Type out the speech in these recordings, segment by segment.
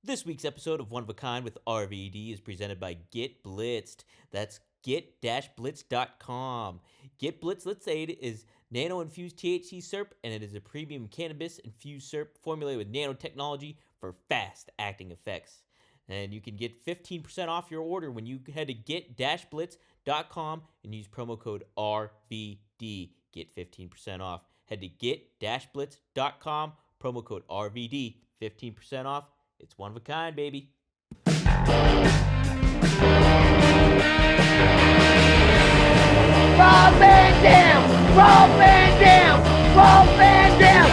This week's episode of One of a Kind with RVD is presented by Get Blitzed. That's get-blitz.com. Get Blitzed Aid is nano-infused THC syrup, and it is a premium cannabis-infused syrup formulated with nanotechnology for fast-acting effects. And you can get 15% off your order when you head to get-blitz.com and use promo code RVD. Get 15% off. Head to get-blitz.com, promo code RVD, 15% off. It's one of a kind, baby. Rob Van Dam! Rob Van Dam! Rob Van Dam!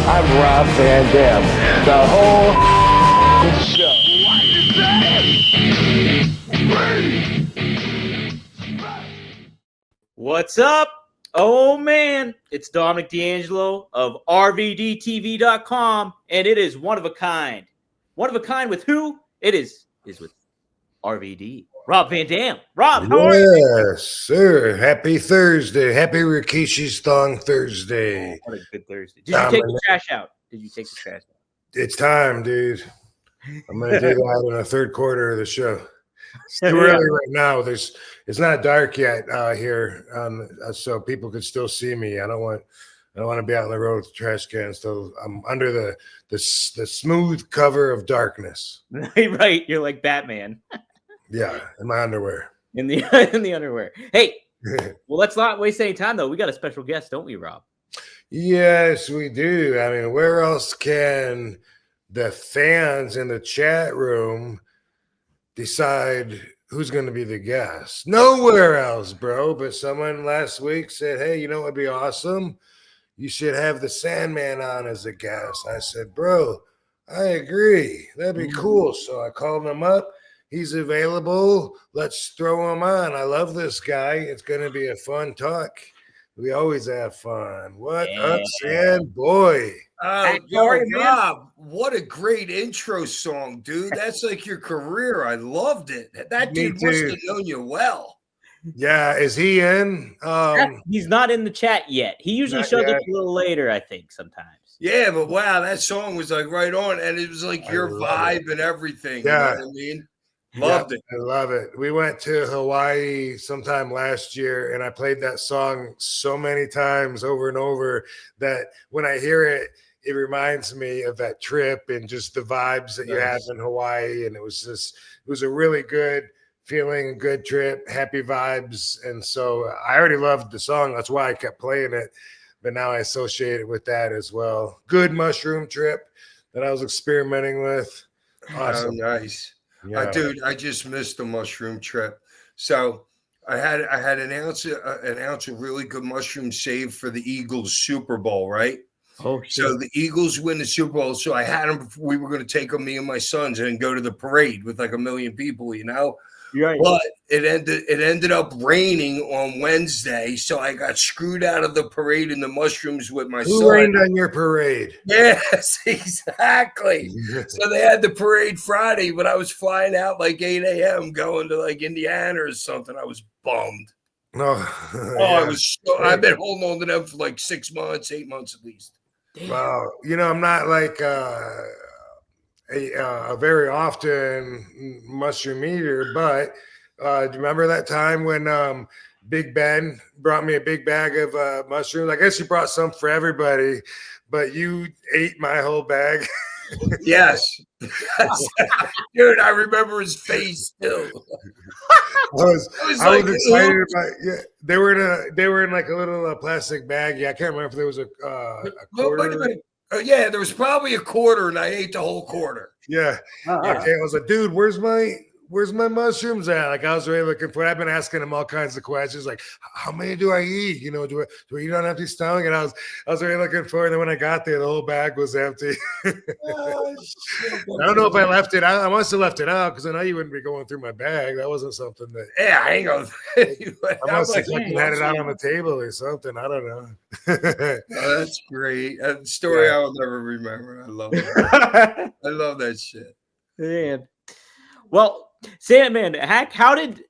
I'm Rob Van Dam. The whole show. What's up? Oh man, it's Dominic D'Angelo of RVDTV.com, and it is one of a kind. One of a kind with who? It is with RVD. Rob Van Dam. Rob, how are you? Yes, sir. Happy Thursday. Happy Rikishi's Thong Thursday. Oh, what a good Thursday. Did you take the trash out? It's time, dude. I'm going to do that in the third quarter of the show. It's too early right now. It's not dark yet here, so people could still see me. I don't want to be out on the road with the trash cans. So I'm under the smooth cover of darkness. Right, you're like Batman. Yeah, in my underwear. In the underwear. Hey, well, let's not waste any time though. We got a special guest, don't we, Rob? Yes, we do. I mean, where else can the fans in the chat room decide who's going to be the guest? Nowhere else, bro. But someone last week said, hey, you know what would be awesome? You should have the Sandman on as a guest. I said, bro, I agree. That'd be cool. So I called him up. He's available. Let's throw him on. I love this guy. It's going to be a fun talk. We always have fun. What up, Sand Boy? Rob, what a great intro song, dude. That's like your career. I loved it. That dude must have known you well. Yeah, is he in? He's not in the chat yet. He usually shows up a little later, I think, sometimes. Yeah, but wow, that song was like right on, and it was like your vibe and everything. Yeah. You know what I mean? Loved it. I love it. We went to Hawaii sometime last year, and I played that song so many times over and over that when I hear it, it reminds me of that trip and just the vibes that you have in Hawaii. And it was a really good feeling, a good trip, happy vibes. And so I already loved the song. That's why I kept playing it. But now I associate it with that as well. Good mushroom trip that I was experimenting with. Awesome. Oh, nice. Yeah. Dude, I just missed the mushroom trip. So I had an ounce of really good mushroom saved for the Eagles Super Bowl, right? Oh, shit. So the Eagles win the Super Bowl. So I had them. We were going to take them, me and my sons, and go to the parade with like 1 million people, you know. Right. But it ended up raining on Wednesday, so I got screwed out of the parade in the mushrooms with my son. Who rained on your parade? Yes, exactly. So they had the parade Friday, but I was flying out like 8 a.m. going to like Indiana or something. I was bummed. I've been holding on to them for like 6 months, 8 months at least. Wow. You know, I'm not like a very often mushroom eater, but do you remember that time when Big Ben brought me a big bag of mushrooms? I guess he brought some for everybody, but you ate my whole bag. Yes. Dude, I remember his face too. I was excited about They were in like a little plastic bag. Yeah, I can't remember if there was a quarter. Yeah, there was probably a quarter, and I ate the whole quarter. Yeah. Okay. I was like, dude, where's my mushrooms at? Like, I was really looking for it. I've been asking him all kinds of questions, like, how many do I eat? You know, do I eat on an empty stomach? And I was really looking for it. And then when I got there, the whole bag was empty. I don't know if I left it out. I must have left it out because I know you wouldn't be going through my bag. That wasn't something that. Yeah, I ain't going. I must have had it out on the table or something. I don't know. Oh, that's great. That's a story I will never remember. I love that. I love that shit. Man. Well, Sandman, how did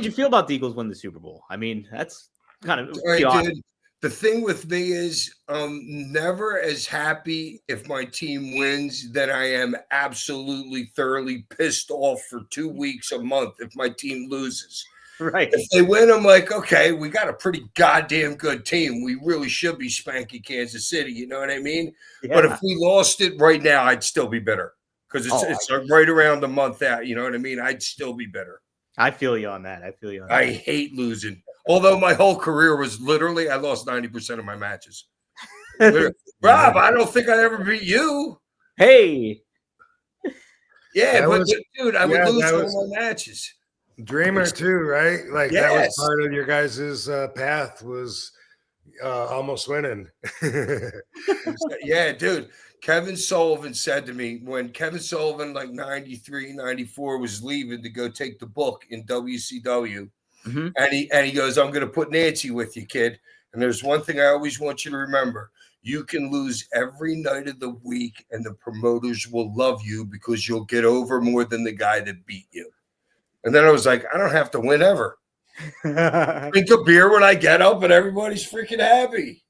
you feel about the Eagles win the Super Bowl? I mean, that's kind of Dude, The thing with me is I'm never as happy if my team wins than I am absolutely thoroughly pissed off for 2 weeks, a month if my team loses. Right. If they win, I'm like, okay, we got a pretty goddamn good team. We really should be spanking Kansas City. You know what I mean? Yeah. But if we lost it right now, I'd still be bitter because it's like right around a month out. You know what I mean? I'd still be bitter. I feel you on that. I hate losing. Although my whole career was literally, I lost 90% of my matches. Rob, I don't think I ever beat you. Hey. Yeah, That but was- dude, I would yeah, lose that all was- my matches. Dreamer too, right? Like that was Yes. part of your guys' path was almost winning. Yeah, dude. Kevin Sullivan said to me when Kevin Sullivan, like 93, 94, was leaving to go take the book in WCW. Mhm. And he goes, I'm going to put Nancy with you, kid. And there's one thing I always want you to remember. You can lose every night of the week and the promoters will love you because you'll get over more than the guy that beat you. And then I was like, I don't have to win ever. Drink a beer when I get up and everybody's freaking happy.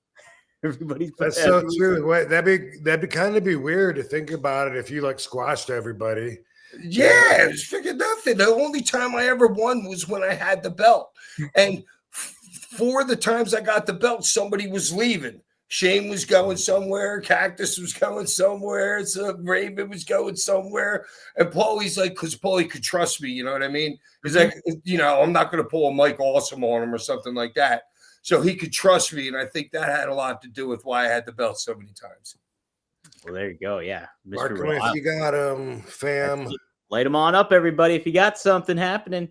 Everybody's That's so true. What that'd be kind of be weird to think about it if you like squashed everybody. Yeah, it was freaking nothing. The only time I ever won was when I had the belt. And four of the times I got the belt, somebody was leaving. Shane was going somewhere. Cactus was going somewhere. So Raven was going somewhere. And Paulie's like, because Paulie could trust me, you know what I mean? He's like, you know, I'm not going to pull a Mike Awesome on him or something like that. So he could trust me. And I think that had a lot to do with why I had the belt so many times. Well, there you go. Yeah. Mark him if you got him, fam. Light them on up, everybody. If you got something happening.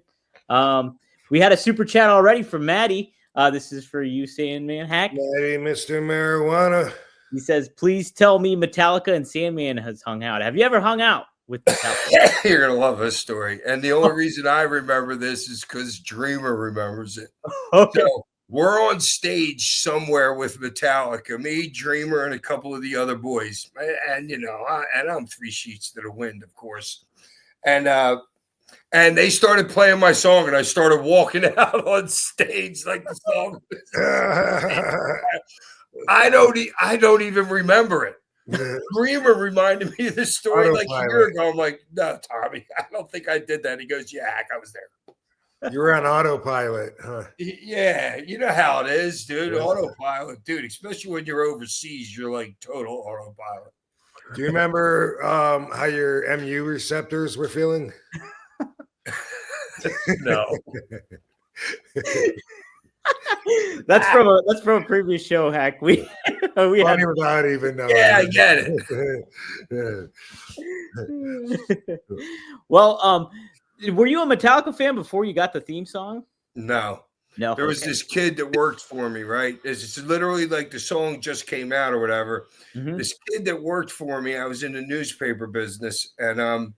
We had a super chat already from Maddie. This is for you, Sandman Hack. Maddie, Mr. Marijuana. He says, please tell me Metallica and Sandman has hung out. Have you ever hung out with Metallica? You're going to love this story. And the only reason I remember this is because Dreamer remembers it. Okay. So we're on stage somewhere with Metallica, me, Dreamer, and a couple of the other boys. And you know, I'm 3 sheets to the wind, of course. And they started playing my song, and I started walking out on stage like the song. I don't even remember it. Dreamer reminded me of this story like a year ago. I'm like, no, Tommy, I don't think I did that. He goes, yeah, Hack, I was there. You were on autopilot, huh? Yeah, you know how it is, dude. Autopilot, dude. Especially when you're overseas, you're like total autopilot. Do you remember how your MU receptors were feeling? No. That's from a previous show, Hack. We Funny had without even knowing. Yeah, I get it. Well, were you a Metallica fan before you got the theme song? No. No. There was this kid that worked for me, right? It's literally like the song just came out or whatever. Mhm. This kid that worked for me, I was in the newspaper business, and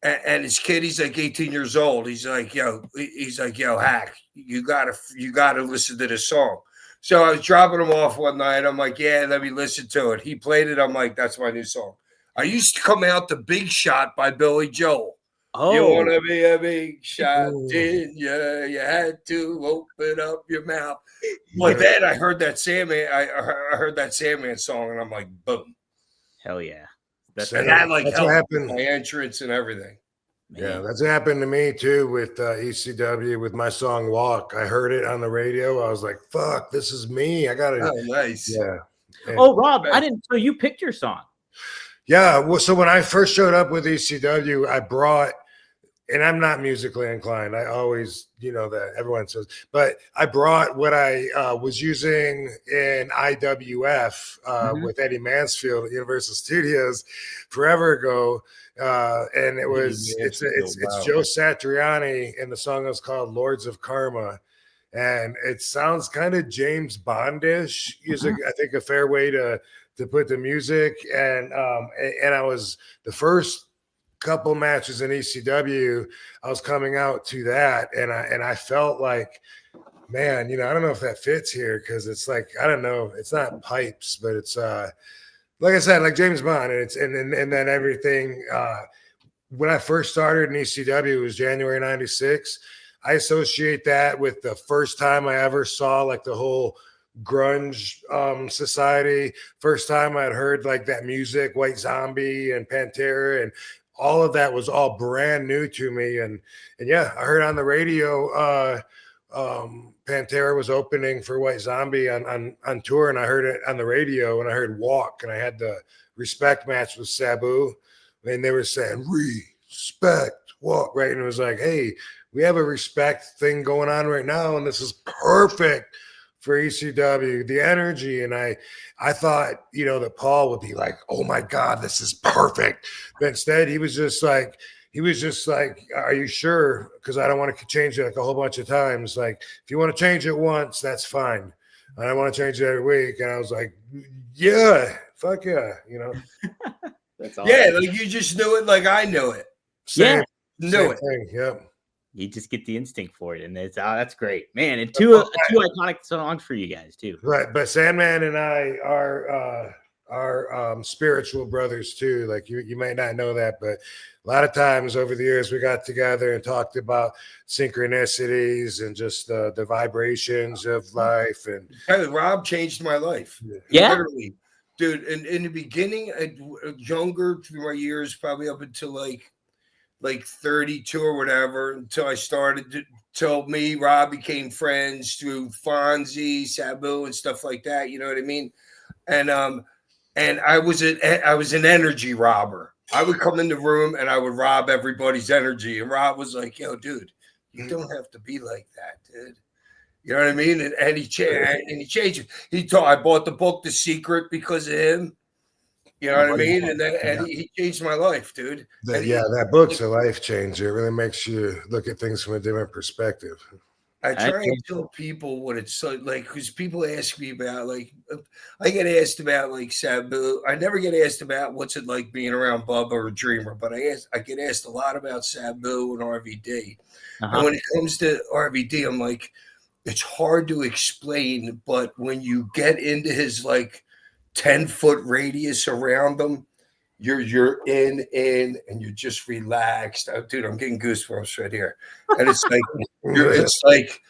this kid, he's like 18 years old. He's like, yo, Hack, you gotta listen to this song. So I was dropping him off one night. I'm like, yeah, let me listen to it. He played it. I'm like, that's my new song. I used to come out to Big Shot by Billy Joel. Oh, You want to be a big shot, Ooh. didn't you? You had to open up your mouth. But then I heard that Sandman. I heard that Sandman song, and I'm like, boom. hell yeah. And that like That's what helped happened. my entrance and everything. Yeah, that's what happened to me too with ECW with my song "Walk." I heard it on the radio. I was like, "Fuck, this is me! I gotta." Oh, nice. Yeah. And- Oh, Rob, I didn't. So you picked your song. Yeah. Well, so when I first showed up with ECW, I brought, and I'm not musically inclined. I always, that everyone says, but I brought what I was using in IWF with Eddie Mansfield at Universal Studios forever ago. And it was, it's Joe Satriani, and the song is called Lords of Karma. And it sounds kind of James Bondish is I think a fair way to put the music. And I was the first couple matches in ECW, I was coming out to that, and I felt like, man, I don't know if that fits here because it's like, I don't know, it's not pipes, but it's like I said, like James Bond, and it's and then everything. When I first started in ECW, it was January '96. I associate that with the first time I ever saw like the whole grunge society. First time I'd heard like that music, White Zombie and Pantera, and all of that was all brand new to me. And yeah, I heard on the radio Pantera was opening for White Zombie on tour, and I heard it on the radio, and I heard Walk, and I had the respect match with Sabu, and they were saying respect Walk, right? And it was like, hey, we have a respect thing going on right now, and this is perfect for ECW, the energy. And I thought, that Paul would be like, oh my God, this is perfect. But instead, he was just like, are you sure? Because I don't want to change it like a whole bunch of times. Like, if you want to change it once, that's fine. I want to change it every week. And I was like, yeah, fuck yeah, That's awesome. Yeah, like you just knew it like I knew it. Same Knew it. thing. Yep. You just get the instinct for it, and that's great, man. And two iconic songs for you guys too. Right, but Sandman and I are spiritual brothers too. Like you might not know that, but a lot of times over the years we got together and talked about synchronicities and just the vibrations of life. And Rob changed my life. Yeah, literally, dude. And in the beginning, younger through my years, probably up until like 32 or whatever, until I started till Rob became friends through Fonzie, Sabu, and stuff like that. You know what I mean? And I was an energy robber. I would come in the room and I would rob everybody's energy. And Rob was like, yo, dude, you don't have to be like that, dude. You know what I mean? And he changed it. I bought the book, The Secret, because of him. You know what I mean? And he changed my life, dude. That book's a life changer. It really makes you look at things from a different perspective. I try and tell people what it's like, because people ask me about, like, I get asked about like Sabu. I never get asked about what's it like being around Bubba or Dreamer, but I get asked a lot about Sabu and RVD. And when it comes to RVD, I'm like, it's hard to explain, but when you get into his like 10-foot radius around them, you're in, and you're just relaxed. Oh, dude, I'm getting goosebumps right here. And it's like it's like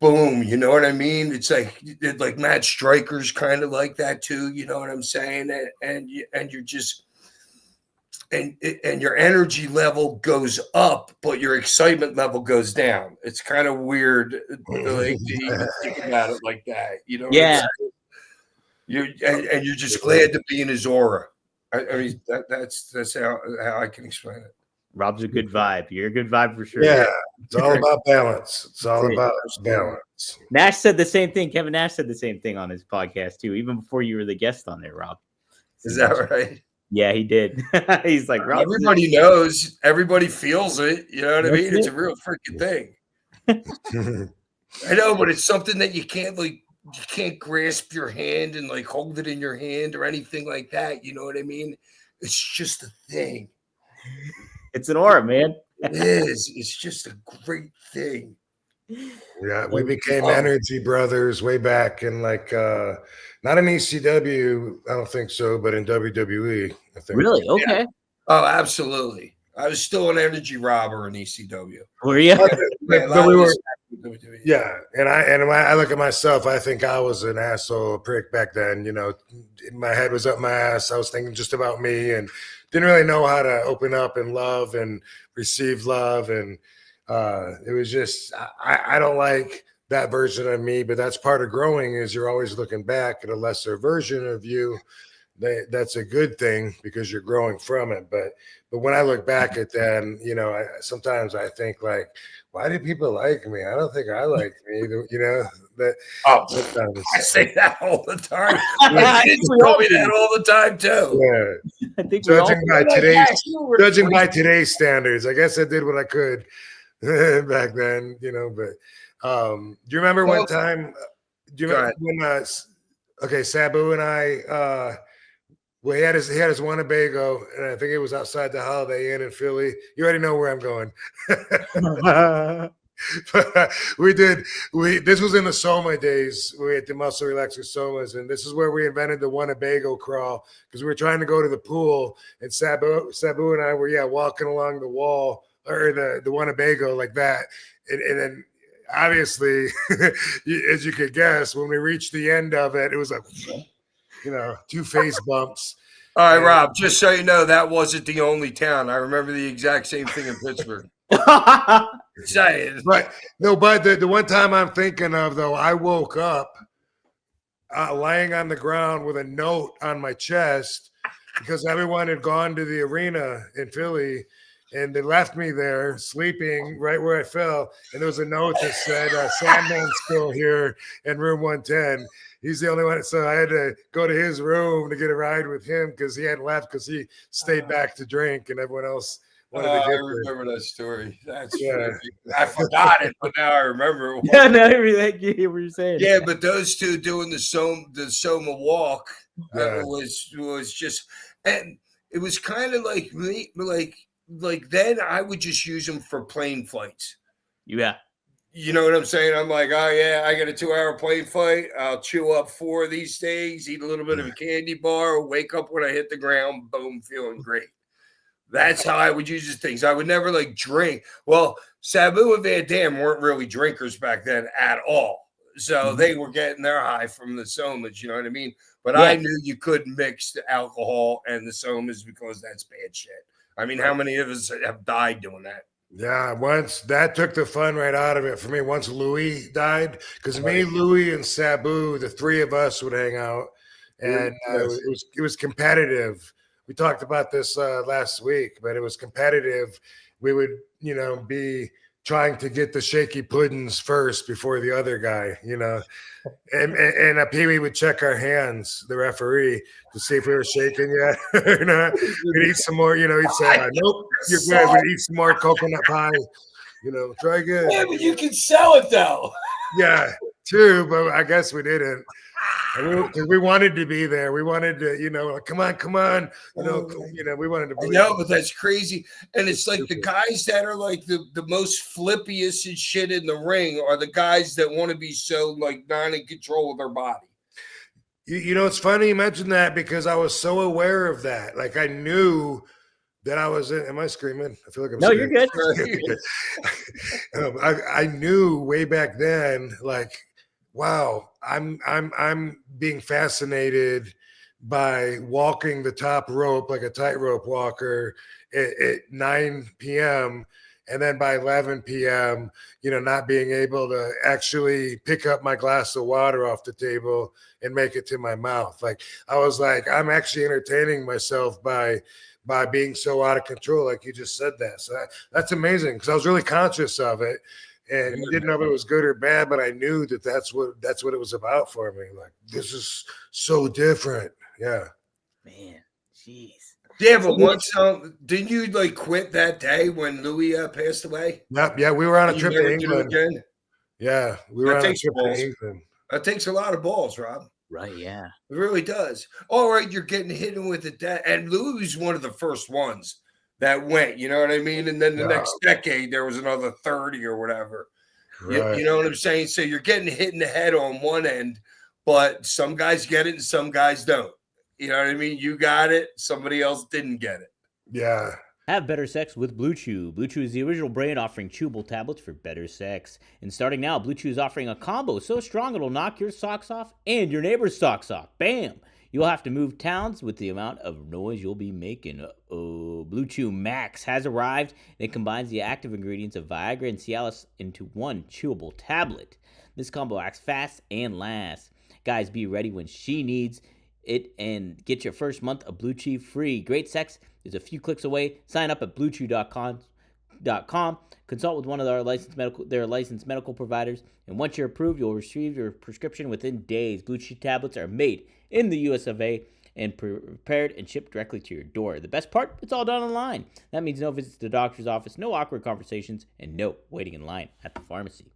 boom, you know what I mean? It's like Matt Stryker's kind of like that too, you know what I'm saying? And you're just and your energy level goes up, but your excitement level goes down. It's kind of weird, like, to even think about it like that, you know? Yeah. You're just glad to be in his aura. I mean, that's how I can explain it. Rob's a good vibe. You're a good vibe for sure. Yeah, it's all about balance. It's all about balance. Nash said the same thing. Kevin Nash said the same thing on his podcast too, even before you were the guest on there, Rob. Is that right? Yeah, he did. He's like, Rob, everybody knows, everybody feels it. You know what I mean? It's a real freaking thing. I know, but it's something that you can't grasp your hand and like hold it in your hand or anything like that. You know what I mean? It's just a thing. It's an aura, man. It is. It's just a great thing. Yeah, we became energy brothers way back in like not in ECW, I don't think so, but in WWE, I think. Really? Okay. Yeah. Oh, absolutely. I was still an energy robber in ECW. Were you? But we were. Yeah, and I look at myself, I think I was an asshole, prick back then. You know, my head was up my ass. I was thinking just about me and didn't really know how to open up and love and receive love. And it was just, I don't like that version of me, but that's part of growing, is you're always looking back at a lesser version of you. That's a good thing because you're growing from it. But when I look back at that, you know, sometimes I think like, why do people like me? I don't think I like me. You know, that. I say that all the time. My kids tell me that all the time too. Yeah. I think judging by today's standards, I guess I did what I could back then. You know, but do you remember one time? Do you remember when? Okay, Sabu and I. Well, he had his Winnebago, and I think it was outside the Holiday Inn in Philly. You already know where I'm going. But this was in the Soma days. We had the Muscle Relaxer Somas, and this is where we invented the Winnebago crawl, because we were trying to go to the pool, and Sabu and I were walking along the wall or the Winnebago like that, and then obviously, as you could guess, when we reached the end of it, it was like, 2 face bumps. All right, Rob, just so you know, that wasn't the only town. I remember the exact same thing in Pittsburgh. Saying. But the one time I'm thinking of, though, I woke up laying on the ground with a note on my chest because everyone had gone to the arena in Philly and they left me there sleeping right where I fell. And there was a note that said, Sandman's still here in room 110. He's the only one. So I had to go to his room to get a ride with him because he hadn't left because he stayed back to drink and everyone else wanted to get I there. remember that story. That's funny. I forgot it, but now I remember it. Yeah, no, everything you were saying. Yeah, but those two doing the Soma walk was just, and it was kind of like me, like then I would just use them for plane flights. Yeah. You know what I'm saying? I'm like, oh yeah, I got a 2-hour plane flight. I'll chew up 4 of these things, eat a little bit of a candy bar, wake up when I hit the ground, boom, feeling great. That's how I would use these things. I would never like drink. Well, Sabu and Van Dam weren't really drinkers back then at all. So they were getting their high from the Somas, you know what I mean? But I knew you couldn't mix the alcohol and the Somas because that's bad shit. I mean, how many of us have died doing that? Yeah, once that took the fun right out of it for me. Once Louie died, because me, Louie, and Sabu, the 3 of us would hang out, and it was competitive. We talked about this last week, but it was competitive. We would, be trying to get the shaky puddings first before the other guy, and Pee Wee would check our hands, the referee, to see if we were shaking yet or not. We'd eat some more, he'd say, nope, you're good. We'd eat some more coconut pie, try again. Yeah, but you can sell it though. Yeah, true, but I guess we didn't. Because we wanted to be there. We wanted to, like, come on. We wanted to be there. But that's crazy. And it's like the guys that are like the most flippiest and shit in the ring are the guys that want to be so like not in control of their body. It's funny you mentioned that because I was so aware of that. Like I knew that I was in. Am I screaming? I feel like I'm screaming. You're good. I knew way back then, like, wow, I'm being fascinated by walking the top rope like a tightrope walker at 9 p.m. and then by 11 p.m., not being able to actually pick up my glass of water off the table and make it to my mouth. Like I was like, I'm actually entertaining myself by being so out of control, like you just said that. So that's amazing because I was really conscious of it. And didn't know if it was good or bad, but I knew that's what it was about for me. Like, this is so different. Yeah. Man, jeez. Yeah, but once didn't you like quit that day when Louie passed away? Yep. Yeah, we were on a trip to England. Yeah, we were on a trip to England. That takes a lot of balls, Rob. Right, yeah. It really does. All right, you're getting hit with it. And Louie was one of the first ones that went, you know what I mean? And then the next decade, there was another 30 or whatever. Right. You know what I'm saying? So you're getting hit in the head on one end, but some guys get it and some guys don't. You know what I mean? You got it. Somebody else didn't get it. Yeah. Have better sex with Blue Chew. Blue Chew is the original brand offering chewable tablets for better sex. And starting now, Blue Chew is offering a combo so strong it'll knock your socks off and your neighbor's socks off. Bam! You'll have to move towns with the amount of noise you'll be making. Blue Chew Max has arrived. It combines the active ingredients of Viagra and Cialis into one chewable tablet. This combo acts fast and lasts. Guys, be ready when she needs it and get your first month of Blue Chew free. Great sex is a few clicks away. Sign up at bluechew.com. Consult with one of their licensed medical providers, and once you're approved, you'll receive your prescription within days. Blue Chew tablets are made in the US of A and prepared and shipped directly to your door. The best part, it's all done online. That means no visits to the doctor's office, no awkward conversations, and no waiting in line at the pharmacy.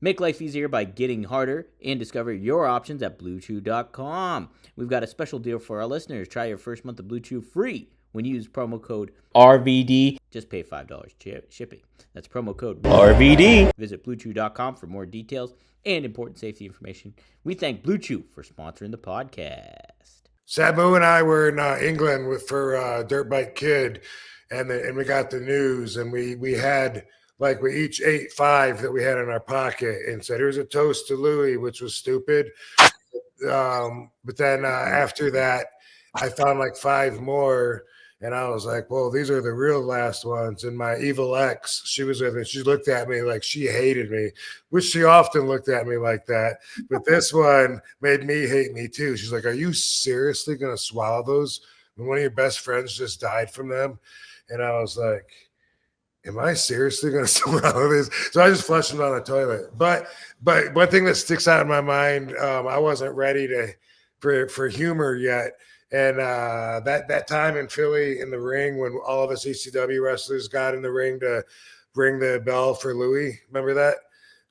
Make life easier by getting harder and discover your options at BlueChew.com. We've got a special deal for our listeners. Try your first month of Blue Chew free when you use promo code RVD. Just pay $5 shipping. That's promo code RVD. Visit BlueChew.com for more details and important safety information. We thank Blue Chew for sponsoring the podcast. Sabu and I were in England for Dirt Bike Kid, and we got the news, and we had like we each ate 5 that we had in our pocket and said, here's a toast to Louie, which was stupid. But then after that, I found like 5 more. And I was like, whoa, these are the real last ones. And my evil ex, she was with me. She looked at me like she hated me, which she often looked at me like that. But this one made me hate me too. She's like, are you seriously going to swallow those when one of your best friends just died from them? And I was like, am I seriously going to swallow this? So I just flushed them down the toilet. But one thing that sticks out in my mind, I wasn't ready for humor yet. And that time in Philly in the ring when all of us ECW wrestlers got in the ring to ring the bell for Louie. Remember that?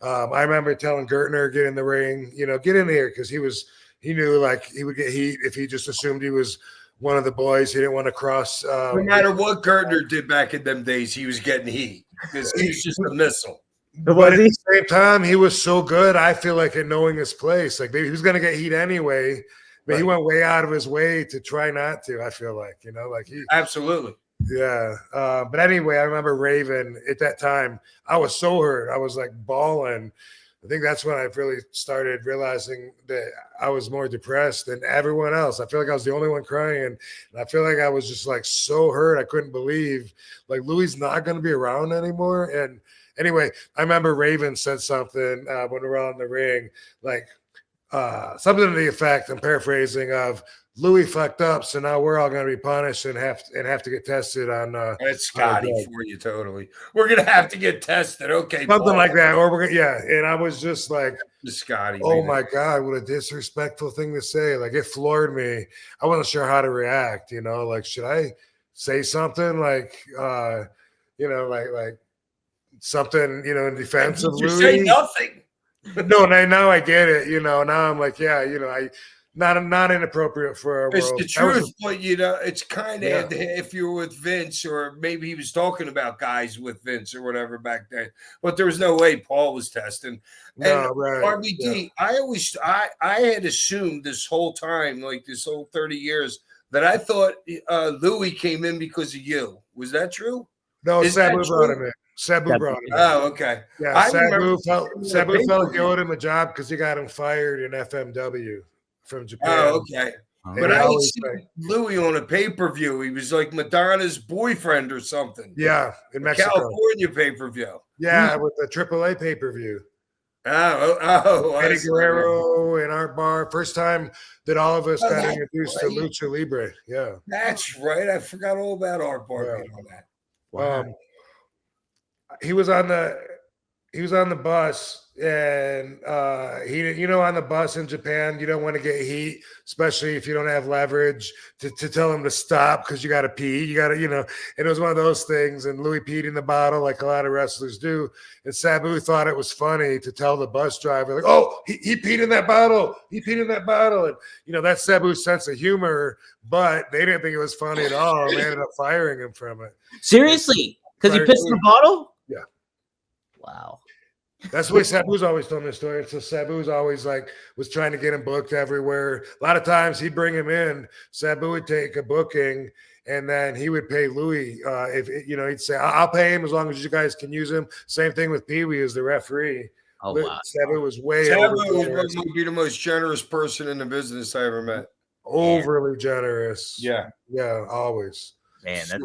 I remember telling Gertner, get in the ring, get in here, because he knew like he would get heat if he just assumed he was one of the boys. He didn't want to cross. No matter what Gertner did back in them days, he was getting heat because he's just a missile. But at the same time, he was so good. I feel like at knowing his place, like he was going to get heat anyway. But he went way out of his way to try not to. I feel like, like he absolutely. Yeah. But anyway, I remember Raven at that time. I was so hurt. I was like bawling. I think that's when I really started realizing that I was more depressed than everyone else. I feel like I was the only one crying. And I feel like I was just like so hurt. I couldn't believe like Louie's not going to be around anymore. And anyway, I remember Raven said something when we were on the ring, like, something to the effect, I'm paraphrasing, of Louie fucked up, so now we're all going to be punished and have to get tested on. That's Scotty for you, totally. We're going to have to get tested, okay? Something Paul. like that, or we're gonna, yeah. And I was just like, Scotty. Oh my god, what a disrespectful thing to say! Like it floored me. I wasn't sure how to react. Like should I say something like, like something, in defense of Louie? Say nothing. No, now I get it. Now I'm like, yeah, I not inappropriate for our it's world. the truth, but it's kind of if you're with Vince, or maybe he was talking about guys with Vince or whatever back then. But there was no way Paul was testing. No, and right. RVD, yeah. I had assumed this whole time, like this whole 30 years, that I thought Louie came in because of you. Was that true? No, Sabu brought him in. Sabu brought him in. Oh, okay. Yeah, Sabu felt he owed him a job because he got him fired in FMW from Japan. Oh, okay. But I would see Louie on a pay-per-view. He was like Madonna's boyfriend or something. Yeah, in Mexico. California pay-per-view. Yeah, with the AAA pay-per-view. Oh. Eddie Guerrero in our bar. First time that all of us got introduced to Lucha Libre. Yeah. That's right. I forgot all about our bar being on that. Wow. He was on the bus, and he on the bus in Japan, you don't want to get heat, especially if you don't have leverage to tell him to stop because you got to pee. You got to, and it was one of those things. And Louie peed in the bottle like a lot of wrestlers do. And Sabu thought it was funny to tell the bus driver, like, oh, he peed in that bottle. He peed in that bottle. And, that's Sabu's sense of humor, but they didn't think it was funny at all. They ended up firing him from it. Seriously? Because he pissed in the bottle? Yeah. Wow. That's the way Sabu's always told me the story. So Sabu's always was trying to get him booked everywhere. A lot of times he'd bring him in. Sabu would take a booking, and then he would pay Louie. He'd say, "I'll pay him as long as you guys can use him." Same thing with Pee Wee as the referee. Oh wow. Sabu was way. Sabu would be the most generous person in the business I ever met. Overly generous. Yeah, always. Man, that's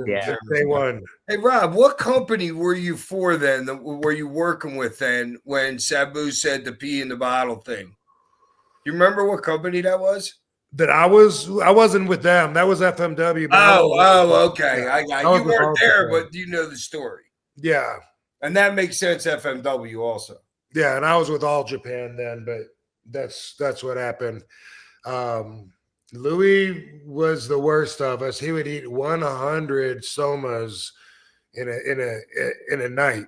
Day one. Hey Rob, what company were you for then? Were you working with then when Sabu said the pee in the bottle thing? You remember what company that was? That I wasn't with them. That was FMW. Okay. I got you. Weren't there, but you know the story. Yeah, and that makes sense. FMW also. Yeah, and I was with All Japan then, but that's what happened. Louie was the worst of us. He would eat 100 somas in a night,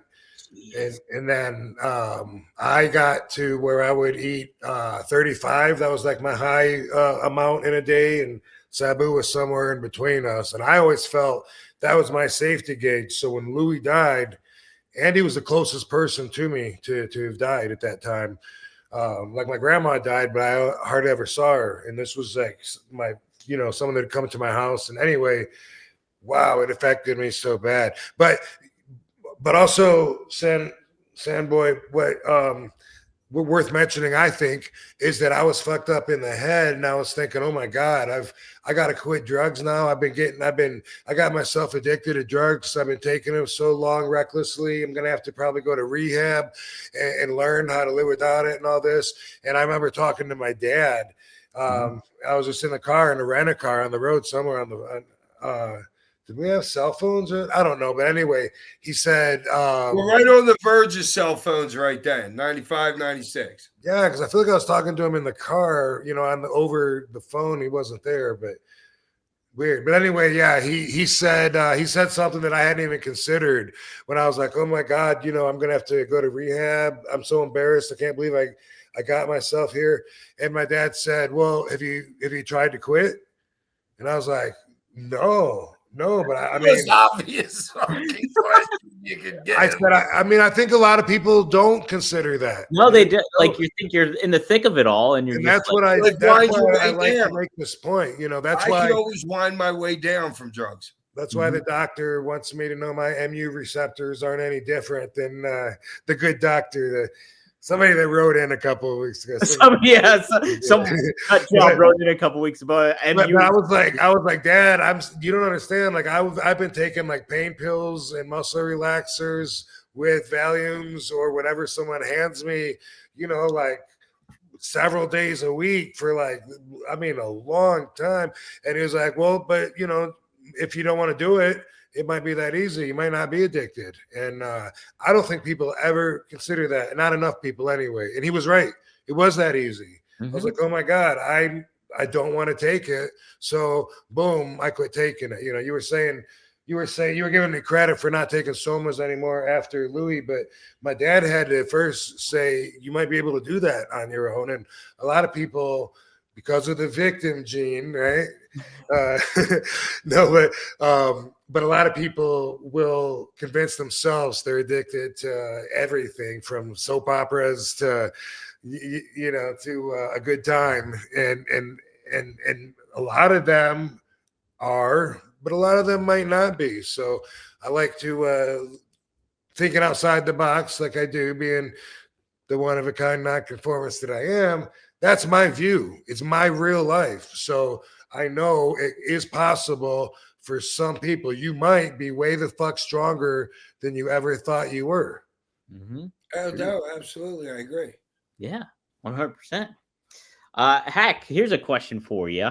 and then I got to where I would eat 35. That was like my high amount in a day, and Sabu was somewhere in between us. And I always felt that was my safety gauge. So when Louie died, and he was the closest person to me to have died at that time. Like my grandma died, but I hardly ever saw her. And this was like someone that had come to my house. And anyway, wow, it affected me so bad. But but also Sandboy, what worth mentioning, I think, is that I was fucked up in the head, and I was thinking, oh my God, I got to quit drugs now. I got myself addicted to drugs. I've been taking them so long recklessly. I'm gonna have to probably go to rehab and learn how to live without it and all this. And I remember talking to my dad. I was just in the car in a rent-a-car on the road somewhere on the. Did we have cell phones? I don't know. But anyway, he said. We're right on the verge of cell phones right then, 95, 96. Yeah, because I feel like I was talking to him in the car, over the phone. He wasn't there, but weird. But anyway, yeah, he said something that I hadn't even considered when I was like, oh my God, I'm going to have to go to rehab. I'm so embarrassed. I can't believe I got myself here. And my dad said, well, have you tried to quit? And I was like, no, but I mean, it's obvious fucking question you can get. I said, I think a lot of people don't consider that. No, they do. Like, you think you're in the thick of it all, and you're. And just that's what I like to make this point. That's why I can always wind my way down from drugs. That's why the doctor wants me to know my MU receptors aren't any different than the good doctor. Somebody that wrote in a couple of weeks ago. Some job wrote in a couple of weeks ago. And but I was like, Dad, you don't understand. Like I've been taking like pain pills and muscle relaxers with Valiums or whatever someone hands me, like several days a week for a long time. And he was like, well, but if you don't want to do it, it might be that easy. You might not be addicted. And I don't think people ever consider that. Not enough people anyway. And he was right. It was that easy. I was like, oh my God, I don't want to take it. So boom, I quit taking it. You were saying you were giving me credit for not taking somas anymore after Louie, but my dad had to first say, you might be able to do that on your own. And a lot of people, because of the victim gene, right? But a lot of people will convince themselves they're addicted to everything from soap operas to, to a good time. And a lot of them are, but a lot of them might not be. So I like to thinking outside the box like I do, being the one of a kind nonconformist that I am. That's my view. It's my real life. So I know it is possible for some people. You might be way the fuck stronger than you ever thought you were. Oh, no, absolutely. I agree. Yeah, 100%. Hack, here's a question for you.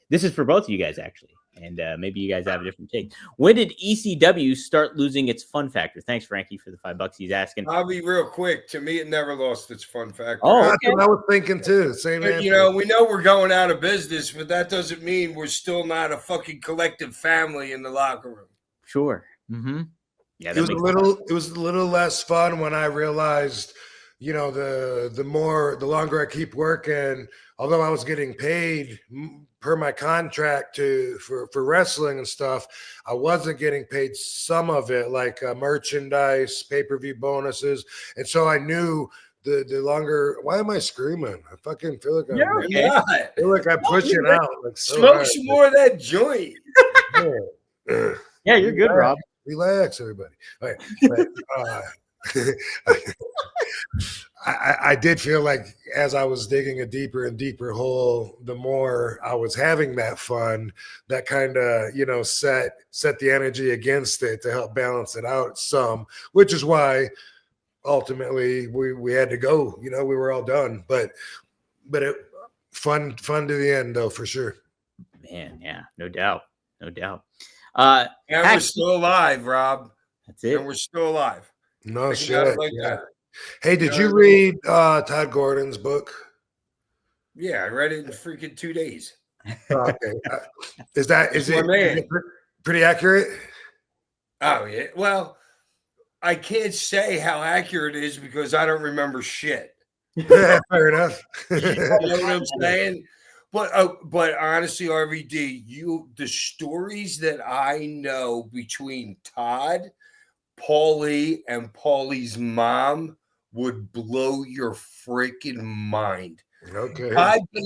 This is for both of you guys, actually. And maybe you guys have a different take. When did ECW start losing its fun factor? Thanks, Frankie, for the $5 he's asking. I'll be real quick. To me, it never lost its fun factor. Oh, that's what I was thinking too. Same answer. We know we're going out of business, but that doesn't mean we're still not a fucking collective family in the locker room. Sure. Yeah, it was a little less fun when I realized, the longer I keep working, although I was getting paid per my contract for wrestling and stuff, I wasn't getting paid some of it, like merchandise, pay-per-view bonuses. And so I knew the longer, why am I screaming? I fucking feel like I'm pushing out. Like smoke some more of that joint. Yeah, you're good, Rob. Relax, everybody. All right. But, I did feel like as I was digging a deeper and deeper hole, the more I was having that fun, that kind of, set the energy against it to help balance it out some, which is why ultimately we had to go, we were all done, but it fun to the end though, for sure. Man, yeah, no doubt. And we're still alive, Rob. That's it. And we're still alive. No shit. Like that. Hey, did you read Todd Gordon's book? Yeah, I read it in freaking 2 days. Okay. Is it pretty accurate? Oh, yeah. Well, I can't say how accurate it is because I don't remember shit. Fair enough. You know what I'm saying? But honestly, RVD, the stories that I know between Todd, Paulie, and Paulie's mom would blow your freaking mind. Okay.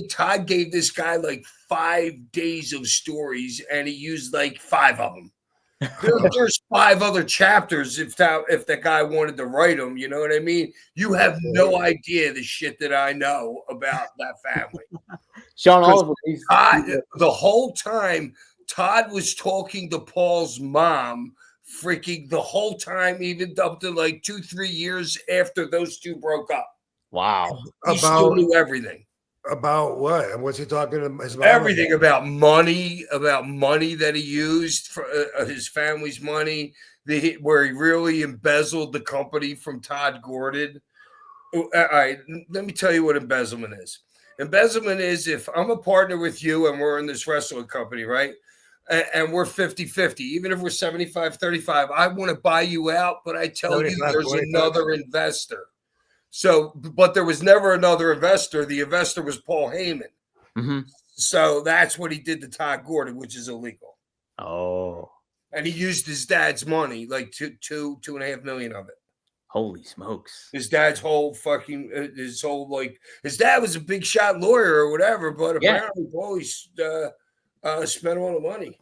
Todd gave this guy like 5 days of stories, and he used like 5 of them. There's 5 other chapters if the guy wanted to write them. You know what I mean? You have no idea the shit that I know about that family. Sean Oliver. The whole time, Todd was talking to Paul's mom, freaking the whole time, even up to like 2-3 years after those two broke up. Wow. He still knew everything. About what? And what's he talking to his mom Everything about money that he used for his family's money, where he really embezzled the company from Todd Gordon. All right, let me tell you what embezzlement is. Embezzlement is if I'm a partner with you and we're in this wrestling company, right? And we're 50-50, even if we're 75-35, I want to buy you out, but I tell you there's another investor. So, but there was never another investor. The investor was Paul Heyman. Mm-hmm. So that's what he did to Todd Gordon, which is illegal. Oh. And he used his dad's money, like $2.5 million of it. Holy smokes. His dad's whole fucking, his dad was a big shot lawyer or whatever, but apparently Paul spent all the money.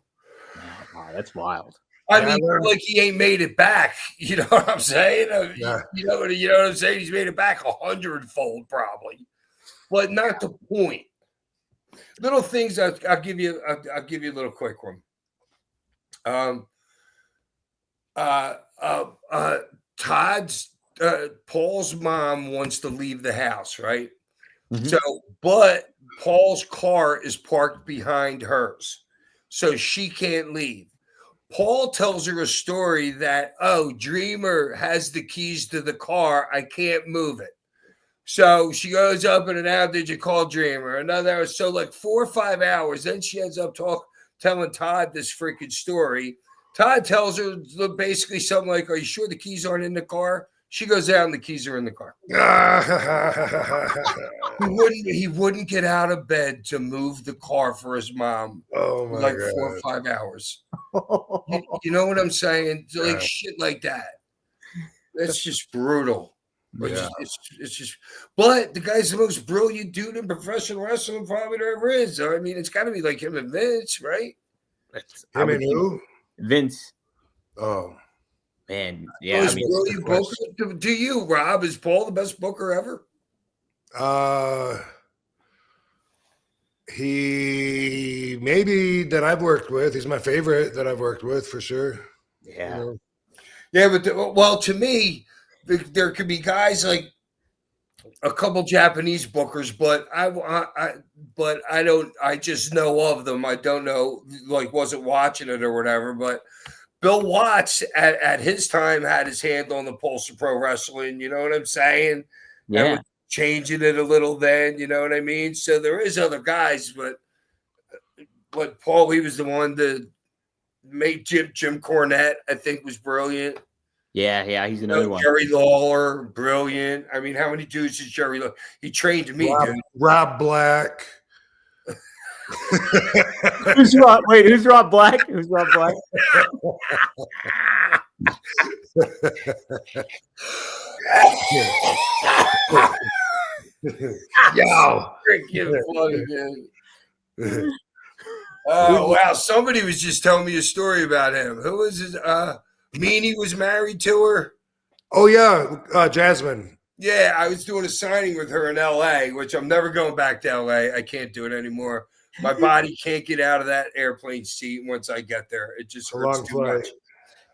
Wow, that's wild. I mean, like he ain't made it back. You know what I'm saying? You know what I'm saying? He's made it back 100-fold probably, but not the point. Little things. I'll give you a little quick one. Paul's mom wants to leave the house, right? Mm-hmm. So, but Paul's car is parked behind hers, so she can't leave. Paul tells her a story that, Dreamer has the keys to the car. I can't move it. So she goes up and out. Did you call Dreamer? Another, so like 4 or 5 hours. Then she ends up telling Todd this freaking story. Todd tells her basically something like, are you sure the keys aren't in the car? She goes out and the keys are in the car. He wouldn't get out of bed to move the car for his mom. Oh my like God. 4 or 5 hours. You know what I'm saying? Like shit like that. That's just brutal. Yeah. It's just. But the guy's the most brilliant dude in professional wrestling probably there ever is. So I mean, it's got to be like him and Vince, right? Him and who? Vince. Oh. Man, yeah. To you, Rob, is Paul the best booker ever? He maybe that I've worked with. He's my favorite that I've worked with for sure. Yeah. You know? Yeah, but to me, there could be guys like a couple Japanese bookers, but I just know of them. I don't know, like wasn't watching it or whatever, but Bill Watts at his time had his hand on the pulse of pro wrestling. You know what I'm saying? Yeah. And was changing it a little then. You know what I mean? So there is other guys, but Paul, he was the one that made Jim Cornette, I think, was brilliant. Yeah, he's another one. Jerry Lawler, brilliant. I mean, how many dudes is Jerry Lawler? He trained me, dude. Rob Black. Who's Rob Black? Who's Rob Black? Yo, freaking funny, dude. Oh wow! Somebody was just telling me a story about him. Who was his? Meanie was married to her. Oh yeah, Jasmine. Yeah, I was doing a signing with her in L.A., which I'm never going back to L.A. I can't do it anymore. My body can't get out of that airplane seat once I get there. It just hurts too much.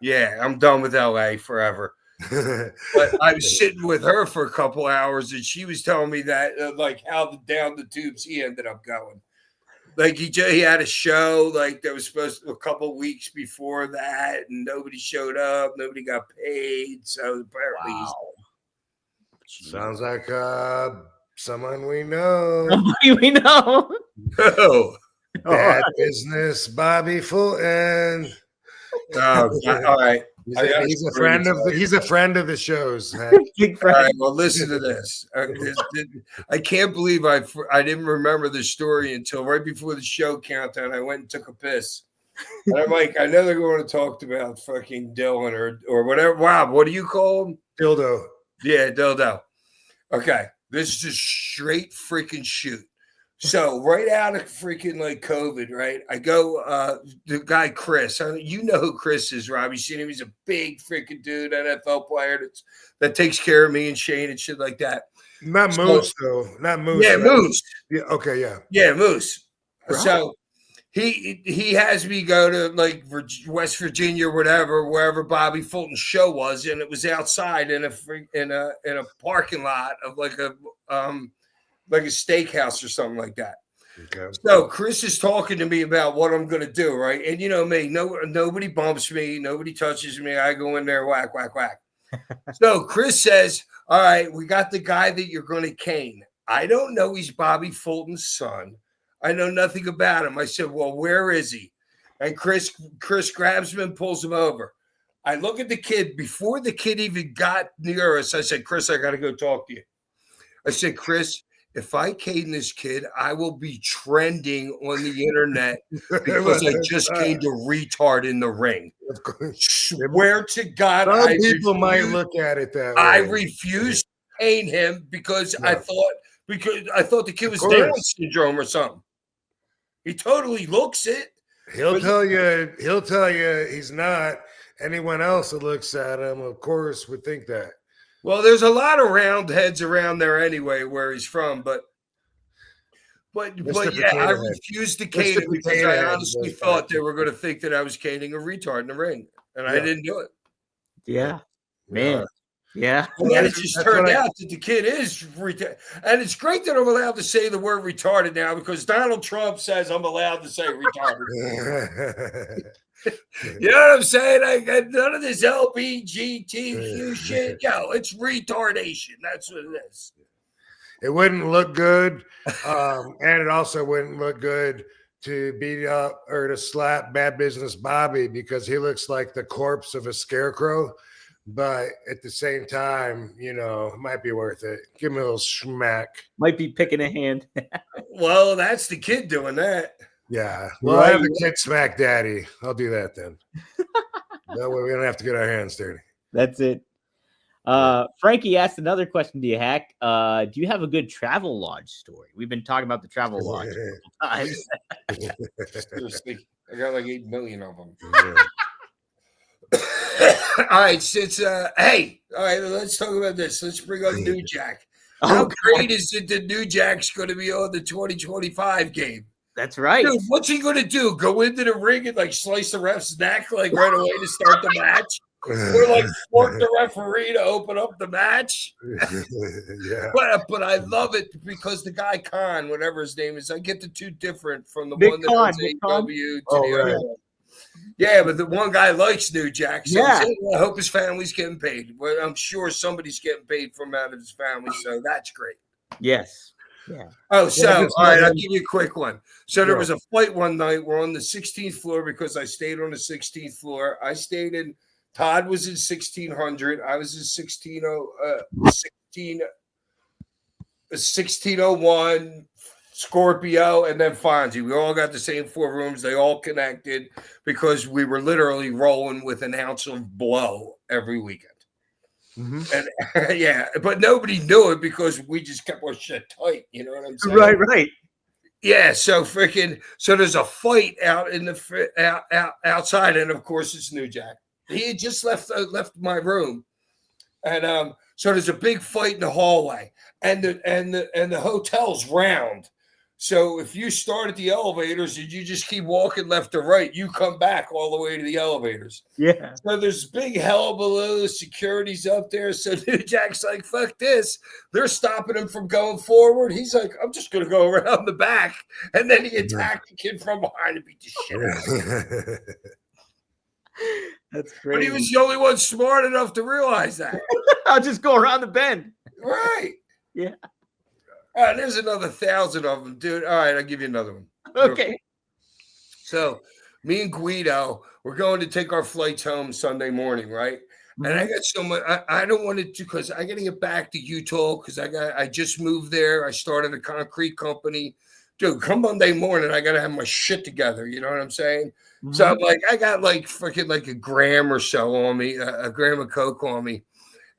Yeah, I'm done with L.A. forever. But I was sitting with her for a couple hours, and she was telling me that, like, how down the tubes he ended up going. Like, he had a show, like, that was supposed to a couple weeks before that, and nobody showed up. Nobody got paid. So apparently Sounds like someone we know. Somebody we know. Oh, Bad business, Bobby Fulton. all right. He's a friend of the shows. Big All right, well, listen to this. I can't believe I didn't remember the story until right before the show countdown. I went and took a piss. And I'm like, I know they're going to talk about fucking Dylan or whatever. Wow, what do you call him? Dildo. Yeah, dildo. Okay, this is just straight freaking shoot. So right out of freaking like COVID, right? I go, the guy Chris. You know who Chris is, Rob? You seen him? He's a big freaking dude, NFL player that takes care of me and Shane and shit like that. Not Moose though. Not Moose. Yeah, right? Moose. Yeah. Okay. Yeah. Yeah, Moose. Right. So he has me go to like West Virginia or whatever, wherever Bobby Fulton's show was, and it was outside in a parking lot of like a steakhouse or something like that. Okay. So Chris is talking to me about what I'm going to do, right? And you know me, nobody bumps me, nobody touches me. I go in there, whack, whack, whack. So Chris says, all right, we got the guy that you're going to cane. I don't know he's Bobby Fulton's son. I know nothing about him. I said, well, where is he? And Chris grabs him and pulls him over. I look at the kid. Before the kid even got near us, I said, Chris, I got to go talk to you. I said, Chris, if I cane this kid, I will be trending on the internet because I just caned a retard in the ring. Swear to God, Some people might look at it that way. I refused to cane him because I thought the kid was Down syndrome or something. He totally looks it. He'll tell you he's not. Anyone else that looks at him, of course, would think that. Well, there's a lot of round heads around there anyway, where he's from, but yeah, I refused to cane him because I honestly thought they were going to think that I was caning a retard in the ring, and I didn't do it. Yeah, man. Yeah. And then it just turned out that the kid is retarded. And it's great that I'm allowed to say the word retarded now because Donald Trump says I'm allowed to say retarded. You know what I'm saying? I got none of this LBGTQ shit. Yo, it's retardation. That's what it is. It wouldn't look good. And it also wouldn't look good to beat up or to slap Bad Business Bobby because he looks like the corpse of a scarecrow. But at the same time, you know, it might be worth it. Give me a little smack. Might be picking a hand. Well, that's the kid doing that. Yeah. Well, I have the kid smack daddy. I'll do that then. That way we don't have to get our hands dirty. That's it. Frankie asked another question to you, Hack. Do you have a good travel lodge story? We've been talking about the travel lodge times. Seriously, I got like 8 million of them. Yeah. All right, since all right, let's talk about this. Let's bring up New Jack. How great is it that New Jack's going to be on the 2025 game? That's right. Dude, what's he going to do? Go into the ring and like slice the ref's neck like right away to start the match? Or like fork the referee to open up the match? Yeah. But I love it because the guy Khan, whatever his name is, I get the two different from the Nick one that Khan, was Nick Khan. AEW to Oh, the right. other one. Yeah, but the one guy likes New Jack. So Yeah. I hope his family's getting paid. Well, I'm sure somebody's getting paid from out of his family, so that's great. Yes. Yeah. Oh, so Yeah, all right, I'll give you a quick one. So there Sure. was a fight one night. We're on the 16th floor because I stayed on the 16th floor. I stayed in. Todd was in 1600. I was in 1601. Scorpio, and then Fonzie. We all got the same 4 rooms. They all connected because we were literally rolling with an ounce of blow every weekend. Mm-hmm. And yeah, but nobody knew it because we just kept our shit tight. You know what I'm saying? Right. Yeah. So there's a fight out in the outside, and of course it's New Jack. He had just left my room, and so there's a big fight in the hallway, and the hotel's round. So if you start at the elevators and you just keep walking left to right, you come back all the way to the elevators. Yeah. So there's big hullabaloo, security's up there. So New Jack's like, fuck this. They're stopping him from going forward. He's like, I'm just going to go around the back. And then he attacked the kid from behind and beat the shit out of him. That's great. But he was the only one smart enough to realize that. I'll just go around the bend. Right. Yeah. There's another 1,000 of them, dude. All right, I'll give you another one. Okay. So me and Guido, we're going to take our flights home Sunday morning, right? And I got so much. I don't want to do because I got to get back to Utah because I just moved there. I started a concrete company, dude. Come Monday morning, I got to have my shit together. You know what I'm saying? Mm-hmm. So I'm like, I got like freaking like a gram or so on me, a gram of coke on me.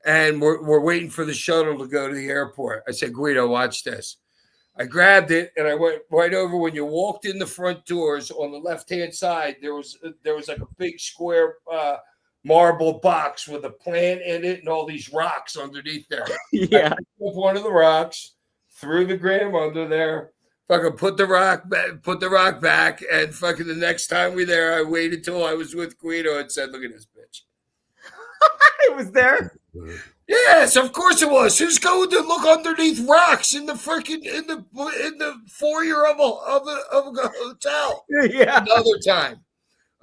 And we're waiting for the shuttle to go to the airport. I said, Guido, watch this. I grabbed it and I went right over. When you walked in the front doors on the left-hand side, there was like a big square marble box with a plant in it and all these rocks underneath there. Yeah. I picked up one of the rocks, threw the gram under there, fucking put the rock back, and fucking the next time we there, I waited till I was with Guido and said, "Look at this bitch." It was there. Yes, of course it was. Who's going to look underneath rocks in the freaking in the foyer of a hotel? Yeah.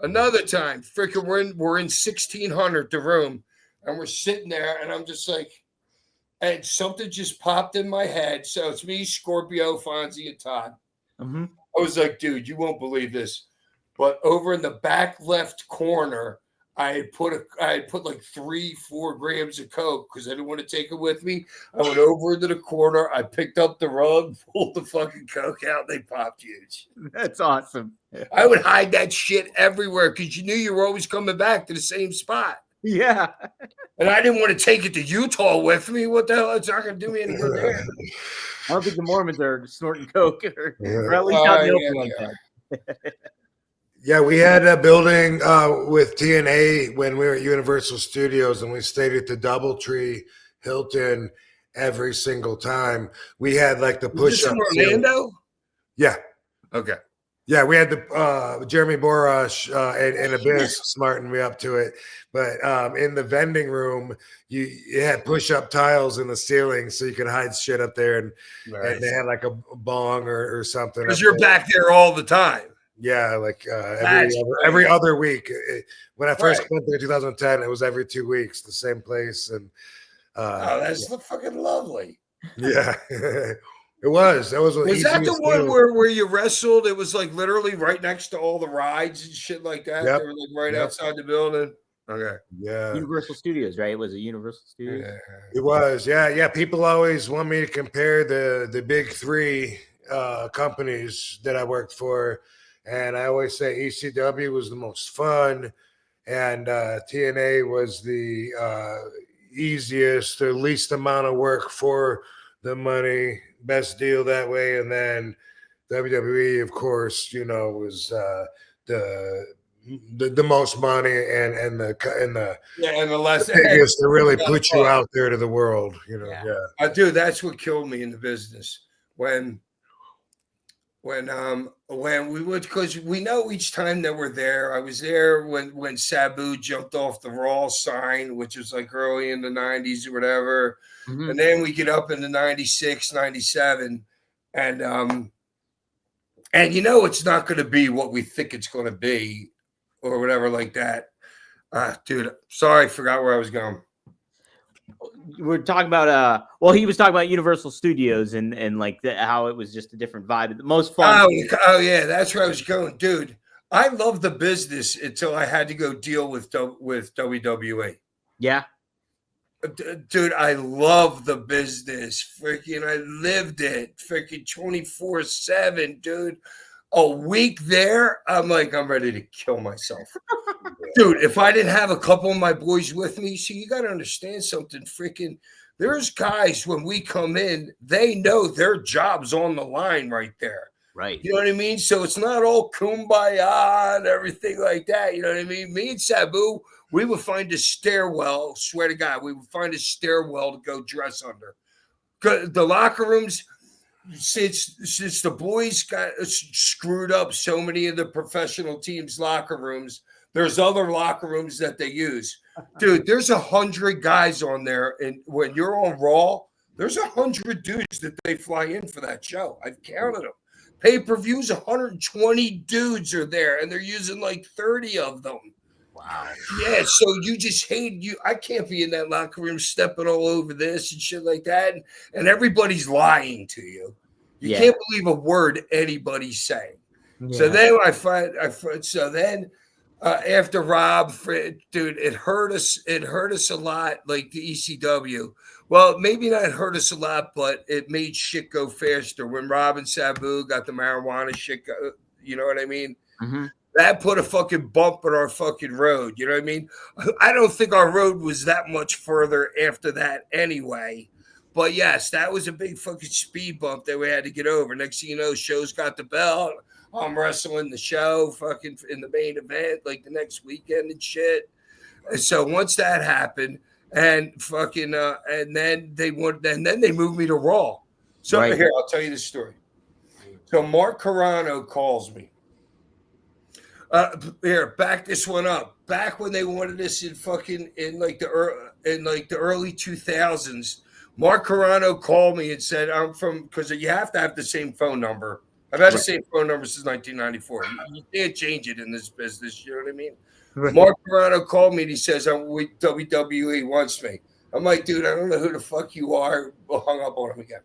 Another time, freaking we're in 1600 the room, and we're sitting there, and I'm just like, and something just popped in my head. So it's me, Scorpio, Fonzie, and Todd. Mm-hmm. I was like, dude, you won't believe this, but over in the back left corner, I had put like 3-4 grams of coke because I didn't want to take it with me. I went over into the corner. I picked up the rug, pulled the fucking coke out. They popped huge. That's awesome. I would hide that shit everywhere because you knew you were always coming back to the same spot. Yeah. And I didn't want to take it to Utah with me. What the hell? It's not going to do me any good there. I don't think the Mormons are snorting coke or at least not like that. Yeah, we had a building with TNA when we were at Universal Studios, and we stayed at the Doubletree Hilton every single time. We had like the push-up. Orlando? Yeah. Okay. Yeah, we had the Jeremy Borash and Abyss smarten me up to it. But in the vending room, you had push-up tiles in the ceiling so you could hide shit up there. And they had like a bong or something. Because you're back there all the time. Yeah, like every other week. When I first went there in 2010, it was every 2 weeks, the same place. And that's fucking lovely. Yeah. It was. That was that the one where you wrestled? It was like literally right next to all the rides and shit like that. Yep. They were like right outside the building. Okay. Yeah. Universal Studios, right? It was a Universal Studios. Yeah. It was. Yeah. People always want me to compare the big three companies that I worked for. And I always say ECW was the most fun, and TNA was the easiest, or least amount of work for the money, best deal that way. And then WWE, of course, was the most money and the less biggest to really put you out there to the world. Dude, that's what killed me in the business when we would, because we know each time that we're there. I was there when Sabu jumped off the Raw sign, which was like early in the 90s or whatever. Mm-hmm. And then we get up in the 96, 97. And it's not going to be what we think it's going to be or whatever like that. Dude, sorry, I forgot where I was going. We're talking about he was talking about Universal Studios and like how it was just a different vibe. The most fun. Oh yeah, that's where I was going, dude. I love the business until I had to go deal with WWE. Yeah, dude, I love the business. Freaking, I lived it. Freaking 24/7, dude. A week there, I'm ready to kill myself. Dude, if I didn't have a couple of my boys with me, see, you got to understand something. Freaking, there's guys when we come in, they know their job's on the line right there. Right. You know what I mean? So it's not all kumbaya and everything like that. You know what I mean? Me and Sabu, we would find a stairwell. Swear to God, we would find a stairwell to go dress under. The locker rooms, since the boys got screwed up so many of the professional teams' locker rooms, there's other locker rooms that they use. Dude, there's 100 guys on there. And when you're on Raw, there's 100 dudes that they fly in for that show. I've counted them. Pay-per-views, 120 dudes are there, and they're using like 30 of them. Wow. Yeah, so you just hate you. I can't be in that locker room stepping all over this and shit like that. And everybody's lying to you. You can't believe a word anybody's saying. Yeah. So then after Rob, dude, it hurt us. It hurt us a lot, like the ECW. Well, maybe not hurt us a lot, but it made shit go faster. When Rob and Sabu got the marijuana shit go, you know what I mean? Mm-hmm. That put a fucking bump in our fucking road. You know what I mean? I don't think our road was that much further after that anyway. but yes, that was a big fucking speed bump that we had to get over. Next thing you know, show's got the belt. I'm wrestling the show fucking in the main event like the next weekend and shit. And so once that happened, and fucking and then they moved me to Raw. So here, I'll tell you the story. So Mark Carano calls me. Here, back this one up. Back when they wanted us in the early 2000s, Mark Carano called me and said, "I'm from," because you have to have the same phone number. I've had the same phone number since 1994. You can't change it in this business. You know what I mean? Right. Mark Carano called me and he says, WWE wants me. I'm like, dude, I don't know who the fuck you are. Hung up on him again.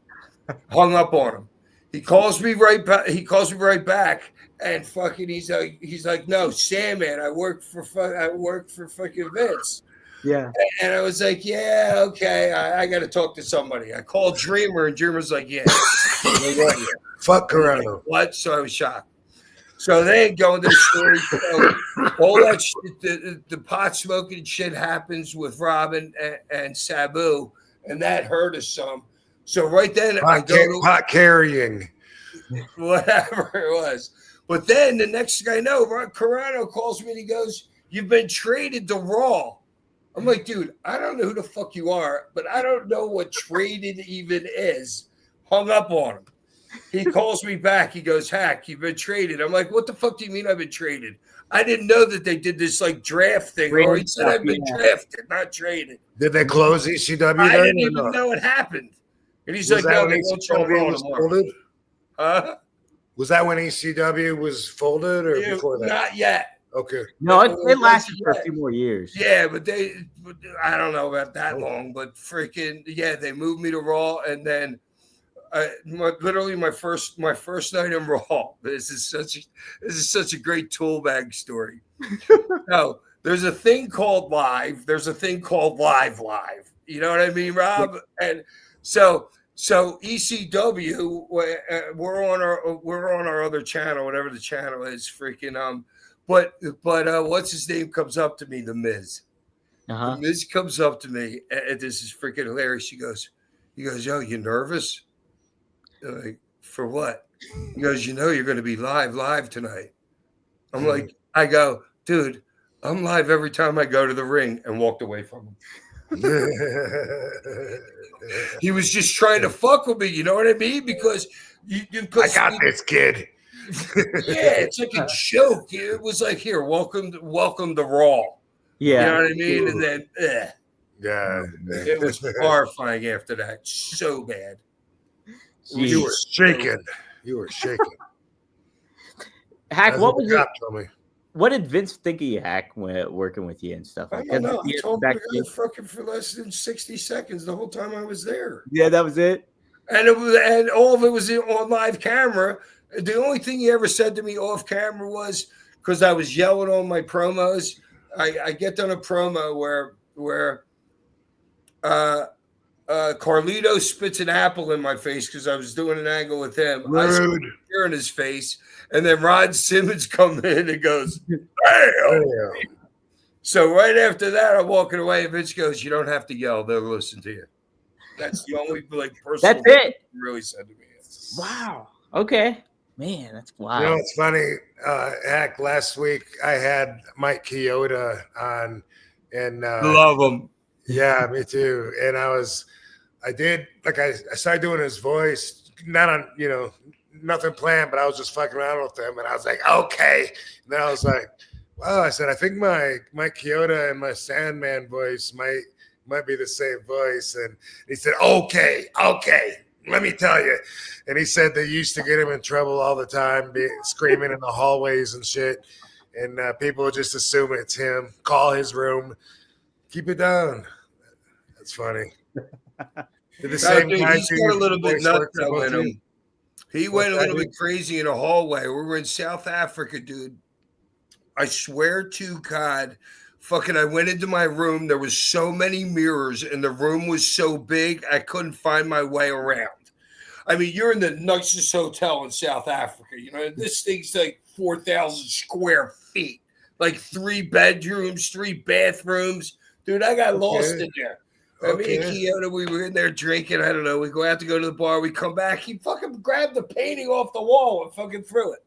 Hung up on him. He calls me right back. And fucking, he's like, no, Sandman. I work for fucking Vince. Yeah. And I was like, yeah, okay. I got to talk to somebody. I called Dreamer, and Dreamer's like, yeah. Fuck Carano. What? So I was shocked. So they ain't going to the story. So all that shit, the pot smoking shit happens with Robin and Sabu, and that hurt us some. So right then, pot carrying, whatever it was. But then the next thing I know, Carano calls me and he goes, "You've been traded to Raw." I'm like, dude, I don't know who the fuck you are, but I don't know what traded even is. Hung up on him. He calls me back. He goes, "Hack, you've been traded." I'm like, what the fuck do you mean I've been traded? I didn't know that they did this like draft thing. Or he said I've been drafted, not traded. Did they close ECW? I didn't even know it happened. And he's like, no, they won't show was folded? Was that when ECW was folded or before that? Not yet. Okay. No, it lasted for a few more years. Yeah, but I don't know about that long, but freaking, yeah, they moved me to Raw, and then literally my first night in Raw. This is such a great tool bag story. No, there's a thing called live. There's a thing called live. You know what I mean, Rob? And so ECW, we're on our other channel, whatever the channel is, freaking But what's his name comes up to me, The Miz. The Miz comes up to me, and this is freaking hilarious. He goes, "Yo, you nervous?" Like, for what? He goes, "You know you're going to be live tonight." I'm like, I go, "Dude, I'm live every time I go to the ring," and walked away from him. He was just trying to fuck with me, you know what I mean? Because I got this, kid. Yeah, it's like a joke. It was like, here, welcome to Raw. Yeah, you know what I mean. And then, yeah, it was horrifying after that. So bad. You were shaking. Hack, what did Vince think of you, Hack, when working with you and stuff? I don't know. He told me to go fucking for less than 60 seconds the whole time I was there. Yeah, that was it. And all of it was on live camera. The only thing he ever said to me off camera was, because I was yelling on my promos. I get done a promo where Carlito spits an apple in my face because I was doing an angle with him. Rude. I spit beer in his face, and then Rod Simmons comes in and goes, "Damn." So right after that, I'm walking away, and Vince goes, "You don't have to yell; they'll listen to you." That's the only personal. That's it. He really said to me. Wow. Okay. Man, that's wild. You know, it's funny. Hack, last week I had Mike Chioda on, and love him. Yeah, me too. And I started doing his voice, not on, nothing planned, but I was just fucking around with him, and I was like, okay. And then I was like, wow. I said, I think my Chioda and my Sandman voice might be the same voice. And he said, okay. Let me tell you. And he said they used to get him in trouble all the time, screaming in the hallways and shit. And people would just assume it's him, call his room, keep it down. That's funny. Did the same guy he's got a little bit nuts in him. He went a little bit crazy in a hallway. We were in South Africa, dude. I swear to God, fucking, I went into my room. There was so many mirrors, and the room was so big, I couldn't find my way around. I mean, you're in the nicest hotel in South Africa. You know, this thing's like 4,000 square feet, like 3 bedrooms, 3 bathrooms. Dude, I got lost in there. And me and Keota, we were in there drinking. I don't know. We go out to go to the bar. We come back. He fucking grabbed the painting off the wall and fucking threw it.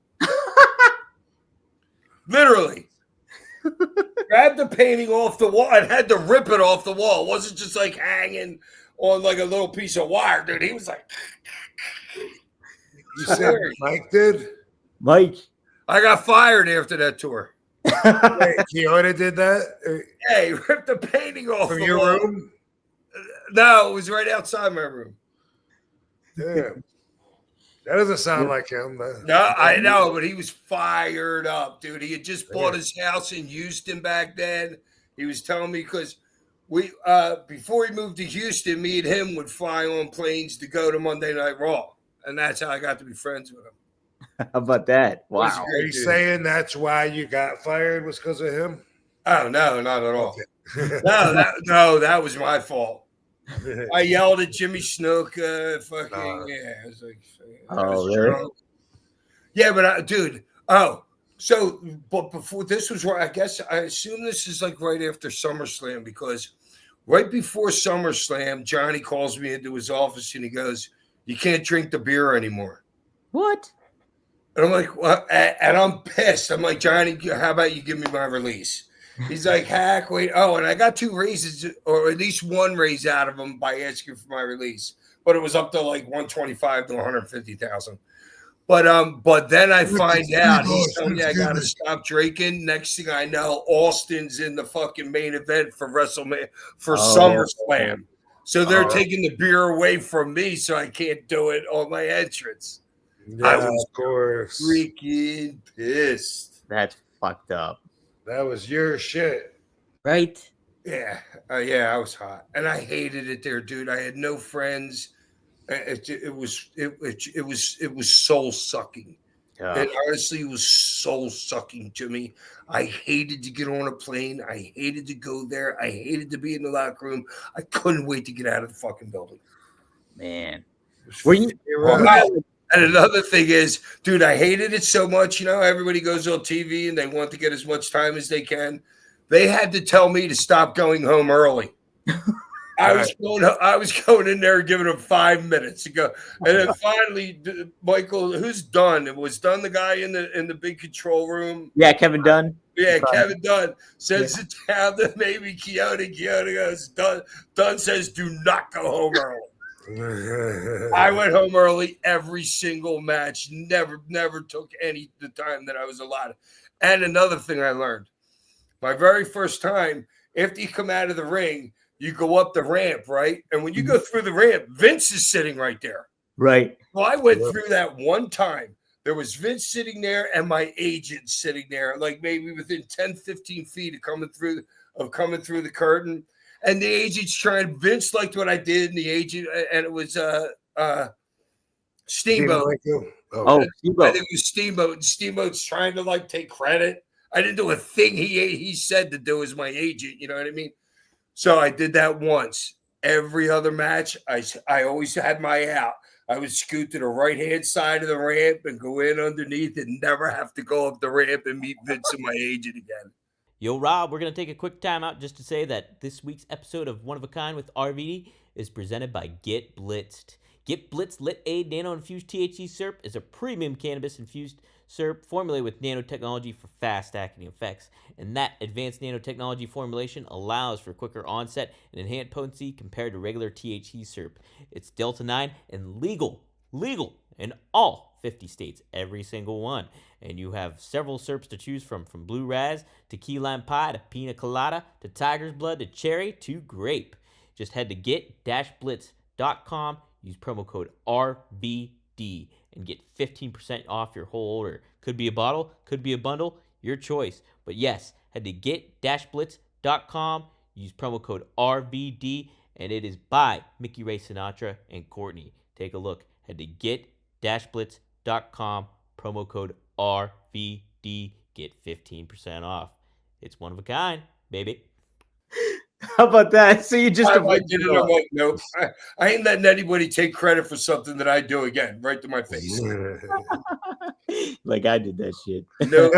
Literally. Grabbed the painting off the wall and had to rip it off the wall. It wasn't just like hanging on like a little piece of wire, dude. He was like... You said Mike did? Mike. I got fired after that tour. Wait, Keota did that? Hey, ripped the painting off From the your wall. room? No, it was right outside my room. Damn. That doesn't sound like him. No, I know, but he was fired up, dude. He had just bought his house in Houston back then. He was telling me because we before he moved to Houston, me and him would fly on planes to go to Monday Night Raw. And that's how I got to be friends with him. How about that? Wow. Are you saying that's why you got fired was because of him? Oh, no, not at all. That was my fault. I yelled at Jimmy Snuka. Yeah. I was like, really? Yeah, but dude. But before this was where I assume this is like right after SummerSlam because right before SummerSlam, Johnny calls me into his office and he goes, "You can't drink the beer anymore." What? And I'm like, what? And I'm pissed. I'm like, Johnny, how about you give me my release? He's like, Hack, wait. Oh, and I got 2 raises, or at least 1 raise out of him by asking for my release. But it was up to like 125 to 150,000. But then I find out he's telling me I gotta stop drinking. Next thing I know, Austin's in the fucking main event for WrestleMania for SummerSlam. So they're taking the beer away from me, so I can't do it on my entrance. Yeah, I was of course. Freaking pissed. That's fucked up. That was your shit. Right? Yeah. I was hot. And I hated it there, dude. I had no friends. It was soul sucking. It honestly was soul sucking to me. I hated to get on a plane. I hated to go there. I hated to be in the locker room. I couldn't wait to get out of the fucking building. Man. Were you? And another thing is, dude, I hated it so much. You know, everybody goes on TV and they want to get as much time as they can. They had to tell me to stop going home early. I was going in there giving them 5 minutes to go. And then finally, Michael, who's Dunn? It was Dunn, the guy in the big control room. Yeah, Kevin Dunn. Yeah, Kevin Dunn sends it down to maybe Keota. Keota goes, Dunn says, do not go home early. I went home early every single match. Never took the time that I was allotted. And another thing I learned, my very first time, after you come out of the ring, you go up the ramp, right? And when you go through the ramp, Vince is sitting right there. Right. Well, I went through that one time. There was Vince sitting there and my agent sitting there, like maybe within 10, 15 feet of coming through the curtain. And the agent's trying. Vince liked what I did, and the agent, and it was Steamboat. Steamboat. I think it was Steamboat. And Steamboat's trying to like take credit. I didn't do a thing he said to do as my agent. You know what I mean? So I did that once. Every other match, I always had my out. I would scoot to the right-hand side of the ramp and go in underneath and never have to go up the ramp and meet Vince and my agent again. Yo, Rob, we're going to take a quick time out just to say that this week's episode of One of a Kind with RVD is presented by Get Blitzed. Get Blitzed Lit Aid Nano-Infused THC Syrup is a premium cannabis-infused syrup formulated with nanotechnology for fast-acting effects. And that advanced nanotechnology formulation allows for quicker onset and enhanced potency compared to regular THC syrup. It's Delta-9 and legal in all 50 states, every single one. And you have several syrups to choose from Blue Raz to Key Lime Pie to Pina Colada to Tiger's Blood to Cherry to Grape. Just head to get-blitz.com, use promo code RVD, and get 15% off your whole order. Could be a bottle, could be a bundle, your choice. But yes, head to get-blitz.com, use promo code RVD, and it is by Mickey Ray Sinatra and Courtney. Take a look. Head to get-blitz.com, promo code RVD, get 15% off. It's one of a kind, baby. How about that? So you just I did it. I'm like, nope. I ain't letting anybody take credit for something that I do again, right to my face. Like I did that shit. No,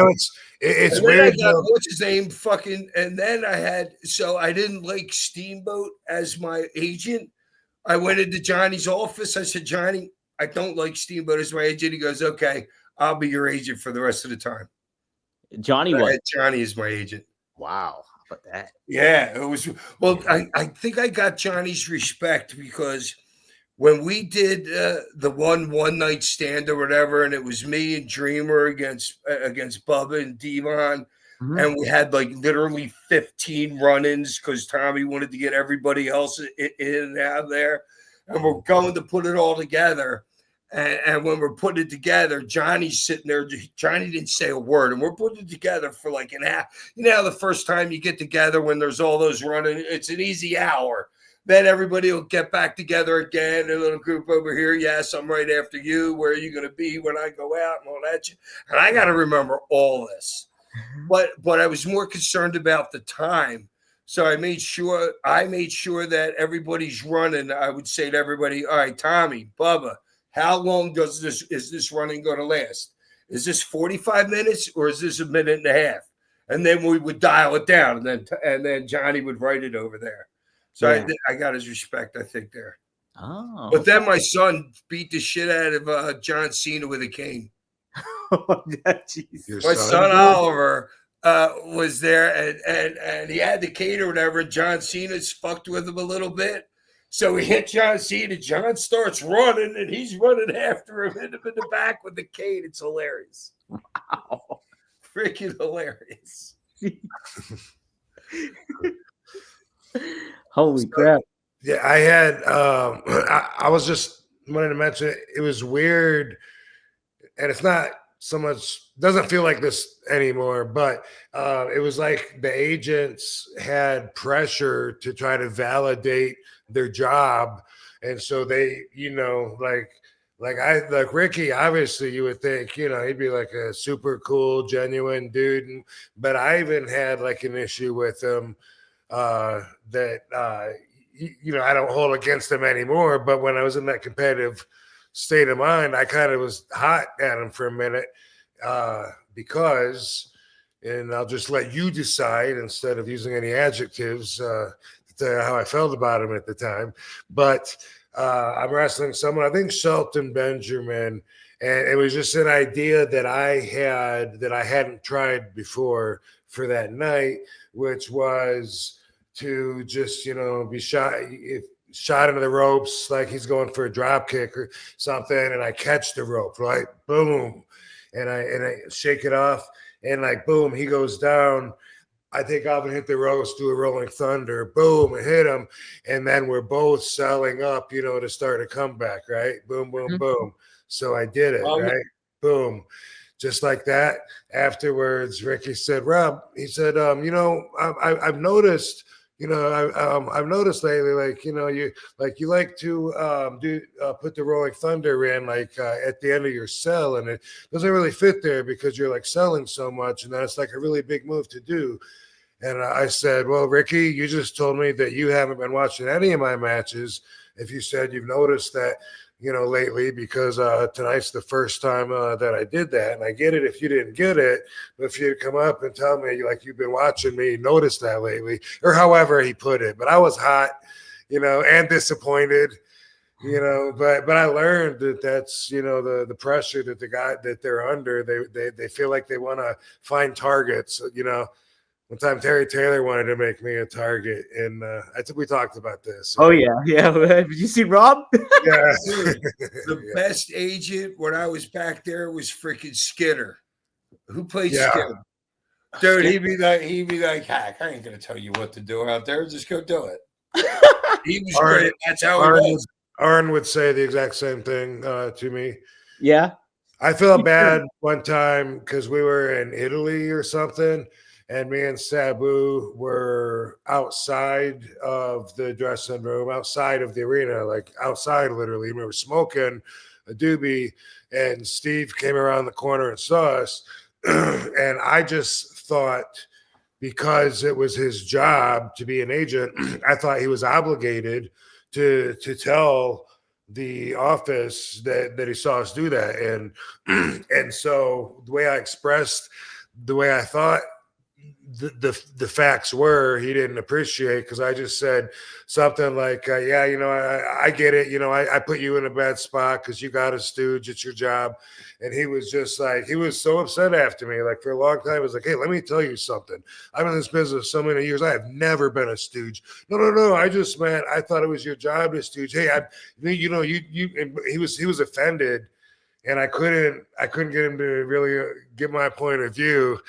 It's and then I weird got though. what's his name fucking, and then I didn't like Steamboat as my agent. I went into Johnny's office. I said, Johnny, I don't like Steamboat as my agent. He goes, okay, I'll be your agent for the rest of the time. Johnny was. Johnny is my agent. Wow. How about that? Yeah, it was. Well, I think I got Johnny's respect because when we did the one night stand or whatever, and it was me and Dreamer against Bubba and Devon, and we had like literally 15 run-ins because Tommy wanted to get everybody else in and out of there, and we're going to put it all together. And when we're putting it together, Johnny's sitting there. Johnny didn't say a word, and we're putting it together for like an hour. You know, the first time you get together when there's all those running, it's an easy hour. Then everybody will get back together again. A little group over here. Yes, I'm right after you. Where are you going to be when I go out and all that shit? And I got to remember all this. But I was more concerned about the time. So I made sure that everybody's running. I would say to everybody, all right, Tommy, Bubba, how long is this running going to last? Is this 45 minutes or is this a minute and a half? And then we would dial it down, and then Johnny would write it over there. So yeah. I got his respect, I think, there. Oh, but then my son beat the shit out of John Cena with a cane. My son Oliver was there, and he had the cane or whatever. And John Cena's fucked with him a little bit. So he hit John Cena. John starts running, and he's running after him, hit him in the back with the cane. It's hilarious. Wow. Freaking hilarious. Holy crap. Yeah, I had I was just wanting to mention it was weird, and it's not so much, doesn't feel like this anymore, but it was like the agents had pressure to try to validate their job. And so they, you know, like Ricky, obviously you would think, you know, he'd be like a super cool, genuine dude. But I even had like an issue with him that, you know, I don't hold against him anymore. But when I was in that competitive state of mind, I kind of was hot at him for a minute because, and I'll just let you decide instead of using any adjectives to tell you how I felt about him at the time. But I'm wrestling someone, I think Shelton Benjamin, and it was just an idea that I hadn't tried before for that night, which was to just, you know, be shot into the ropes like he's going for a drop kick or something, and I catch the rope, right? Boom. And I shake it off, and like boom, he goes down. I take off and hit the ropes, do a rolling thunder, boom, and hit him. And then we're both selling up, you know, to start a comeback, right? Boom, boom, boom. So I did it, right? Boom. Just like that. Afterwards, Ricky said, Rob, he said, you know, I've noticed, you know, I've noticed lately, like, you know, you like to put the rolling thunder in like at the end of your sell, and it doesn't really fit there because you're like selling so much, and that's like a really big move to do. And I said, well, Ricky, you just told me that you haven't been watching any of my matches. If you said you've noticed that, you know, lately, because tonight's the first time that I did that. And I get it if you didn't get it, but if you'd come up and tell me, like, you've been watching me, noticed that lately, or however he put it. But I was hot, you know, and disappointed, you know, but I learned that that's, you know, the pressure that the guy that they're under, they feel like they want to find targets, you know. One time Terry Taylor wanted to make me a target, and I think we talked about this. Oh, yeah. Did you see Rob? Yeah. The best agent when I was back there was freaking Skinner. Who played Skinner? Dude, he'd be like, Hack, I ain't gonna tell you what to do out there. Just go do it. He was great. That's how it was. Arn would say the exact same thing to me. Yeah. I felt bad one time because we were in Italy or something, and me and Sabu were outside of the dressing room, outside of the arena, like outside literally. We were smoking a doobie, and Steve came around the corner and saw us. And I just thought, because it was his job to be an agent, I thought he was obligated to tell the office that he saw us do that. And and so the way I expressed the way I thought the facts were, he didn't appreciate, because I just said something like, yeah, I get it. I put you in a bad spot because you got a stooge. It's your job. And he was just like, he was so upset after me. Like for a long time, I was like, hey, let me tell you something. I've been in this business so many years. I have never been a stooge. No. I just meant, I thought it was your job to stooge. Hey, he was offended, and I couldn't get him to really get my point of view.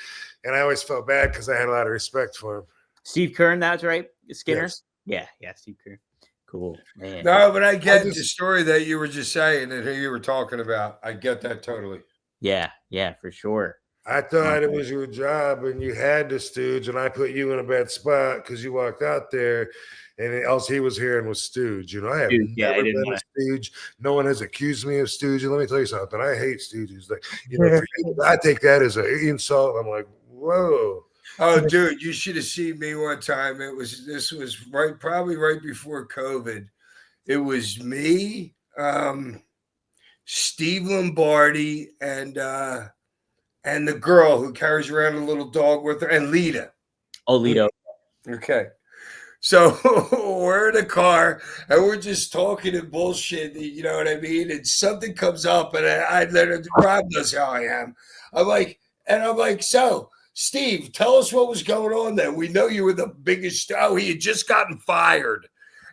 And I always felt bad because I had a lot of respect for him. Steve Kern, that's right. Skinner. Yes. Yeah, Steve Kern. Cool, man. No, but I get the story that you were just saying and who you were talking about. I get that totally. Yeah, for sure. I thought it was your job and you had to stooge, and I put you in a bad spot because you walked out there, and else he was hearing was stooge. I have never been a stooge. No one has accused me of stooging. Let me tell you something. I hate stooges. Like, I take that as an insult. I'm like, whoa. Oh, dude, you should have seen me one time. This was probably right before COVID. It was me, Steve Lombardi, and the girl who carries around a little dog with her, and Lita. Oh, Lita. Okay. So we're in a car and we're just talking and bullshit, you know what I mean? And something comes up, and I literally, Rob knows how I am. I'm like, so Steve, tell us what was going on then. We know you were the biggest. Oh, he had just gotten fired.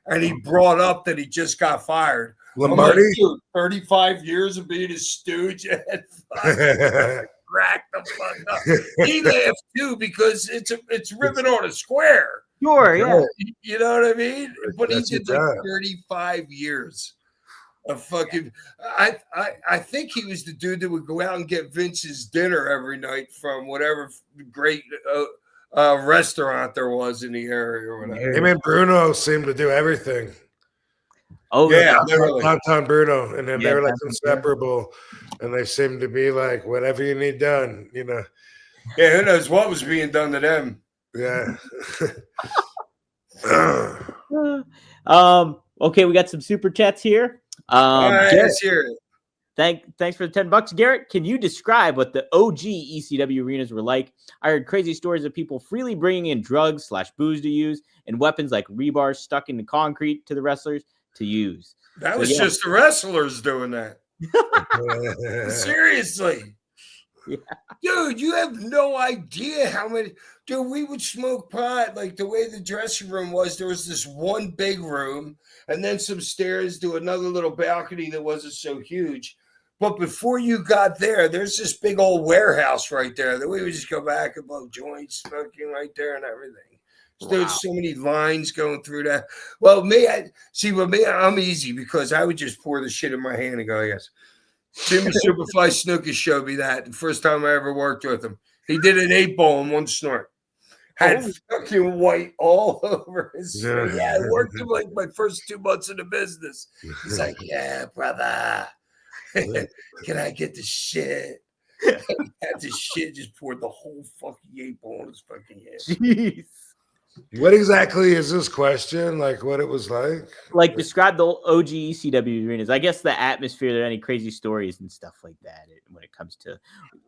And he brought up that he just got fired. Lombardi? Like, dude, 35 years of being a stooge and crack the fuck up. He laughed too because it's ribbon on a square. Sure, yeah. You know what I mean? But That's he did like 35 years of fucking. I think he was the dude that would go out and get Vince's dinner every night from whatever great restaurant there was in the area or whatever. Him and Bruno seemed to do everything. Oh yeah, Downtown Bruno, and then they were like inseparable, and they seemed to be like whatever you need done, Yeah, who knows what was being done to them? Yeah. Okay, we got some super chats here. All right, let's hear it. Thanks for the $10, Garrett. Can you describe what the OG ECW arenas were like? I heard crazy stories of people freely bringing in drugs / booze to use, and weapons like rebars stuck in the concrete to the wrestlers to use. That was just the wrestlers doing that. Seriously. Yeah. Dude, you have no idea how many. Dude, we would smoke pot. Like the way the dressing room was, there was this one big room and then some stairs to another little balcony that wasn't so huge. But before you got there, there's this big old warehouse right there that we would just go back and blow joints, smoking right there and everything. So there's so many lines going through that. Well, I'm easy because I would just pour the shit in my hand and go, yes. Jimmy Superfly Snuka showed me that the first time I ever worked with him. He did an 8-ball in one snort. Had fucking white all over his face. Yeah, I worked him like my first 2 months in the business. He's like, yeah, brother. Can I get the shit? Had the shit, just poured the whole fucking 8-ball in his fucking head. Jeez. What exactly is this question? Like what it was like? Like describe the OG ECW arenas. I guess the atmosphere, there are any crazy stories and stuff like that when it comes to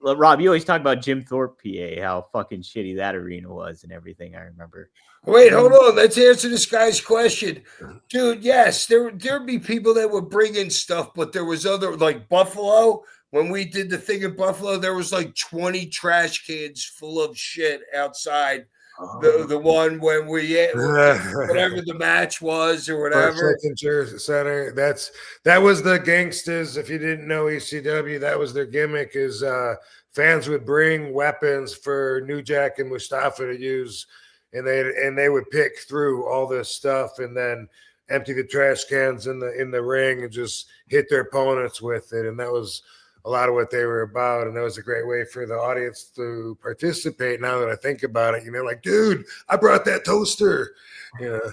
Rob, you always talk about Jim Thorpe, PA, how fucking shitty that arena was and everything. I remember. Wait, hold on. Let's answer this guy's question. Dude, yes, there'd be people that would bring in stuff, but there was other, like Buffalo. When we did the thing in Buffalo, there was like 20 trash cans full of shit outside. The one when we whatever the match was or whatever. Center. That was the Gangsters. If you didn't know ECW, that was their gimmick. Is fans would bring weapons for New Jack and Mustafa to use, and they would pick through all this stuff and then empty the trash cans in the ring and just hit their opponents with it. And that was a lot of what they were about, and that was a great way for the audience to participate. Now that I think about it, like, dude, I brought that toaster. That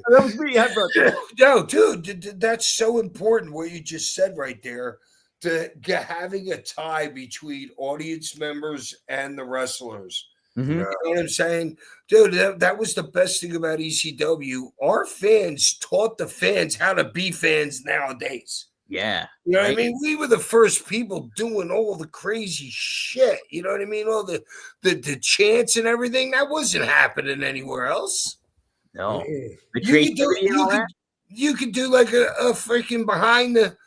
was me. I brought that. No, dude, that's so important what you just said right there. To having a tie between audience members and the wrestlers. Mhm. Yeah. You know what I'm saying? Dude, that was the best thing about ECW. Our fans taught the fans how to be fans nowadays. Yeah. You know what I right? mean? We were the first people doing all the crazy shit. You know what I mean? All the chants and everything. That wasn't happening anywhere else. No. Mm-mm. The You could do creativity and all that. you could do like a freaking behind the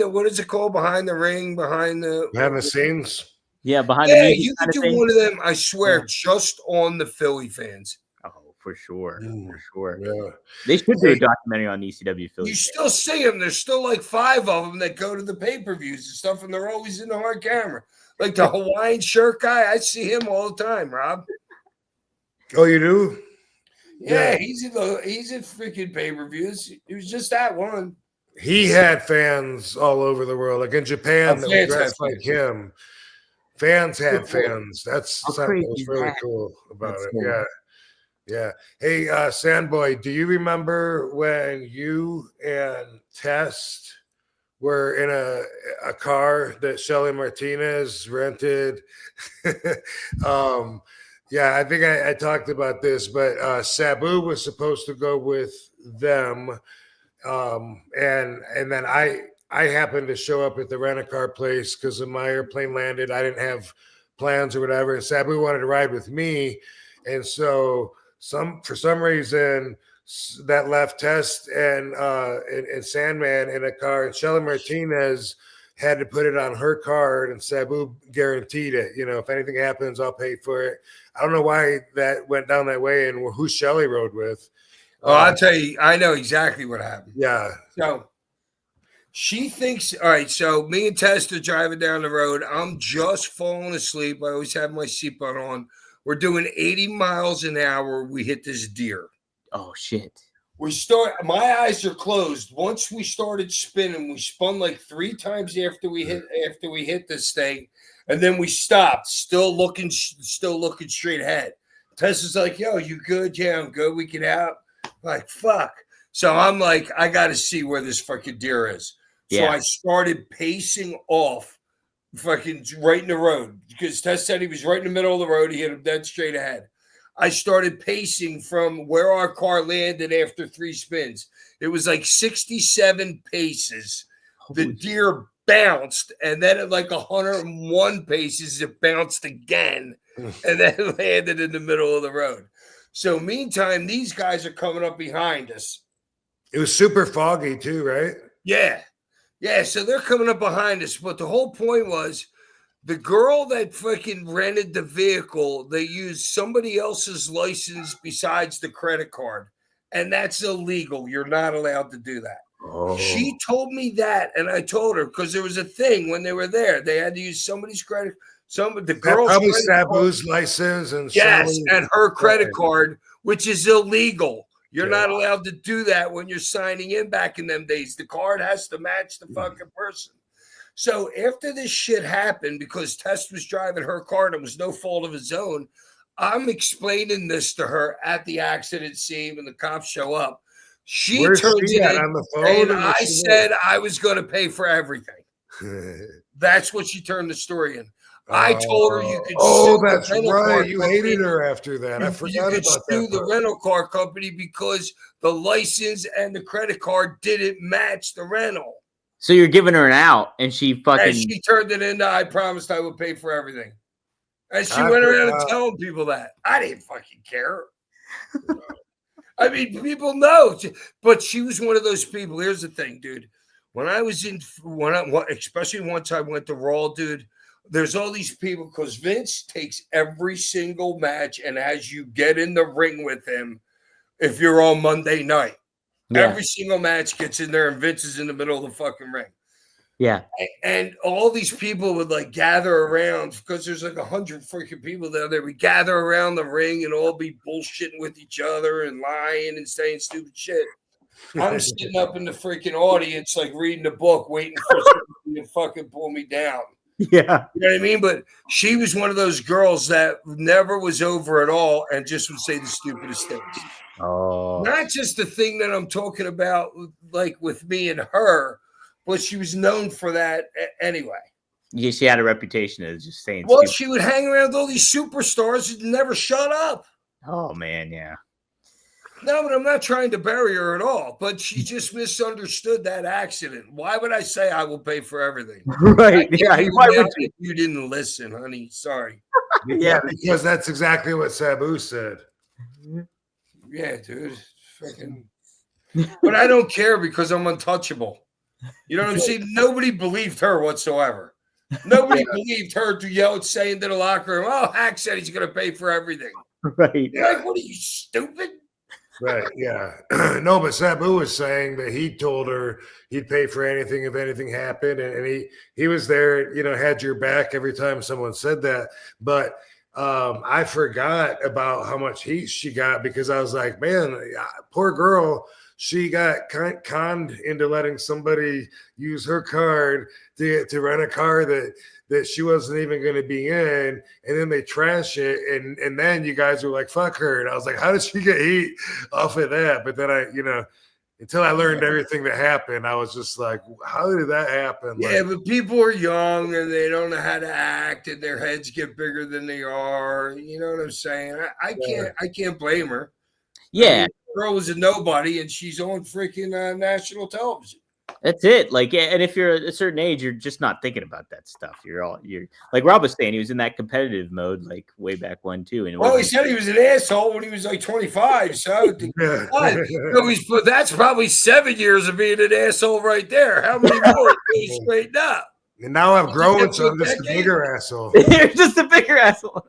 what is it called? Behind the ring, behind the Behind the scenes. Yeah, behind the yeah, music you could kind of do thing. one of them, I swear, Yeah. just on the Philly fans. Oh, for sure. Mm. For sure. Yeah. They should do Hey. a documentary on ECW Philly. You fans. still see them. There's still like 5 of them that go to the pay-per-views and stuff, and they're always in the hard camera. Like the Hawaiian shirt guy, I see him all the time, Rob. Oh, you do? Yeah, Yeah. he's in freaking pay-per-views. It was just that one. He had fans all over the world, like in Japan, that were Fans had dressed like fans. him. Fans had Good for him. fans. That's How something that crazy was is really that? cool about That's it. cool. Yeah. Yeah. Hey, Sandboy, do you remember when you and Test were in a car that Shelly Martinez rented? Yeah, I think I talked about this, but Sabu was supposed to go with them. And then I happened to show up at the rent-a-car place because when my airplane landed, I didn't have plans or whatever, and Sabu wanted to ride with me, and so for some reason that left Test and Sandman in a car, and Shelly Martinez had to put it on her card, and Sabu guaranteed it. You know, if anything happens, I'll pay for it. I don't know why that went down that way and who Shelly rode with. Oh, I'll tell you, I know exactly what happened. Yeah. So she thinks, all right, so me and Tess are driving down the road. I'm just falling asleep. I always have my seatbelt on. We're doing 80 miles an hour. We hit this deer. Oh shit. My eyes are closed. Once we started spinning, we spun like 3 times after we hit this thing, and then we stopped, still looking straight ahead. Tess is like, yo, you good? Yeah, I'm good. We get out. Like, fuck. So I'm like, I got to see where this fucking deer is. So Yeah. I started pacing off fucking right in the road because Tess said he was right in the middle of the road. He hit him dead straight ahead. I started pacing from where our car landed after 3 spins. It was like 67 paces. The deer bounced, and then at like 101 paces, it bounced again, and then landed in the middle of the road. So meantime, these guys are coming up behind us. It was super foggy too, right? Yeah. Yeah, so they're coming up behind us. But the whole point was the girl that fucking rented the vehicle, they used somebody else's license besides the credit card. And that's illegal. You're not allowed to do that. Oh. She told me that, and I told her because there was a thing when they were there. They had to use somebody's credit. The girl's probably credit Sabu's card, license and yes, Shelly. and her credit Right. card, which is illegal. You're Yeah. not allowed to do that when you're signing in back in them days. The card has to match the fucking person. So after this shit happened, because Tess was driving her car and it was no fault of his own, I'm explaining this to her at the accident scene when the cops show up. She Where's turns she it at, in, on the phone? and or was I she said I was going to pay for everything. there? That's what she turned the story in. I told her you could Oh, sue the that's rental car right. You company. hated her after that. I forgot You could about sue that. the part. rental car company because the license and the credit card didn't match the rental. So you're giving her an out, and she fucking. And she turned it into, I promised I would pay for everything. And she I went around and forgot. telling people that. I didn't fucking care. I mean, people know. But she was one of those people. Here's the thing, dude. When I was especially once I went to Raw, dude, there's all these people because Vince takes every single match, and as you get in the ring with him, if you're on Monday night, every single match gets in there, and Vince is in the middle of the fucking ring. Yeah. And all these people would like gather around because there's like 100 freaking people down there. We gather around the ring and all be bullshitting with each other and lying and saying stupid shit. I'm sitting up in the freaking audience, like reading a book, waiting for somebody to fucking pull me down. Yeah. You know what I mean? But she was one of those girls that never was over at all and just would say the stupidest things. Oh. Not just the thing that I'm talking about, like with me and her, but she was known for that anyway. Yeah, she had a reputation of just saying Well, stupid. she would hang around with all these superstars and never shut up. Oh man, yeah. No, but I'm not trying to bury her at all. But she just misunderstood that accident. Why would I say I will pay for everything? Right. Yeah. Why would you didn't listen, honey? Sorry. Yeah. Because that's exactly what Sabu said. Yeah, dude. Fucking. But I don't care because I'm untouchable. You know what I'm saying? Nobody believed her whatsoever. Nobody believed her to yell and say into the locker room, "Oh, Hack said he's going to pay for everything." Right. You're like, what are you, stupid? Right, yeah. No, but Sabu was saying that he told her he'd pay for anything if anything happened. And he was there, had your back every time someone said that. But I forgot about how much heat she got because I was like, man, poor girl. She got conned into letting somebody use her card to rent a car that she wasn't even going to be in, and then they trash it, and then you guys were like, fuck her. And I was like, how did she get heat off of that? But then until I learned everything that happened, I was just like, how did that happen? Yeah, but people are young and they don't know how to act, and their heads get bigger than they are. You know what I'm saying? I can't blame her. Yeah. I mean, the girl was a nobody, and she's on freaking national television. That's it. Like, and if you're a certain age, you're just not thinking about that stuff. You're like Rob was saying, he was in that competitive mode, like way back when too. And he said he was an asshole when he was like 25. So, that's probably 7 years of being an asshole right there. How many more to straighten up? And now I've grown, so I'm just a bigger asshole. You're just a bigger asshole.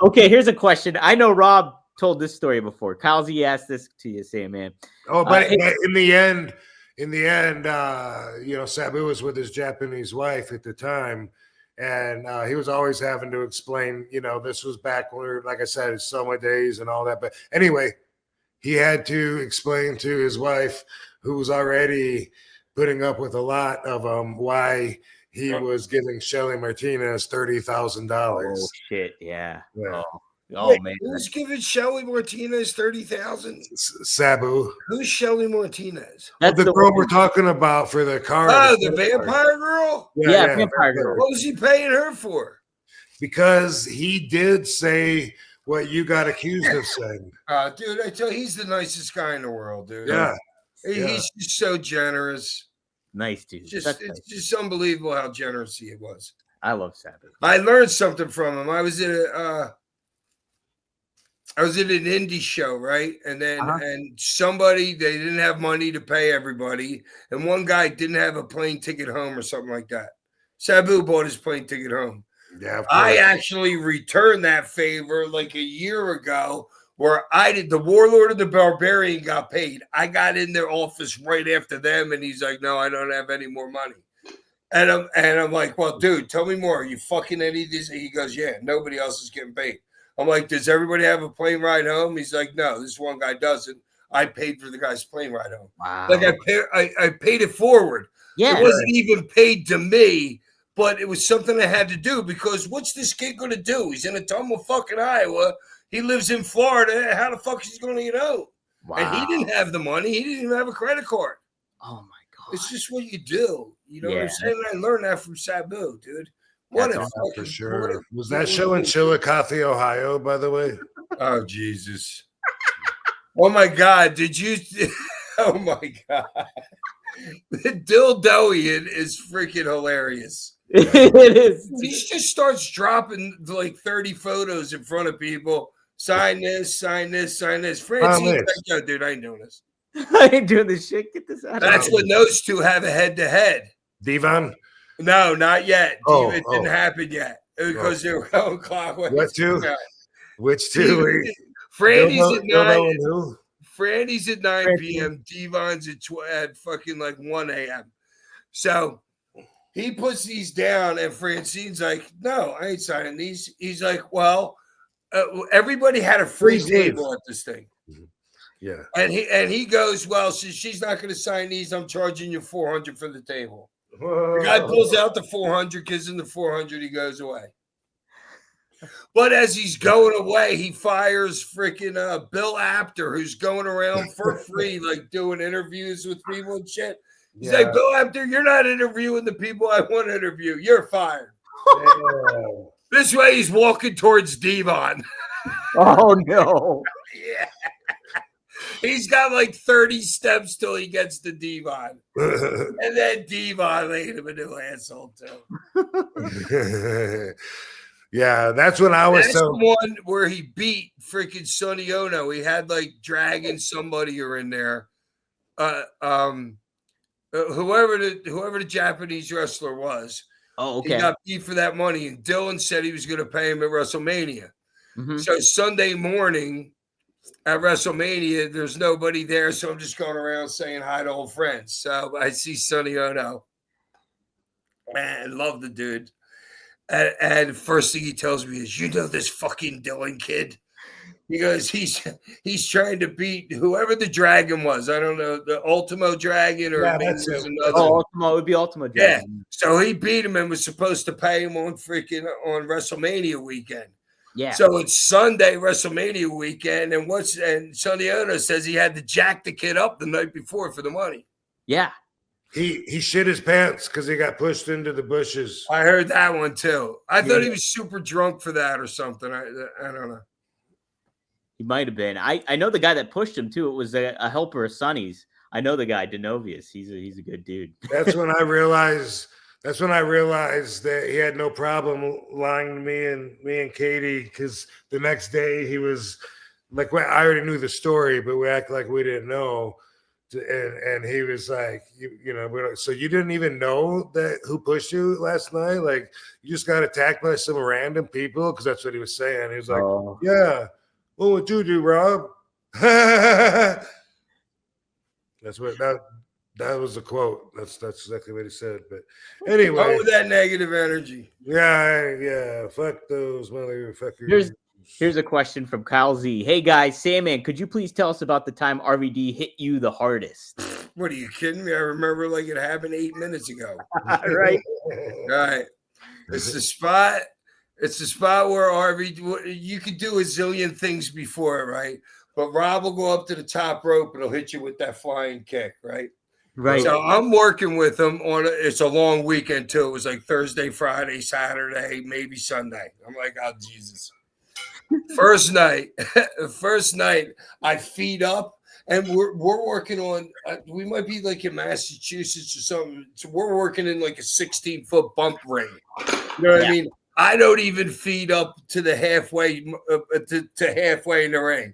Okay, here's a question. I know Rob told this story before. Kalzi asked this to you, Sandman. Oh, but in the end, Sabu was with his Japanese wife at the time, and he was always having to explain, this was back when, like I said, his summer days and all that. But anyway, he had to explain to his wife, who was already putting up with a lot of why he was giving Shelly Martinez $30,000. Oh shit! Yeah. Wait, man, who's giving Shelly Martinez $30,000? Sabu. Who's Shelly Martinez? That's the girl we're talking about for the car. Oh, the vampire girl. Yeah, vampire girl. What was he paying her for? Because he did say what you got accused of saying. Dude, I tell you, he's the nicest guy in the world, dude. Yeah, he's just so generous. Nice dude. It's just unbelievable how generous he was. I love Sabu. I learned something from him. I was in an indie show, right? And then and somebody, they didn't have money to pay everybody, and one guy didn't have a plane ticket home or something like that. Sabu bought his plane ticket home. Yeah, I actually returned that favor like a year ago, where the Warlord of the Barbarian got paid. I got in their office right after them, and he's like, "No, I don't have any more money." And I'm like, "Well, dude, tell me more. Are you fucking any of these?" He goes, "Yeah, nobody else is getting paid." I'm like, "Does everybody have a plane ride home?" He's like, "No, this one guy doesn't. I paid for the guy's plane ride home." Wow. Like I paid it forward. Yeah, it wasn't even paid to me. But it was something I had to do because what's this kid going to do? He's in a tumble fucking Iowa. He lives in Florida. How the fuck is he going to, Wow. And he didn't have the money. He didn't even have a credit card. Oh, my God. It's just what you do. You know what I'm saying? I learned that from Sabu, dude. What a fucking... For sure. Was that show in Chillicothe, Ohio, by the way? Oh, Jesus. Oh, my God. Did you... Oh, my God. The dildoian is freaking hilarious. It is. He just starts dropping like 30 photos in front of people. Sign this, sign this, sign this. Francine's like, "Yo, dude, I ain't doing this. I ain't doing this shit. Get this out of here." That's when those two have a head-to-head. Devon? No, not yet. It didn't happen yet because they were going clockwise. What two? Which two? Franny's at 9. Franny's at 9 p.m. Devon's at fucking like 1 a.m. So he puts these down, and Francine's like, "No, I ain't signing these." He's like, "Well, everybody had a free table at this thing." Yeah. And he goes, "Well, since she's not going to sign these, I'm charging you $400 for the table." Whoa. The guy pulls out the $400, gives him the $400, he goes away. But as he's going away, he fires freaking Bill Apter, who's going around for free, like doing interviews with people and shit. He's like, Bill Apter, you're not interviewing the people I want to interview. You're fired. This way, he's walking towards Devon. Oh, no. Yeah. He's got like 30 steps till he gets to Devon. And then Devon made him a new asshole, too. Yeah, that's when I was the one where he beat freaking Sonny Ono. He had like dragging somebody or in there. Whoever the Japanese wrestler was. Oh, okay. He got beat for that money, and Dylan said he was going to pay him at WrestleMania. Mm-hmm. So Sunday morning at WrestleMania, there's nobody there, so I'm just going around saying hi to old friends. So I see Sonny Ono. Man, love the dude. And first thing he tells me is, you know this fucking Dylan kid? He goes, he's trying to beat whoever the dragon was. I don't know, the Ultimo Dragon or maybe that's there's it. another. Oh, Ultimo, it would be Ultimo Dragon. Yeah. So he beat him and was supposed to pay him on WrestleMania weekend. Yeah. So it's Sunday WrestleMania weekend, and Sonny Ono says he had to jack the kid up the night before for the money. Yeah. He shit his pants because he got pushed into the bushes. I heard that one too. I thought he was super drunk for that or something. I don't know. He might have been. I know the guy that pushed him too. It was a helper of Sonny's. I know the guy, Denovius. He's a good dude. That's when I realized that he had no problem lying to me and Katie, because the next day he was like, well, I already knew the story, but we act like we didn't know. And he was like, so you didn't even know that who pushed you last night? Like, you just got attacked by some random people? Because that's what he was saying. He was like, yeah. What would you do, Rob? That's what that was a quote. That's exactly what he said. But anyway, with that negative energy. Yeah. Fuck those motherfuckers. Here's a question from Kyle Z. Hey guys, Sandman, could you please tell us about the time RVD hit you the hardest? What, are you kidding me? I remember like it happened 8 minutes ago. Right. Right. It's the spot. It's the spot where RVD, you could do a zillion things before it, right? But Rob will go up to the top rope and he'll hit you with that flying kick, right? Right. So I'm working with him it's a long weekend too. It was like Thursday, Friday, Saturday, maybe Sunday. I'm like, oh Jesus. First night, I feed up, and we're working on. We might be like in Massachusetts or something. So we're working in like a 16-foot bump ring. You know what I mean? I don't even feed up to the halfway to halfway in the ring.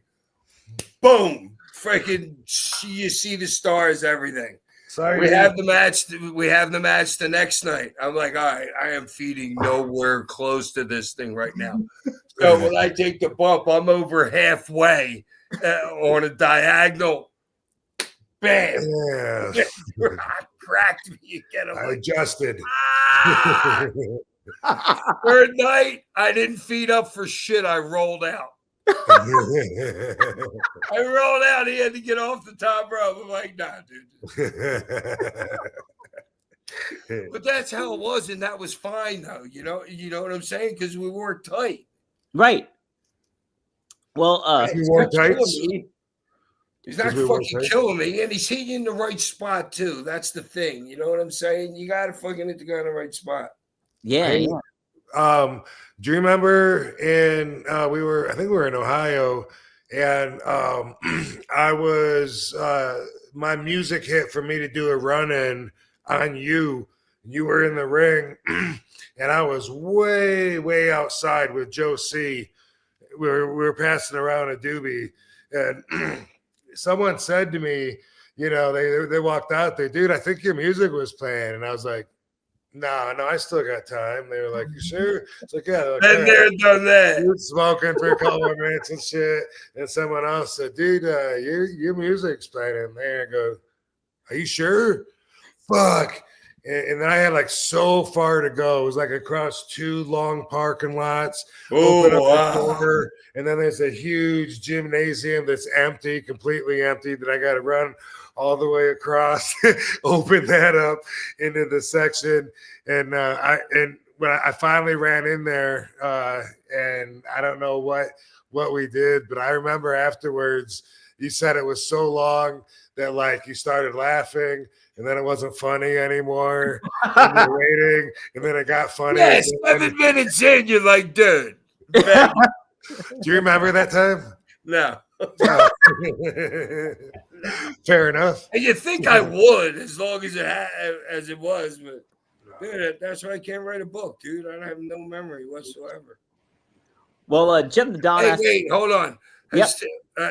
Boom! Freaking, you see the stars, everything. Sorry, we have the match. We have the match the next night. I'm like, all right, I am feeding nowhere close to this thing right now. So when I take the bump, I'm over halfway on a diagonal. Bam! Yeah. Cracked me again. I adjusted. Third night, I didn't feed up for shit. I rolled out. I rolled out. He had to get off the top rope. I'm like, nah, dude. But that's how it was, and that was fine, though. You know what I'm saying? Because we weren't tight. Right. Well, you weren't tight. He's not fucking killing me, and he's hitting in the right spot too. That's the thing. You know what I'm saying? You got to fucking hit the guy in the right spot. Yeah. Do you remember I think we were in Ohio, and I was my music hit for me to do a run-in on you. You were in the ring, and I was way outside with Joe C. We were passing around a doobie, and someone said to me, they walked out there, dude, I think your music was playing, and I was like, no, I still got time. They were like, you sure? It's like, yeah. Like, been there, done that. Smoking for a couple of minutes and shit. And someone else said, dude, your music's playing in there. I go, are you sure? Fuck. And then I had like so far to go. It was like across 2 long parking lots. Open up the door, and then there's a huge gymnasium that's empty, completely empty, that I got to run all the way across, open that up into the section. And when I finally ran in there, and I don't know what we did, but I remember afterwards you said it was so long that like you started laughing and then it wasn't funny anymore. And you're waiting, and then it got funny. Yeah, again. 7 minutes in, you're like, dude. Do you remember that time? No. No. Fair enough. And you think I would, as long as it was, but dude, that's why I can't write a book, dude. I have no memory whatsoever. Well, Jim the Don Hey, asked, wait, hold on.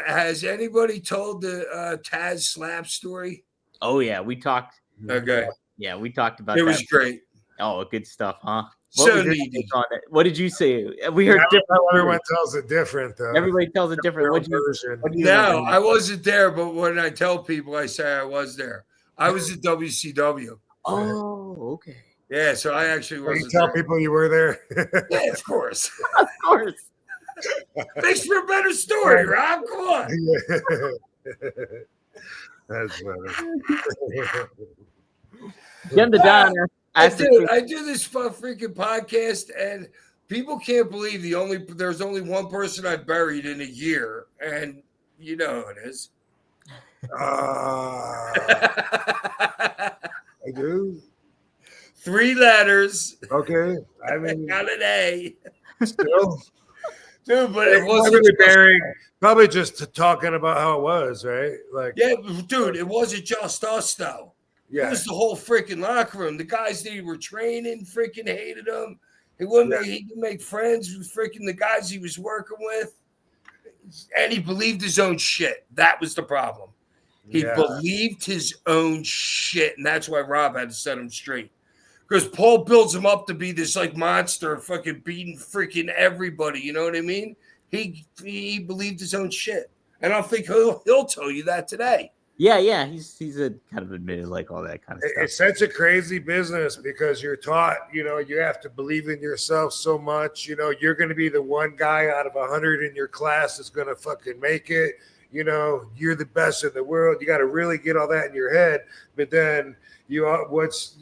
Has anybody told the Taz slap story? oh yeah, we talked. Okay. Yeah, we talked about It that. was great. Oh, good stuff, huh? So was your needy. take on it? What did you say? We heard different. Everyone tells it different, though. Everybody tells it different. What do you No, I wasn't there, but when I tell people, I say I was there. I was at WCW. Oh, okay. Yeah, so I actually You wasn't tell there. people you were there. Yeah, of course. Of course. Thanks for a better story, Rob. Come on. That's funny. Jim the Don asked, I do this freaking podcast, and people can't believe there's only one person I buried in a year, and you know who it is. I do. 3 letters. Okay. I mean, Got an A. still. Dude, but it wasn't Probably just, bearing, probably just talking about how it was, right? Like, yeah, dude, it wasn't just us though. It yeah. was the whole freaking locker room. The guys that he were training freaking hated him. He wouldn't he could make friends with freaking the guys he was working with. And he believed his own shit. That was the problem. He believed his own shit, and that's why Rob had to set him straight. Because Paul builds him up to be this like monster, fucking beating freaking everybody. You know what I mean? He believed his own shit, and I think he'll tell you that today. yeah, he's a kind of admitted like all that kind of stuff. It's such a crazy business because you're taught, you have to believe in yourself so much. You're going to be the one guy out of 100 in your class that's going to fucking make it. You're the best in the world. You got to really get all that in your head. But then once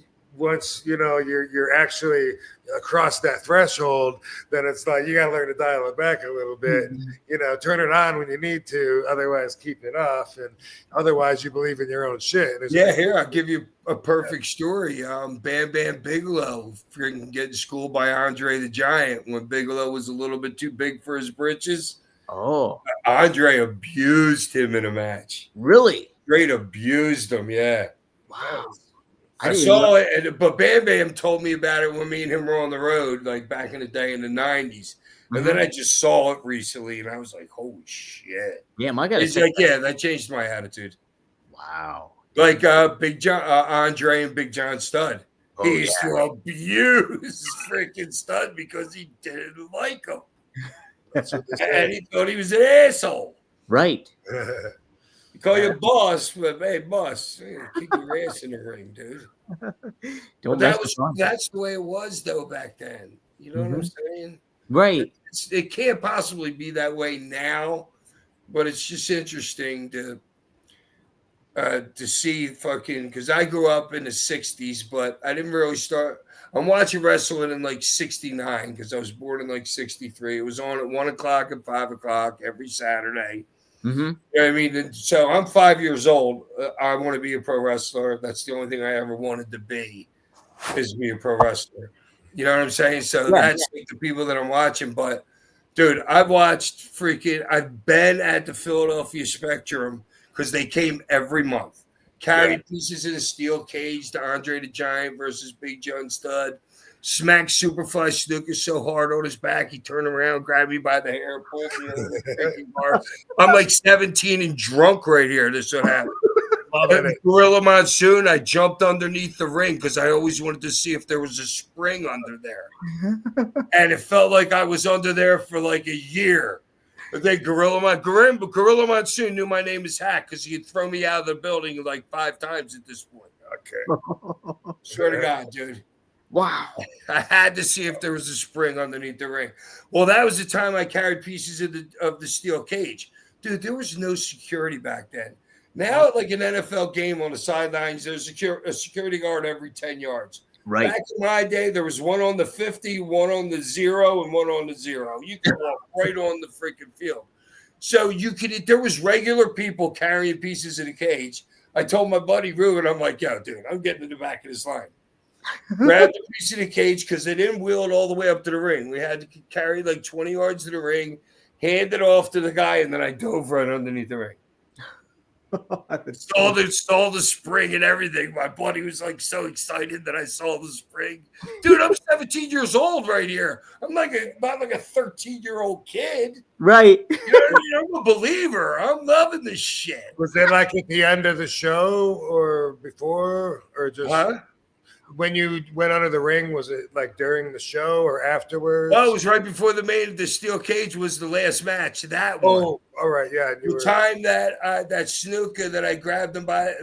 you're actually across that threshold, then it's like you got to learn to dial it back a little bit. Turn it on when you need to, otherwise keep it off, and otherwise you believe in your own shit. Here I'll give you a perfect story. Bam Bam Bigelow freaking getting schooled by Andre the Giant when Bigelow was a little bit too big for his britches. Oh, Andre abused him in a match. really? Straight abused him, yeah. Wow. I saw it, but Bam Bam told me about it when me and him were on the road, like back in the day in the 90s. And then I just saw it recently, and I was like, holy shit. Yeah, my God. He's like, yeah, that changed my attitude. Wow. Like Big John, Andre and Big John Studd. He used to abuse freaking Studd because he didn't like him. And he thought he was an asshole. Right. You call you boss, but hey, boss, kick your ass in the ring, dude. That's the way it was though back then. You know what I'm saying? Right. It can't possibly be that way now, but it's just interesting to see fucking, because I grew up in the 60s, but I didn't really start. I'm watching wrestling in like 69 because I was born in like 63. It was on at 1 o'clock and 5 o'clock every Saturday. Mm-hmm. You know what I mean? And so I'm 5 years old. I want to be a pro wrestler. That's the only thing I ever wanted to be, is be a pro wrestler. You know what I'm saying? So that's like the people that I'm watching. But, dude, I've been at the Philadelphia Spectrum because they came every month. Carried pieces in a steel cage to Andre the Giant versus Big John Studd. Smacked Superfly Snooker so hard on his back, he turned around, grabbed me by the hair, pulled me over the bar. I'm like 17 and drunk right here. This would happen. Gorilla Monsoon, I jumped underneath the ring because I always wanted to see if there was a spring under there. And it felt like I was under there for like a year. But then Gorilla Monsoon knew my name is Hack because he'd throw me out of the building like 5 times at this point. Okay. Swear to God, dude. Wow. I had to see if there was a spring underneath the ring. Well, that was the time I carried pieces of the steel cage. Dude, there was no security back then. Now, like an NFL game on the sidelines, there's a security guard every 10 yards. Right. Back in my day, there was one on the 50, one on the 0, and one on the 0. You could walk right on the freaking field. So there was regular people carrying pieces in the cage. I told my buddy Ruben, I'm like, yo, dude, I'm getting in the back of this line. Grabbed the piece of the cage because they didn't wheel it all the way up to the ring. We had to carry like 20 yards to the ring, hand it off to the guy, and then I dove right underneath the ring. Saw the spring and everything. My buddy was like so excited that I saw the spring. Dude, I'm 17 years old right here. I'm not like a 13-year-old kid. Right. You know what I mean? I'm a believer. I'm loving this shit. Was it like at the end of the show or before or just when you went under the ring? Was it like during the show or afterwards? Oh, it was right before the steel cage was the last match. That one. Oh, all right, yeah. The time that snooker that I grabbed him by,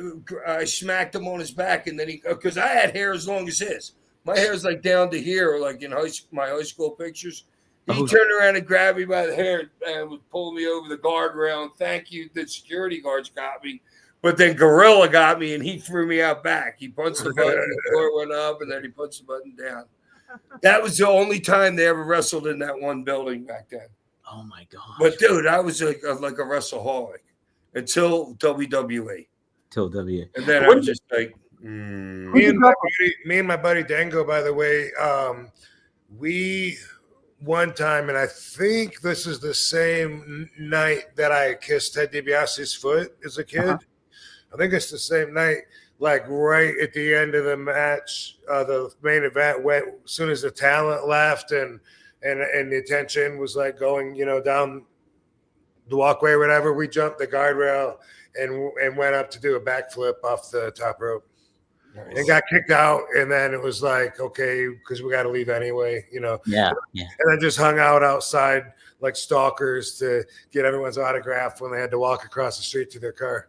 I smacked him on his back, and then because I had hair as long as his. My hair is like down to here, like in my high school pictures. He turned around and grabbed me by the hair and was pulling me over the guardrail. And thank you, the security guards got me. But then Gorilla got me, and he threw me out back. He punched the button, the door went up, and then he punched the button down. That was the only time they ever wrestled in that one building back then. Oh, my God. But, dude, I was like a wrestleaholic until WWE. Till W. And then I was just like, Me and my buddy Dango, by the way, we one time, and I think this is the same night that I kissed Ted DiBiase's foot as a kid. I think it's the same night, like right at the end of the match, the main event went as soon as the talent left and the attention was like going, down the walkway or whatever. We jumped the guardrail and went up to do a backflip off the top rope. Nice. And got kicked out, and then it was like, okay, because we got to leave anyway, Yeah. And I just hung out outside like stalkers to get everyone's autograph when they had to walk across the street to their car.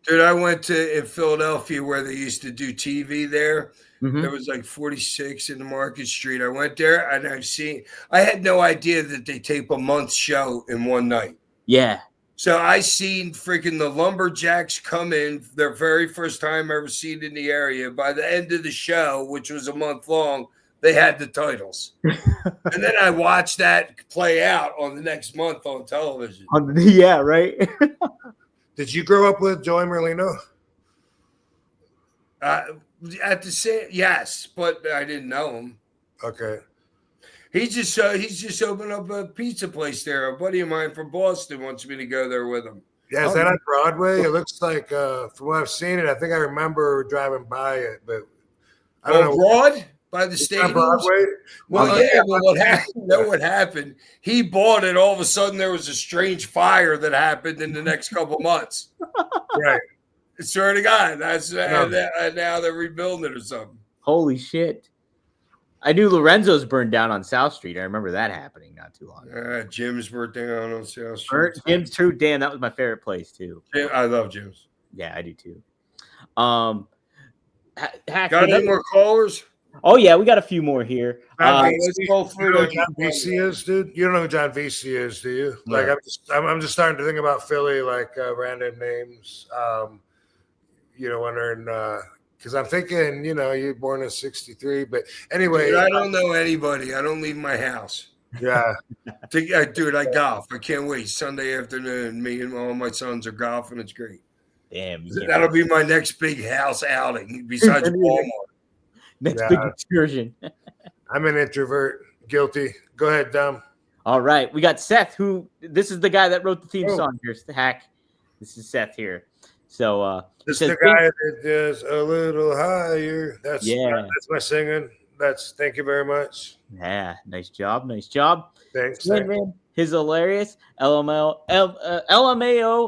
Dude, I went in Philadelphia where they used to do TV there. Mm-hmm. There was like 46 in the Market Street. I went there, and I had no idea that they tape a month's show in one night. Yeah. So I seen freaking the Lumberjacks come in their very first time ever seen in the area. By the end of the show, which was a month long, they had the titles. And then I watched that play out on the next month on television. Yeah, right. Did you grow up with Joey Merlino? At the same, yes, but I didn't know him. Okay. He's just opened up a pizza place there. A buddy of mine from Boston wants me to go there with him. Yeah, is that on Broadway? It looks like, from what I've seen it, I think I remember driving by it, but I don't know. Broad by the stadium. Broadway? Well, yeah, but what happened? You know what happened? He bought it. All of a sudden, there was a strange fire that happened in the next couple months. Right. I swear to God, and now they're rebuilding it or something. Holy shit. I knew Lorenzo's burned down on South Street. I remember that happening not too long ago. Jim's burnt down on South Street. Jim's too. Damn, that was my favorite place too. I love Jim's. Yeah, I do too. Got any more callers? Oh yeah, we got a few more here. Let's go through John VC is, dude. You don't know who John VC is, do you? No. Like I'm just starting to think about Philly, like random names. Wondering. Because I'm thinking, you're born in 63. But anyway. Dude, I don't know anybody. I don't leave my house. Yeah. Dude, I golf. I can't wait. Sunday afternoon, me and all my sons are golfing. It's great. Damn. That'll be my next big house outing besides Walmart. Next big excursion. I'm an introvert. Guilty. Go ahead, Dom. All right. We got Seth, this is the guy that wrote the theme song here. Hack. This is Seth here. So this is the guy that does a little higher. That's my singing. Thank you very much. Yeah, nice job. Thanks. Man, he's hilarious. LMAO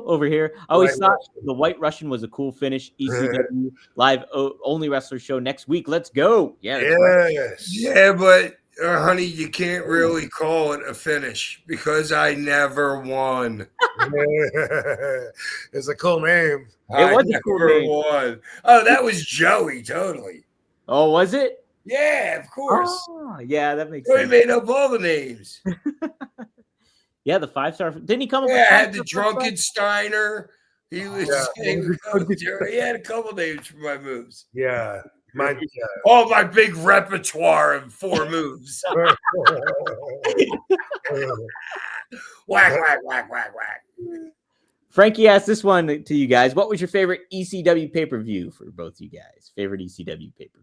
over here. I always thought the White Russian was a cool finish. ECW live only wrestler show next week. Let's go. Yeah. Yes. Yeah, but honey, you can't really call it a finish because I never won. It's a cool name. It was a cool name. Won. Oh, that was Joey, totally. Oh, was it? Yeah, of course. Oh, yeah, that makes Joey sense. made up all the names. Yeah, the 5-star. Didn't he come up? Yeah, I had the Drunken Steiner. He was. He had a couple names for my moves. Yeah. My All my big repertoire of 4 moves. Whack, whack, whack, whack, whack. Frankie asked this one to you guys. What was your favorite ECW pay-per-view for both you guys? Favorite ECW pay-per-view?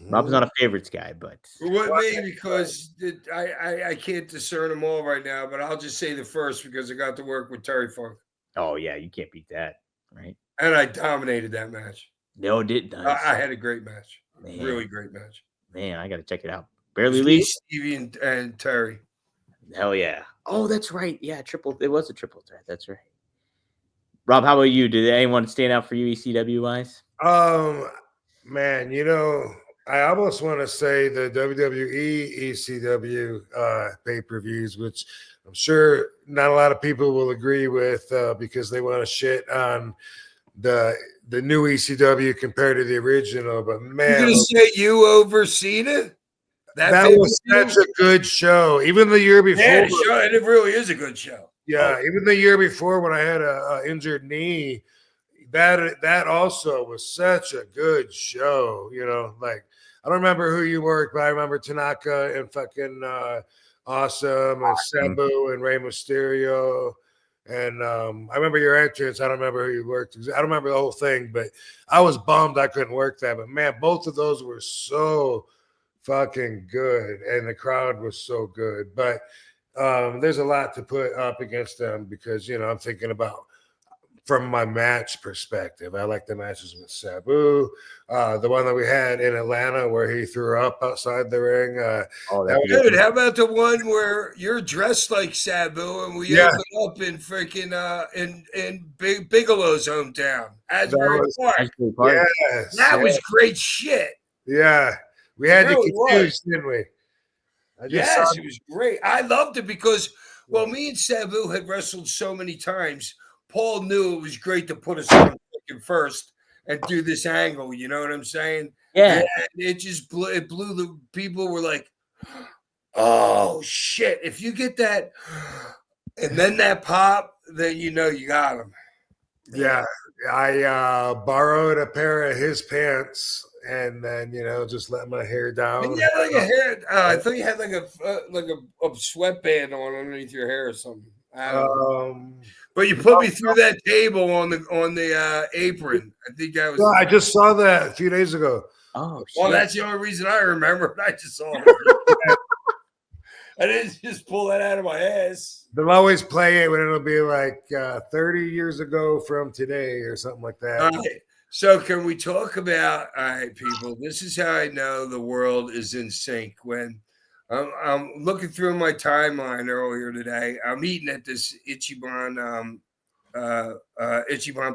Rob's not a favorites guy, but What me? Because I can't discern them all right now, but I'll just say the first because I got to work with Terry Funk. oh yeah, you can't beat that, right? And I dominated that match. No, it didn't. I had a great match. Man. Really great match. Man, I got to check it out. Barely Leave. Stevie and Terry. Hell yeah. Oh, that's right. Yeah, it was a triple threat. That's right. Rob, how about you? Did anyone stand out for you ECW wise? Man, I almost want to say the WWE ECW pay-per-views, which I'm sure not a lot of people will agree with because they want to shit on the new ECW compared to the original. But man, you're gonna say you overseen it? That was such a good show. Even the year before, yeah, it really is a good show. Yeah, even the year before when I had a injured knee, that also was such a good show. Like I don't remember who you worked, but I remember Tanaka and fucking Awesome and Sabu and Rey Mysterio. And I remember your entrance. I don't remember who you worked. I don't remember the whole thing, but I was bummed I couldn't work that. But man, both of those were so fucking good, and the crowd was so good. But there's a lot to put up against them because I'm thinking about from my match perspective. I like the matches with Sabu, the one that we had in Atlanta where he threw up outside the ring. Dude, how about the one where you're dressed like Sabu and we open up in freaking in Bigelow's hometown, Asbury Park? Yes, that was great shit. Yeah. We had to confuse, didn't we? Yes, it was great. I loved it because, me and Sabu had wrestled so many times. Paul knew it was great to put us on first and do this angle. You know what I'm saying? Yeah. And it just blew the people were like, oh, shit. If you get that and then that pop, then you got him. Yeah. I borrowed a pair of his pants and then just let my hair down. Yeah, like a hair. I thought you had like a sweatband on underneath your hair or something. I don't know. But you put me through that table on the apron. I think I was. No, I just saw that a few days ago. Oh, shit. Well, that's the only reason I remember it. I just saw it. I didn't just pull that out of my ass. They'll always play it when it'll be like 30 years ago from today or something like that. All right. So can we talk about, all right, people, this is how I know the world is in sync. When I'm looking through my timeline earlier today, I'm eating at this Ichiban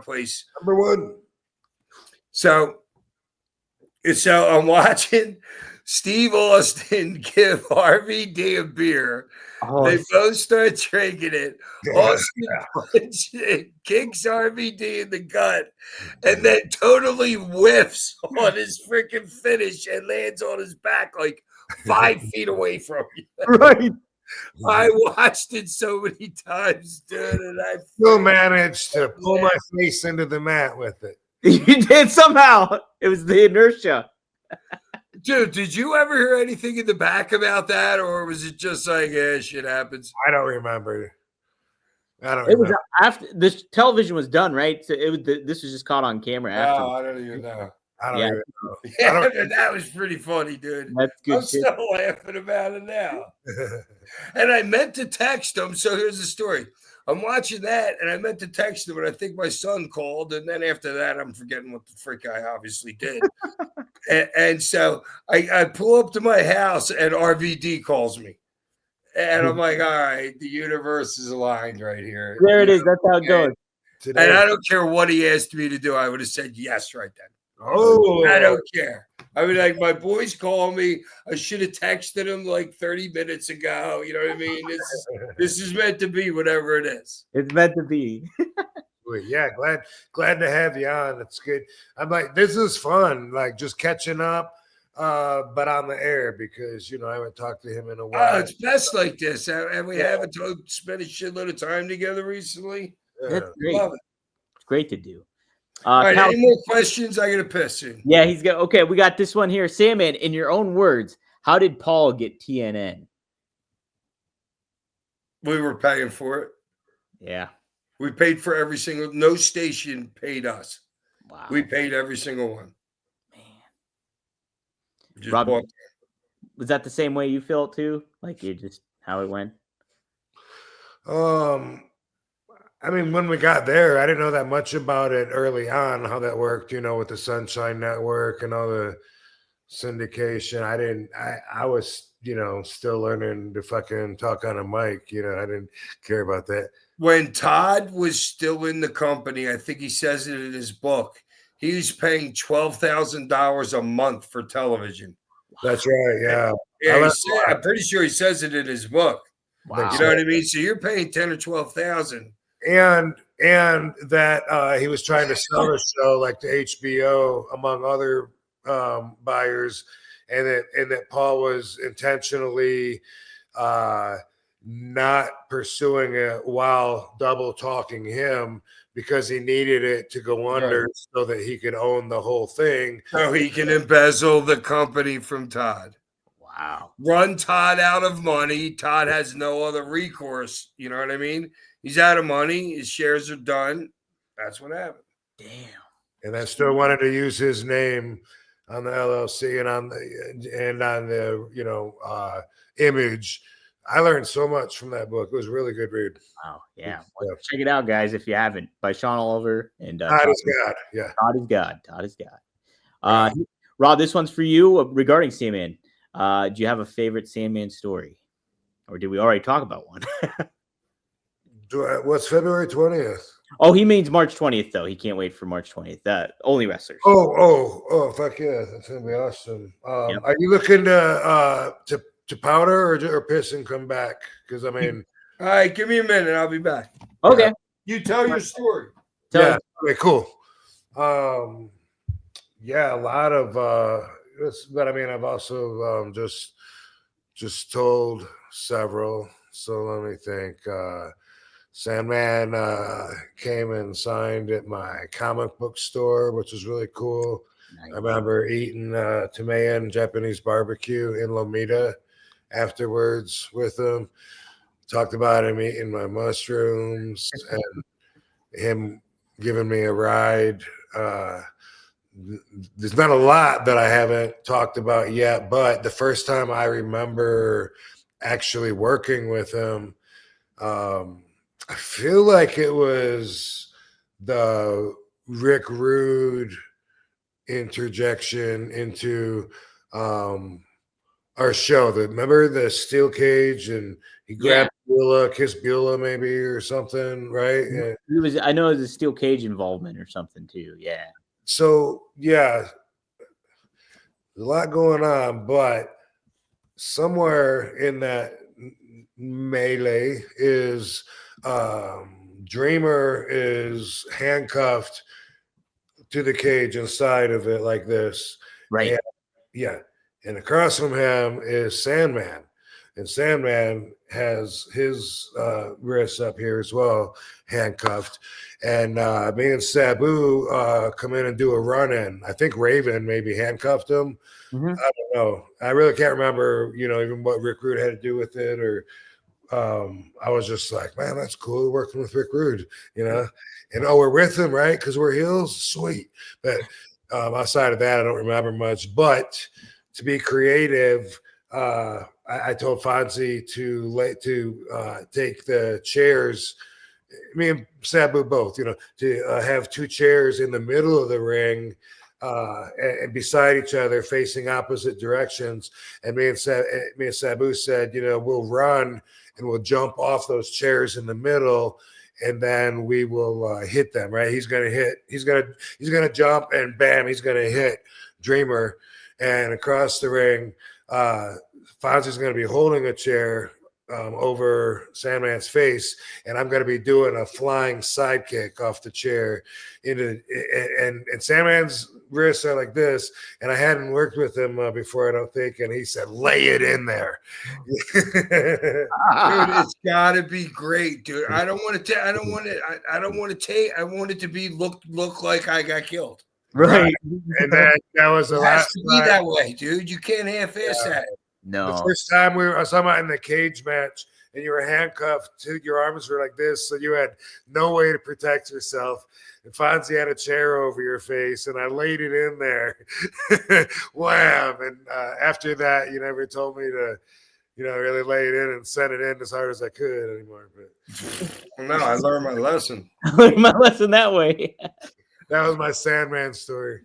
place. Number one. So I'm watching Steve Austin give RVD a beer. They both start drinking it. Austin kicks RVD in the gut and then totally whiffs on his freaking finish and lands on his back like 5 feet away from you. Right. I watched it so many times, dude, and I still managed to pull my face into the mat with it. You did somehow. It was the inertia. Dude, did you ever hear anything in the back about that, or was it just like, shit happens? I don't remember. It was after the television was done, right? So this was just caught on camera after. Oh, I don't even know. I don't even know. Yeah, that was pretty funny, dude. That's good. I'm still laughing about it now. And I meant to text him. So here's the story. I'm watching that, and I meant to text him, and I think my son called, and then after that, I'm forgetting what the frick I obviously did. and so I pull up to my house, and RVD calls me. And I'm like, all right, the universe is aligned right here. There it is. That's how it goes. And I don't care what he asked me to do. I would have said yes right then. Oh, I don't care. I mean, like, my boys call me. I should have texted him like 30 minutes ago. You know what I mean? This is meant to be whatever it is. It's meant to be. Yeah, glad to have you on. It's good. I'm like, this is fun. Like just catching up, but on the air because I haven't talked to him in a while. Oh, it's best like this, and we haven't spent a shitload of time together recently. That's great. Love it. It's great to do. All right, Cal- any more questions? I got to piss soon. yeah, he's got. Okay, we got this one here. Sandman, in your own words, how did Paul get TNN? We were paying for it. Yeah. We paid for every single. No station paid us. Wow. We paid every single one. Man. Just Rob, bought. was that the same way you felt too? Like you just how it went? I mean, when we got there, I didn't know that much about it early on, how that worked, with the Sunshine Network and all the syndication. I was, still learning to fucking talk on a mic. I didn't care about that. When Todd was still in the company, I think he says it in his book, he was paying $12,000 a month for television. That's right. Yeah. Yeah, I'm pretty sure he says it in his book. Wow. You know what I mean? So you're paying 10 or 12,000. And that he was trying to sell the show like to HBO among other buyers, and that Paul was intentionally not pursuing it while double talking him because he needed it to go under so that he could own the whole thing. So he can embezzle the company from Todd. Wow. Run Todd out of money. Todd has no other recourse. You know what I mean? He's out of money. His shares are done. That's what happened. Damn. And I still wanted to use his name on the LLC and on the image. I learned so much from that book. It was a really good read. Wow. Yeah. Well, check it out, guys, if you haven't. By Sean Oliver and Todd is God. Yeah. Todd is God. Todd is God. Rob, this one's for you regarding Sandman. Do you have a favorite Sandman story? Or did we already talk about one? What's February 20th? Oh, he means March 20th, though. He can't wait for March 20th. Only wrestlers. Oh, fuck yeah. That's going to be awesome. Yep. Are you looking to powder or piss and come back? Because, I mean. All right, give me a minute. I'll be back. Okay. You tell your story. Okay, cool. Yeah, a lot of but I mean, I've also just told several. So let me think. Sandman came and signed at my comic book store, which was really cool. Nice. I remember eating Tamayan Japanese barbecue in Lomita afterwards with him. Talked about him eating my mushrooms and him giving me a ride. There's not a lot that I haven't talked about yet, but the first time I remember actually working with him, I feel like it was the Rick Rude interjection into our show. Remember the steel cage and he grabbed Beulah, kissed Beulah maybe or something, right? I know it was a steel cage involvement or something too. Yeah. So yeah, there's a lot going on, but somewhere in that melee is Dreamer is handcuffed to the cage inside of it like this. Right. And across from him is Sandman. And Sandman has his wrists up here as well, handcuffed. And me and Sabu come in and do a run-in. I think Raven maybe handcuffed him. Mm-hmm. I don't know. I really can't remember, even what Rick Rude had to do with it. Or I was just like, man, that's cool working with Rick Rude, And we're with him, right? Because we're heels? Sweet. But outside of that, I don't remember much. But to be creative, I told Fonzie to take the chairs, me and Sabu both, to have two chairs in the middle of the ring and beside each other facing opposite directions. And me and Sabu said, we'll run and we'll jump off those chairs in the middle and then we will hit them, right? He's going to jump and bam, he's going to hit Dreamer. And across the ring, Fonzie's going to be holding a chair over Sandman's face, and I'm going to be doing a flying sidekick off the chair into and Sandman's wrists are like this, and I hadn't worked with him before, I don't think, and he said, "Lay it in there." Dude, it's gotta be great, dude. I don't want to. I don't want it. I don't want to take. I want it to be look like I got killed. Right. And that was the It has last to be time. that way, dude. You can't half-ass that. No. The first time I was talking about in the cage match, and you were handcuffed to your arms were like this, so you had no way to protect yourself. And Fonzie had a chair over your face, and I laid it in there. Wham! And after that, you never told me to, really lay it in and send it in as hard as I could anymore. But No, I learned my lesson. I learned my lesson that way. that was my Sandman story.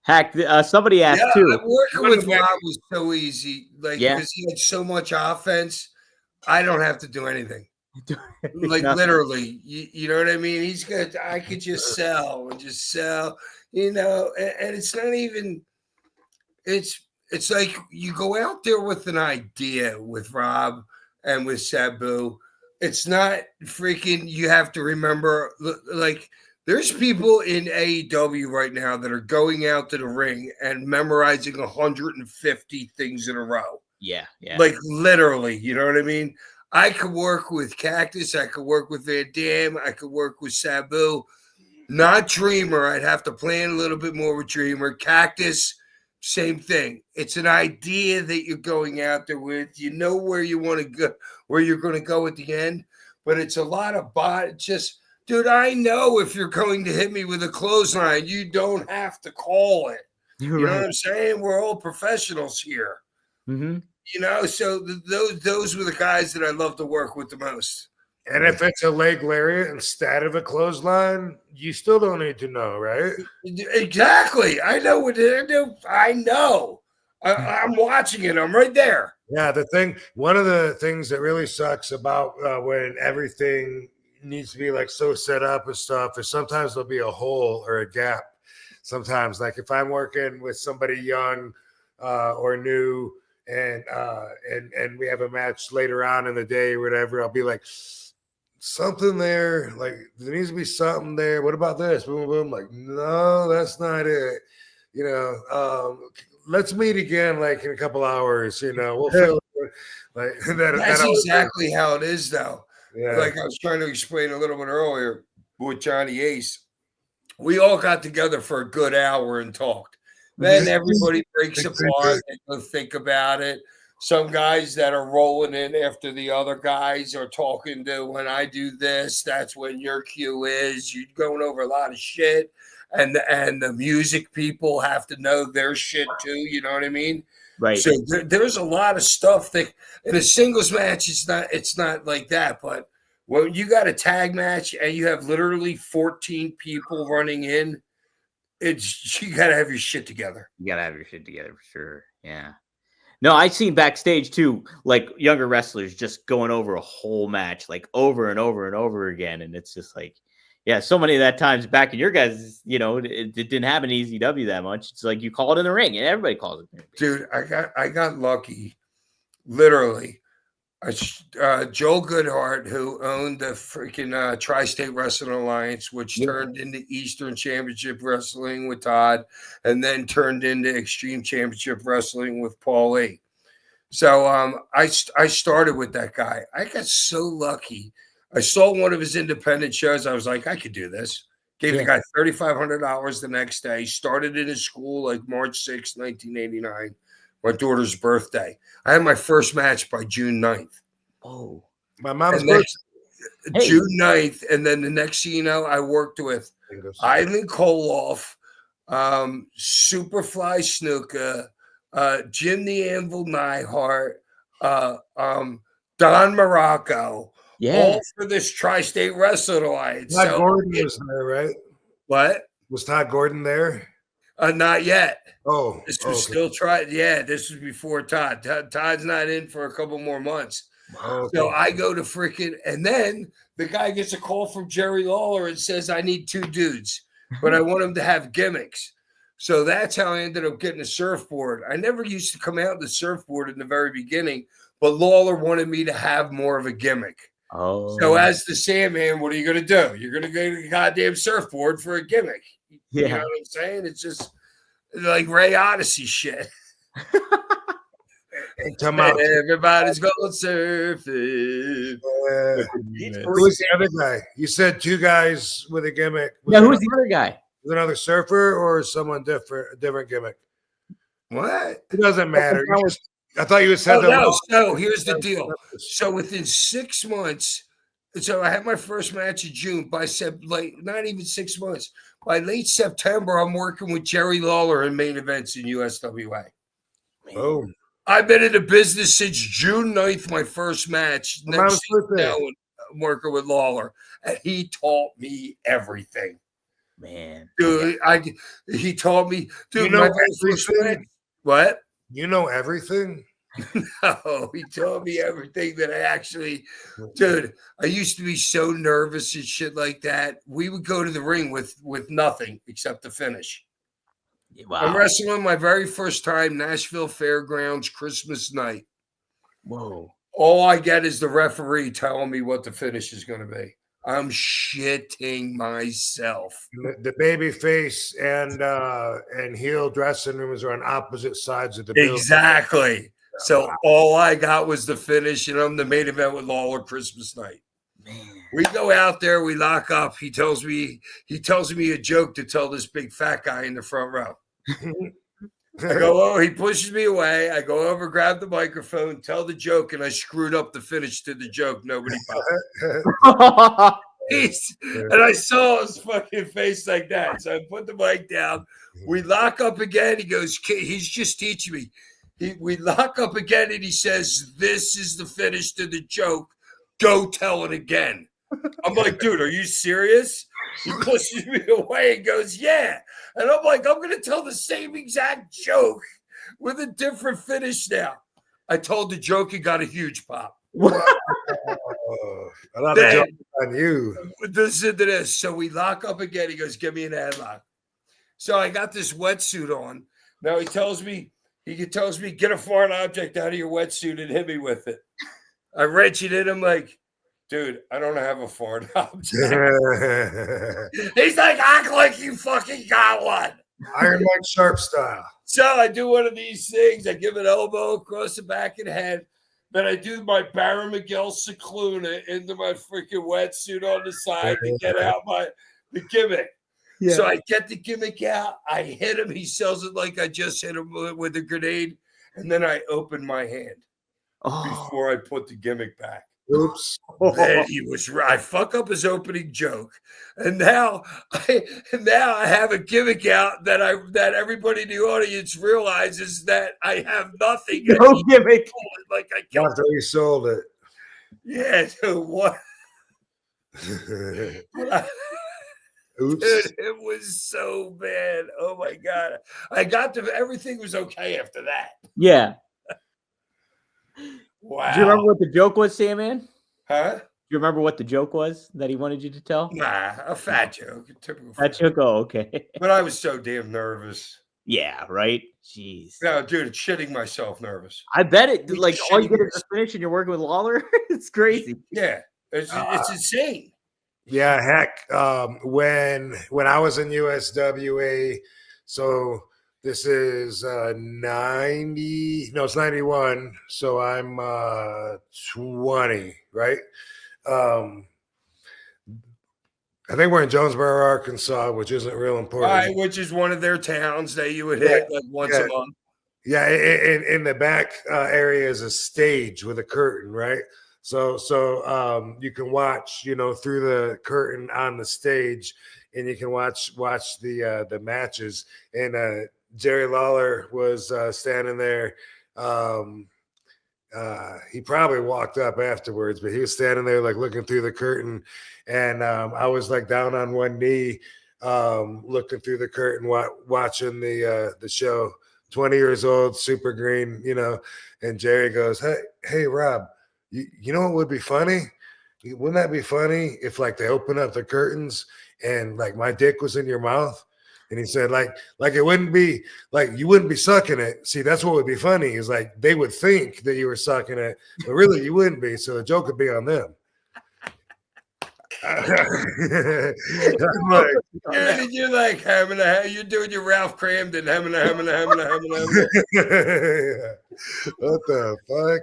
Hack. Somebody asked too. Working with Rob was so easy, because he had so much offense. I don't have to do anything. Literally, you know what I mean? He's good. I could just sell, and it's not even. It's like you go out there with an idea with Rob and with Sabu. It's not freaking. You have to remember, there's people in AEW right now that are going out to the ring and memorizing 150 things in a row. Yeah. Like literally, you know what I mean? I could work with Cactus. I could work with Van Dam. I could work with Sabu. Not Dreamer. I'd have to plan a little bit more with Dreamer. Cactus, same thing. It's an idea that you're going out there with. You know where you want to go, where you're going to go at the end. But it's a lot of dude, I know if you're going to hit me with a clothesline, you don't have to call it. You know what I'm saying? We're all professionals here. Mm-hmm. So those were the guys that I love to work with the most. And if it's a leg lariat instead of a clothesline, you still don't need to know, right? Exactly. I know what to do. I know. I'm watching it. I'm right there. Yeah, one of the things that really sucks about when everything needs to be so set up and stuff is sometimes there'll be a hole or a gap. Sometimes, like if I'm working with somebody young or new, and we have a match later on in the day or whatever, I'll be like, something there, there needs to be something there. What about this? Boom, boom. Like, no, that's not it. Let's meet again in a couple hours. We'll feel that. That's exactly how it is, though. Yeah. Like I was trying to explain a little bit earlier with Johnny Ace. We all got together for a good hour and talked. Then everybody breaks apart and go think about it. Some guys that are rolling in after the other guys are talking to, when I do this, that's when your cue is. You're going over a lot of shit. And the music people have to know their shit too. You know what I mean? Right. So there's a lot of stuff that in a singles match, it's not like that. But when you got a tag match and you have literally 14 people running in, you got to have your shit together. You got to have your shit together for sure. Yeah. No, I've seen backstage too, younger wrestlers just going over a whole match, over and over and over again. And it's just so many of that times back in your guys, it didn't happen in ECW that much. It's you call it in the ring and everybody calls it. Dude, I got lucky. Literally. Joel Goodhart, who owned the freaking Tri-State Wrestling Alliance, which turned into Eastern Championship Wrestling with Todd, and then turned into Extreme Championship Wrestling with Paul E. So I started with that guy. I got so lucky. I saw one of his independent shows. I was like, I could do this. Gave the guy $3,500 the next day. Started in his school March 6, 1989. My daughter's birthday. I had my first match by June 9th. Oh, my mom's birthday. June 9th. And then the next thing you know, I worked with Ivan Koloff, Superfly Snuka, Jim the Anvil Neihart, Don Morocco. Yeah. All for this Tri-State Wrestling Alliance. Todd Gordon was there, right? What? Was Todd Gordon there? Not yet. Oh, this was still tried. Yeah, this was before Todd. Todd's not in for a couple more months. Okay. So I go to freaking, and then the guy gets a call from Jerry Lawler and says, I need 2 dudes, but I want them to have gimmicks. So that's how I ended up getting a surfboard. I never used to come out the surfboard in the very beginning, but Lawler wanted me to have more of a gimmick. Oh, So as the Sandman, what are you going to do? You're going to go to the goddamn surfboard for a gimmick. You know what I'm saying? It's just like Ray Odyssey shit. Everybody's going surfing. Who's the other guy? You said two guys with a gimmick. Yeah, who's the other guy? Was another surfer or someone different? A different gimmick. What? It doesn't matter. I thought you said no. Here's the deal. So within 6 months, so I had my first match in June. By not even 6 months. By late September, I'm working with Jerry Lawler in main events in USWA. Oh, I've been in the business since June 9th, my first match. Next now, I'm working with Lawler, and he taught me everything. Man, dude, he taught me, dude. You know everything. What? You know everything? No, he told me everything that I actually, dude. I used to be so nervous and shit like that. We would go to the ring with nothing except the finish. Wow. I'm wrestling my very first time, Nashville Fairgrounds, Christmas night. Whoa. All I get is the referee telling me what the finish is going to be. I'm shitting myself. The baby face and heel dressing rooms are on opposite sides of the building. Exactly. So all I got was the finish, and I'm the main event with Lawler Christmas night. Man. We go out there, we lock up. He tells me a joke to tell this big fat guy in the front row. I go, he pushes me away. I go over, grab the microphone, tell the joke, and I screwed up the finish to the joke. Nobody popped. And I saw his fucking face like that. So I put the mic down. We lock up again. He goes, he's just teaching me. We lock up again, and he says, "This is the finish to the joke. Go tell it again." I'm like, dude, are you serious? He pushes me away and goes, yeah. And I'm like, I'm going to tell the same exact joke with a different finish now. I told the joke and got a huge pop. A lot of jokes on you. Listen to this. So we lock up again. He goes, give me an headlock. So I got this wetsuit on. Now he tells me, get a foreign object out of your wetsuit and hit me with it. I wrench it in. I'm like, dude, I don't have a foreign object. He's like, act like you fucking got one. Iron Mike Sharp style. So I do one of these things. I give an elbow across the back of the head. Then I do my Baron Miguel Cicluna into my freaking wetsuit on the side to get out the gimmick. Yeah. So I get the gimmick out. I hit him. He sells it like I just hit him with a grenade. And then I open my hand before I put the gimmick back. Oops. Then he was right. I fuck up his opening joke. And now I have a gimmick out that everybody in the audience realizes that I have nothing. No gimmick. Like I killed After he sold it. Yeah, dude, what? Oops. Dude, it was so bad. Oh my God. I got to everything was okay after that. Yeah. Wow. Do you remember what the joke was, Sandman? Huh? Do you remember what the joke was that he wanted you to tell? Nah, a fat joke. A typical fat joke. Oh, okay. But I was so damn nervous. Yeah, right? Jeez. No, dude, it's shitting myself nervous. I bet it. Like, all you get is a finish and you're working with Lawler. It's crazy. Yeah. It's insane. Yeah, heck. When I was in USWA, so this is 90. No, it's 91. So I'm 20, right? I think we're in Jonesboro, Arkansas, which isn't real important. Right, which is one of their towns that you would hit like once a month. Yeah, in the back area is a stage with a curtain, right? So you can watch, through the curtain on the stage, and you can watch the matches. And Jerry Lawler was standing there. He probably walked up afterwards, but he was standing there like looking through the curtain, and I was like down on one knee, looking through the curtain, watching the show. 20 years old, super green, and Jerry goes, hey, Rob, you know what would be funny? Wouldn't that be funny if like they open up the curtains and like my dick was in your mouth And he said, like it wouldn't be like you wouldn't be sucking it. See, that's what would be funny is like they would think that you were sucking it, but really you wouldn't be. So the joke would be on them. I'm like, You're like you're doing your Ralph Cramden, what the fuck?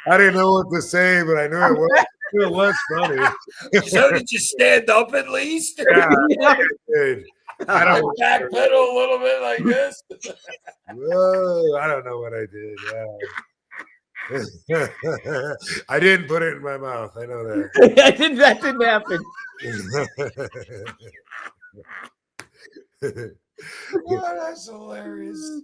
I didn't know what to say, but I knew it was. It was funny. So did you stand up at least? Yeah, dude. I don't backpedal a little bit like this. Whoa, I don't know what I did. I didn't put it in my mouth. I know that. That didn't happen. Oh, that's hilarious.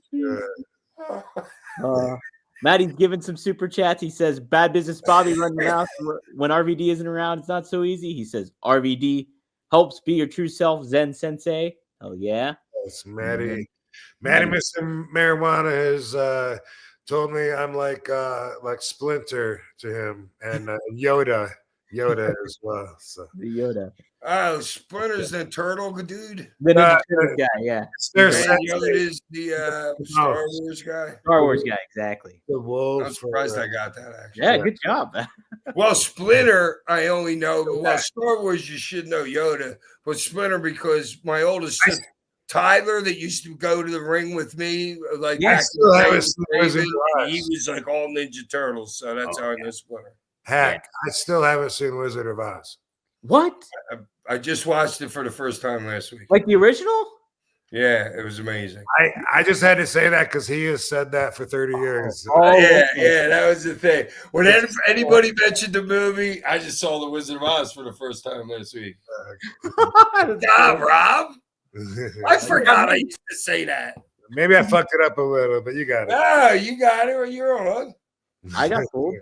Maddie's giving some super chats. He says, "Bad business Bobby running around when RVD isn't around. It's not so easy." He says, "RVD helps be your true self, Zen Sensei." Oh yeah. Yes, Maddie. Maddie Mr. Marijuana has told me I'm like Splinter to him, and Yoda as well. So The Yoda. Oh, Splinter's the turtle dude. The Ninja Turtles guy, yeah. Yoda is the Star Wars guy. Star Wars guy, exactly. The wolf. I'm surprised I got that actually. Yeah, good job. Well, Splinter, I only know. Well, Star Wars, you should know Yoda, but Splinter because my oldest son, Tyler, that used to go to the ring with me, like Yeah, back still in have the his day, Wizard of he Oz. was like all Ninja Turtles, so that's how I know Splinter. Hack. I still haven't seen Wizard of Oz. What? I just watched it for the first time last week. Like the original? Yeah, it was amazing. I just had to say that because he has said that for 30 years. Yeah, that was the thing. When anybody mentioned the movie, I just saw The Wizard of Oz for the first time last week. Rob. I forgot I used to say that. Maybe I fucked it up a little, but you got it. No, you got it. You're on. I got fooled.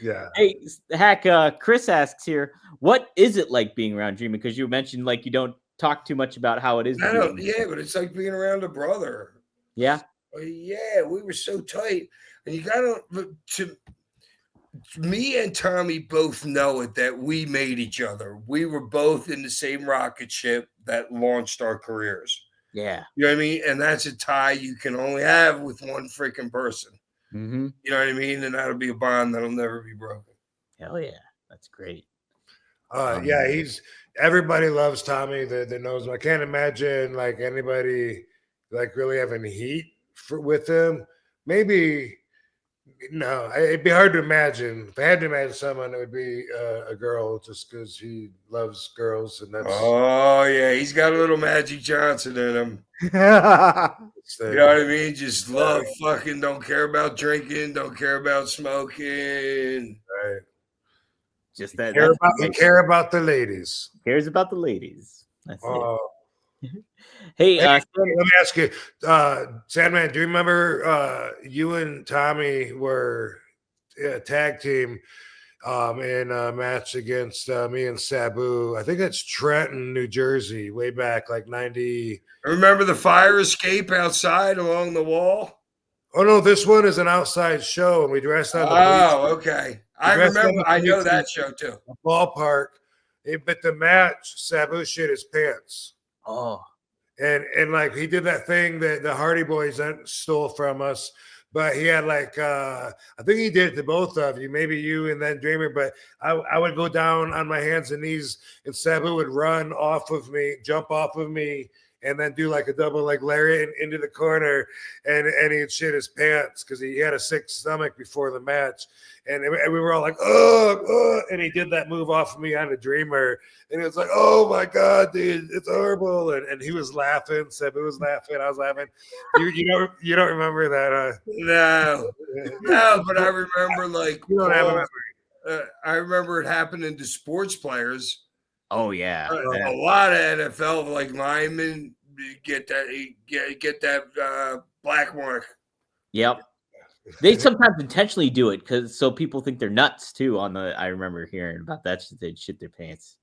Yeah. Hey, Hack, Chris asks here, what is it like being around Dreamer? Because you mentioned like you don't talk too much about how it is. I don't, yeah, but it's like being around a brother. Yeah. Yeah, we were so tight. And you got to me and Tommy both know it that we made each other. We were both in the same rocket ship that launched our careers. Yeah. You know what I mean? And that's a tie you can only have with one freaking person. Mm-hmm. You know what I mean? And that'll be a bond that'll never be broken. Hell yeah. That's great. Yeah, everybody loves Tommy that knows him. I can't imagine like anybody like really having heat with him. Maybe no, it'd be hard to imagine. If I had to imagine someone, it would be a girl, just because he loves girls, and that's. Oh yeah, he's got a little Magic Johnson in him. You know what I mean? Just love fucking. Don't care about drinking. Don't care about smoking. Right. Just that. Care about the ladies. Cares about the ladies. That's it. Hey, Hey, let me ask you, Sandman, do you remember you and Tommy were a tag team in a match against me and Sabu? I think that's Trenton, New Jersey, way back like 90. Remember the fire escape outside along the wall? Oh, no, this one is an outside show, and we dressed on the Oh, okay. I remember. I know that show, too. Ballpark. But the match, Sabu shit his pants. Oh. And like he did that thing that the Hardy Boys stole from us, but he had like I think he did it to both of you, maybe you and then Dreamer. But I would go down on my hands and knees, and Sabu would run off of me, jump off of me, and then do like a double like lariat into the corner, and he'd shit his pants because he had a sick stomach before the match. And we were all like, oh, and he did that move off of me on the Dreamer. And it was like, oh my God, dude, it's horrible. And he was laughing. Sabu was laughing. I was laughing. You don't remember that? No, but I remember like, you don't have a memory. I remember it happening to sports players. Oh, yeah. A lot of NFL like linemen get that black mark. Yep. They sometimes intentionally do it so people think they're nuts too. I remember hearing about that. They'd shit their pants.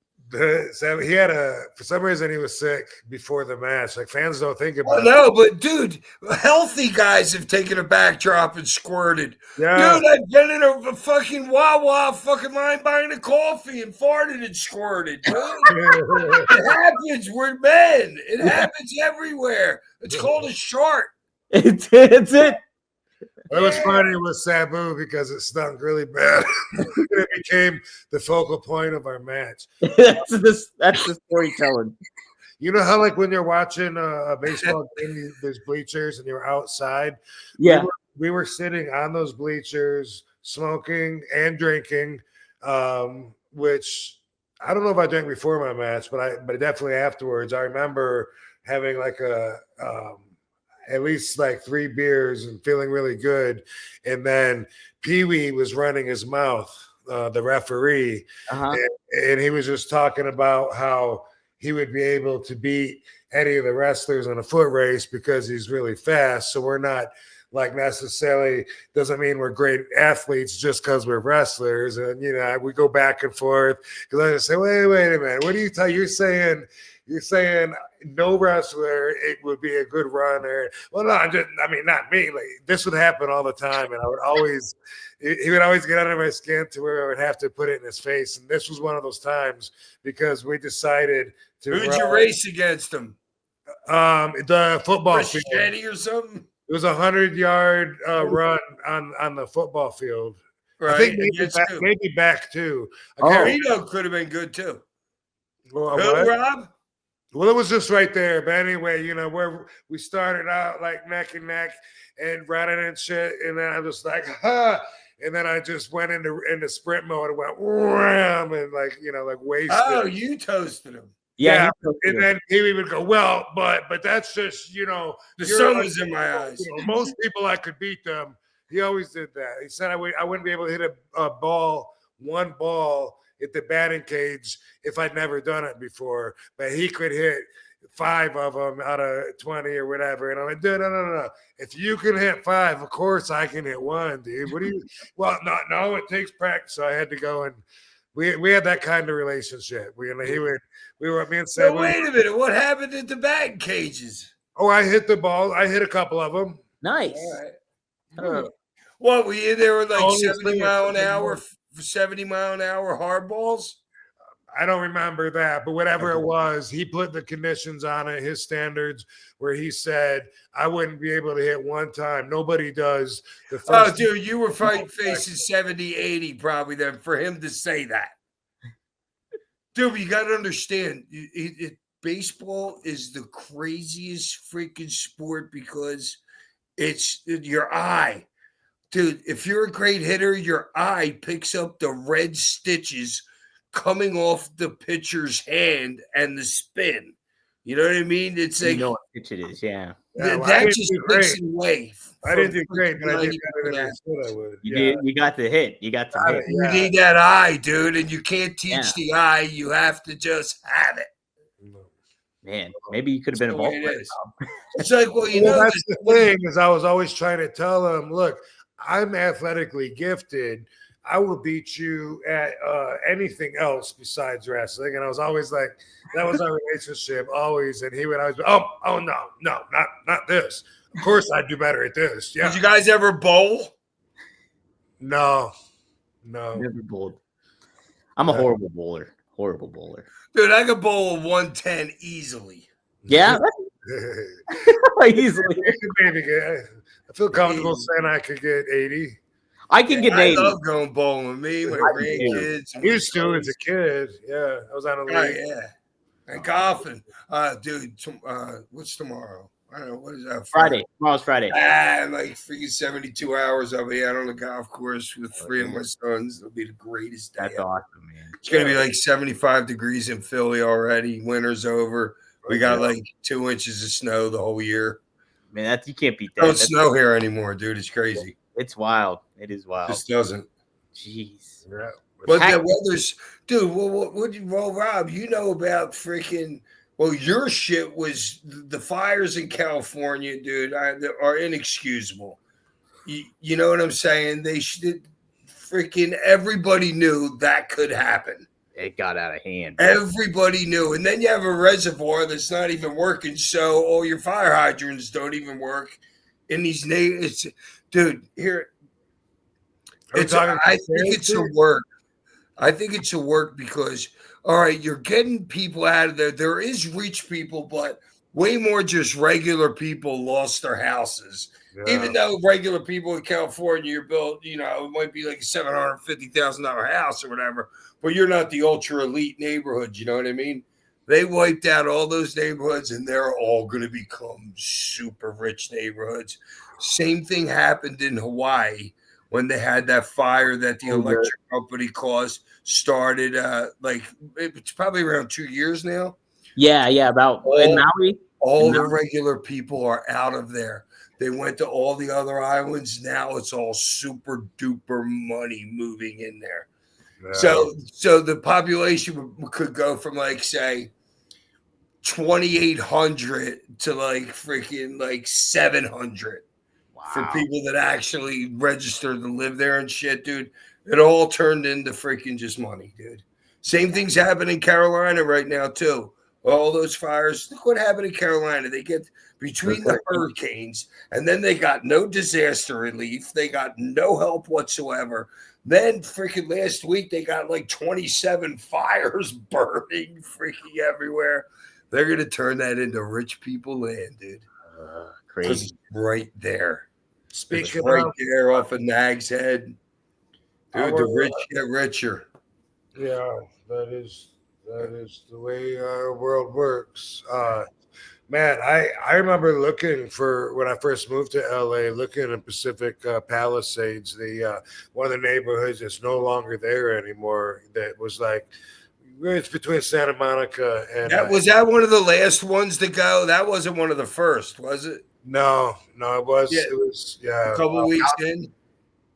So he had for some reason he was sick before the match. Like fans don't think about Oh, it. no, but dude, healthy guys have taken a backdrop and squirted. Yeah. Dude, I've been in a fucking Wawa fucking line buying a coffee and farted and squirted, dude. It happens. We're men. It happens everywhere. It's called a shart. It's it. It was funny with Sabu because it stunk really bad. It became the focal point of our match. That's the storytelling. You know how, like, when you're watching a baseball game, there's bleachers and you're outside? Yeah. We were sitting on those bleachers, smoking and drinking, which I don't know if I drank before my match, but definitely afterwards. I remember having like at least like 3 beers and feeling really good. And then Pee Wee was running his mouth, the referee, and he was just talking about how he would be able to beat any of the wrestlers in a foot race because he's really fast. So we're not like necessarily doesn't mean we're great athletes just because we're wrestlers. And, you know, we go back and forth because I just say, wait a minute. What do you tell? You're saying no wrestler, it would be a good runner. Well, no, not me. Like this would happen all the time. And he would always get under my skin to where I would have to put it in his face. And this was one of those times because we decided to. Who'd you race against him? The football field. Or something? It was 100-yard run on the football field. Right. I think maybe back too. Reno could have been good too. Well, Rob? Well, it was just right there. But anyway, you know, where we started out like neck and neck and running and shit. And then I was like, ha. And then I just went into sprint mode and went wham and like wasted. Oh, you toasted him. Yeah. And then he would go, well, but that's just, the sun was in my eyes. Most people I could beat them. He always did that. He said I wouldn't be able to hit one ball at the batting cage if I'd never done it before, but he could hit 5 of them out of 20 or whatever. And I'm like, dude, no. If you can hit 5, of course I can hit 1, dude. What do you? Well, no, it takes practice. So I had to go and we had that kind of relationship. Me and Sam. So wait a minute, what happened at the batting cages? Oh, I hit the ball. I hit a couple of them. Nice. All right. What were you there with like 70 mile an hour hard balls? I don't remember that, but whatever it was, he put the conditions on it, his standards, where he said I wouldn't be able to hit one time. Nobody does. Dude, you were facing 70, 80 probably then for him to say that. Dude, you got to understand, baseball is the craziest freaking sport because it's your eye. Dude, if you're a great hitter, your eye picks up the red stitches coming off the pitcher's hand and the spin. You know what I mean? It's like, what pitch it is, yeah. That just takes it away. I didn't do great, but I did better than I said I would. You got the hit. You got the hit. You need that eye, dude, and you can't teach the eye. You have to just have it. Man, maybe you could have been a ball player. It's like, well, that's the thing is I was always trying to tell him, look, I'm athletically gifted. I will beat you at anything else besides wrestling. And I was always like, that was our relationship always. And he would always be, oh no, not this. Of course I'd do better at this. Yeah. Did you guys ever bowl? No. Never bowled. I'm a horrible bowler. Dude, I could bowl a 110 easily. Yeah. Easily. I feel comfortable saying I could get 80. I can get 80. I love going bowling with me, my grandkids. Used to as a kid. Yeah. I was on a league. Yeah. And golfing. Dude, what's tomorrow? I don't know. What is that? Friday. Tomorrow's Friday. Like freaking 72 hours I'll be out on the golf course with 3 of my sons. It'll be the greatest day. That's awesome, man. It's going to be like 75 degrees in Philly already. Winter's over. We got like 2 inches of snow the whole year. Man, you can't beat that. Don't snow here anymore, dude. It's crazy. It's wild. It is wild. Just doesn't. Jeez. Yeah. But the weather's, dude. Well, Rob, you know about freaking. Well, your shit was the fires in California, dude. Are inexcusable. You know what I'm saying? They should. Freaking everybody knew that could happen. it got out of hand. Bro. Everybody knew. And then you have a reservoir that's not even working, so all your fire hydrants don't even work in these neighborhoods. Dude, here, I think it's a work. I think it's a work because, all right, you're getting people out of there. There is rich people, but way more just regular people lost their houses. Yeah. Even though regular people in California, you're built, it might be like a $750,000 house or whatever, but you're not the ultra elite neighborhoods. You know what I mean? They wiped out all those neighborhoods, and they're all going to become super rich neighborhoods. Same thing happened in Hawaii when they had that fire that the electric company started. It's probably around 2 years now. Yeah, about in Maui. All the regular people are out of there. They went to all the other islands. Now it's all super duper money moving in there. Yeah. So the population could go from say 2,800 to freaking 700 for people that actually registered to live there and shit, dude. It all turned into freaking just money, dude. Same thing's happening in Carolina right now too. All those fires. Look what happened in Carolina. They get between the hurricanes, and then they got no disaster relief. They got no help whatsoever. Then freaking last week, they got 27 fires burning freaking everywhere. They're going to turn that into rich people land, dude. Crazy. Right there. Speaking right there off of Nag's Head. Dude, the rich get richer. Yeah, that is the way our world works. Man, I remember looking for when I first moved to LA, looking in Pacific Palisades, one of the neighborhoods that's no longer there anymore. That was it's between Santa Monica and. Was that one of the last ones to go? That wasn't one of the first, was it? No, it was. Yeah. It was a couple weeks in.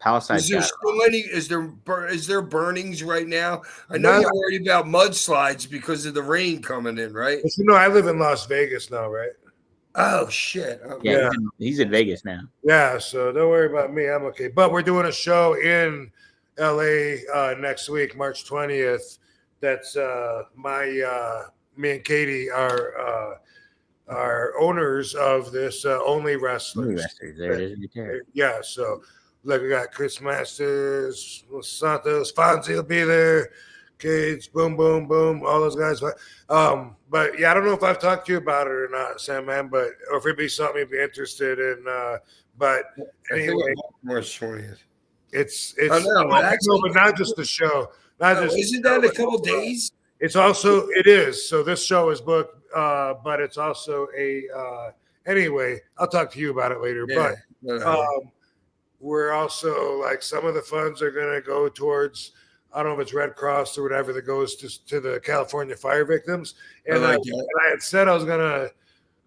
Palisade. Is there burnings right now? I know you're worried about mudslides because of the rain coming in, right? I live in Las Vegas now, right? Oh shit! Okay. Yeah, he's in Vegas now. Yeah, so don't worry about me. I'm okay. But we're doing a show in LA next week, March 20th. That's me and Katie are owners of this Only Wrestlers. Only Wrestlers. There it is. Yeah, so. We got Chris Masters, Los Santos, Fonzie will be there, Cage, boom, boom, boom, all those guys. But yeah, I don't know if I've talked to you about it or not, Sandman, or if it'd be something you'd be interested in. But anyway, March 20th. It's but not just the show. Isn't that a couple days? It is. So this show is booked, but it's also anyway, I'll talk to you about it later. Yeah, but we're also some of the funds are going to go towards, I don't know if it's Red Cross or whatever, that goes to the California fire victims. And I had said I was going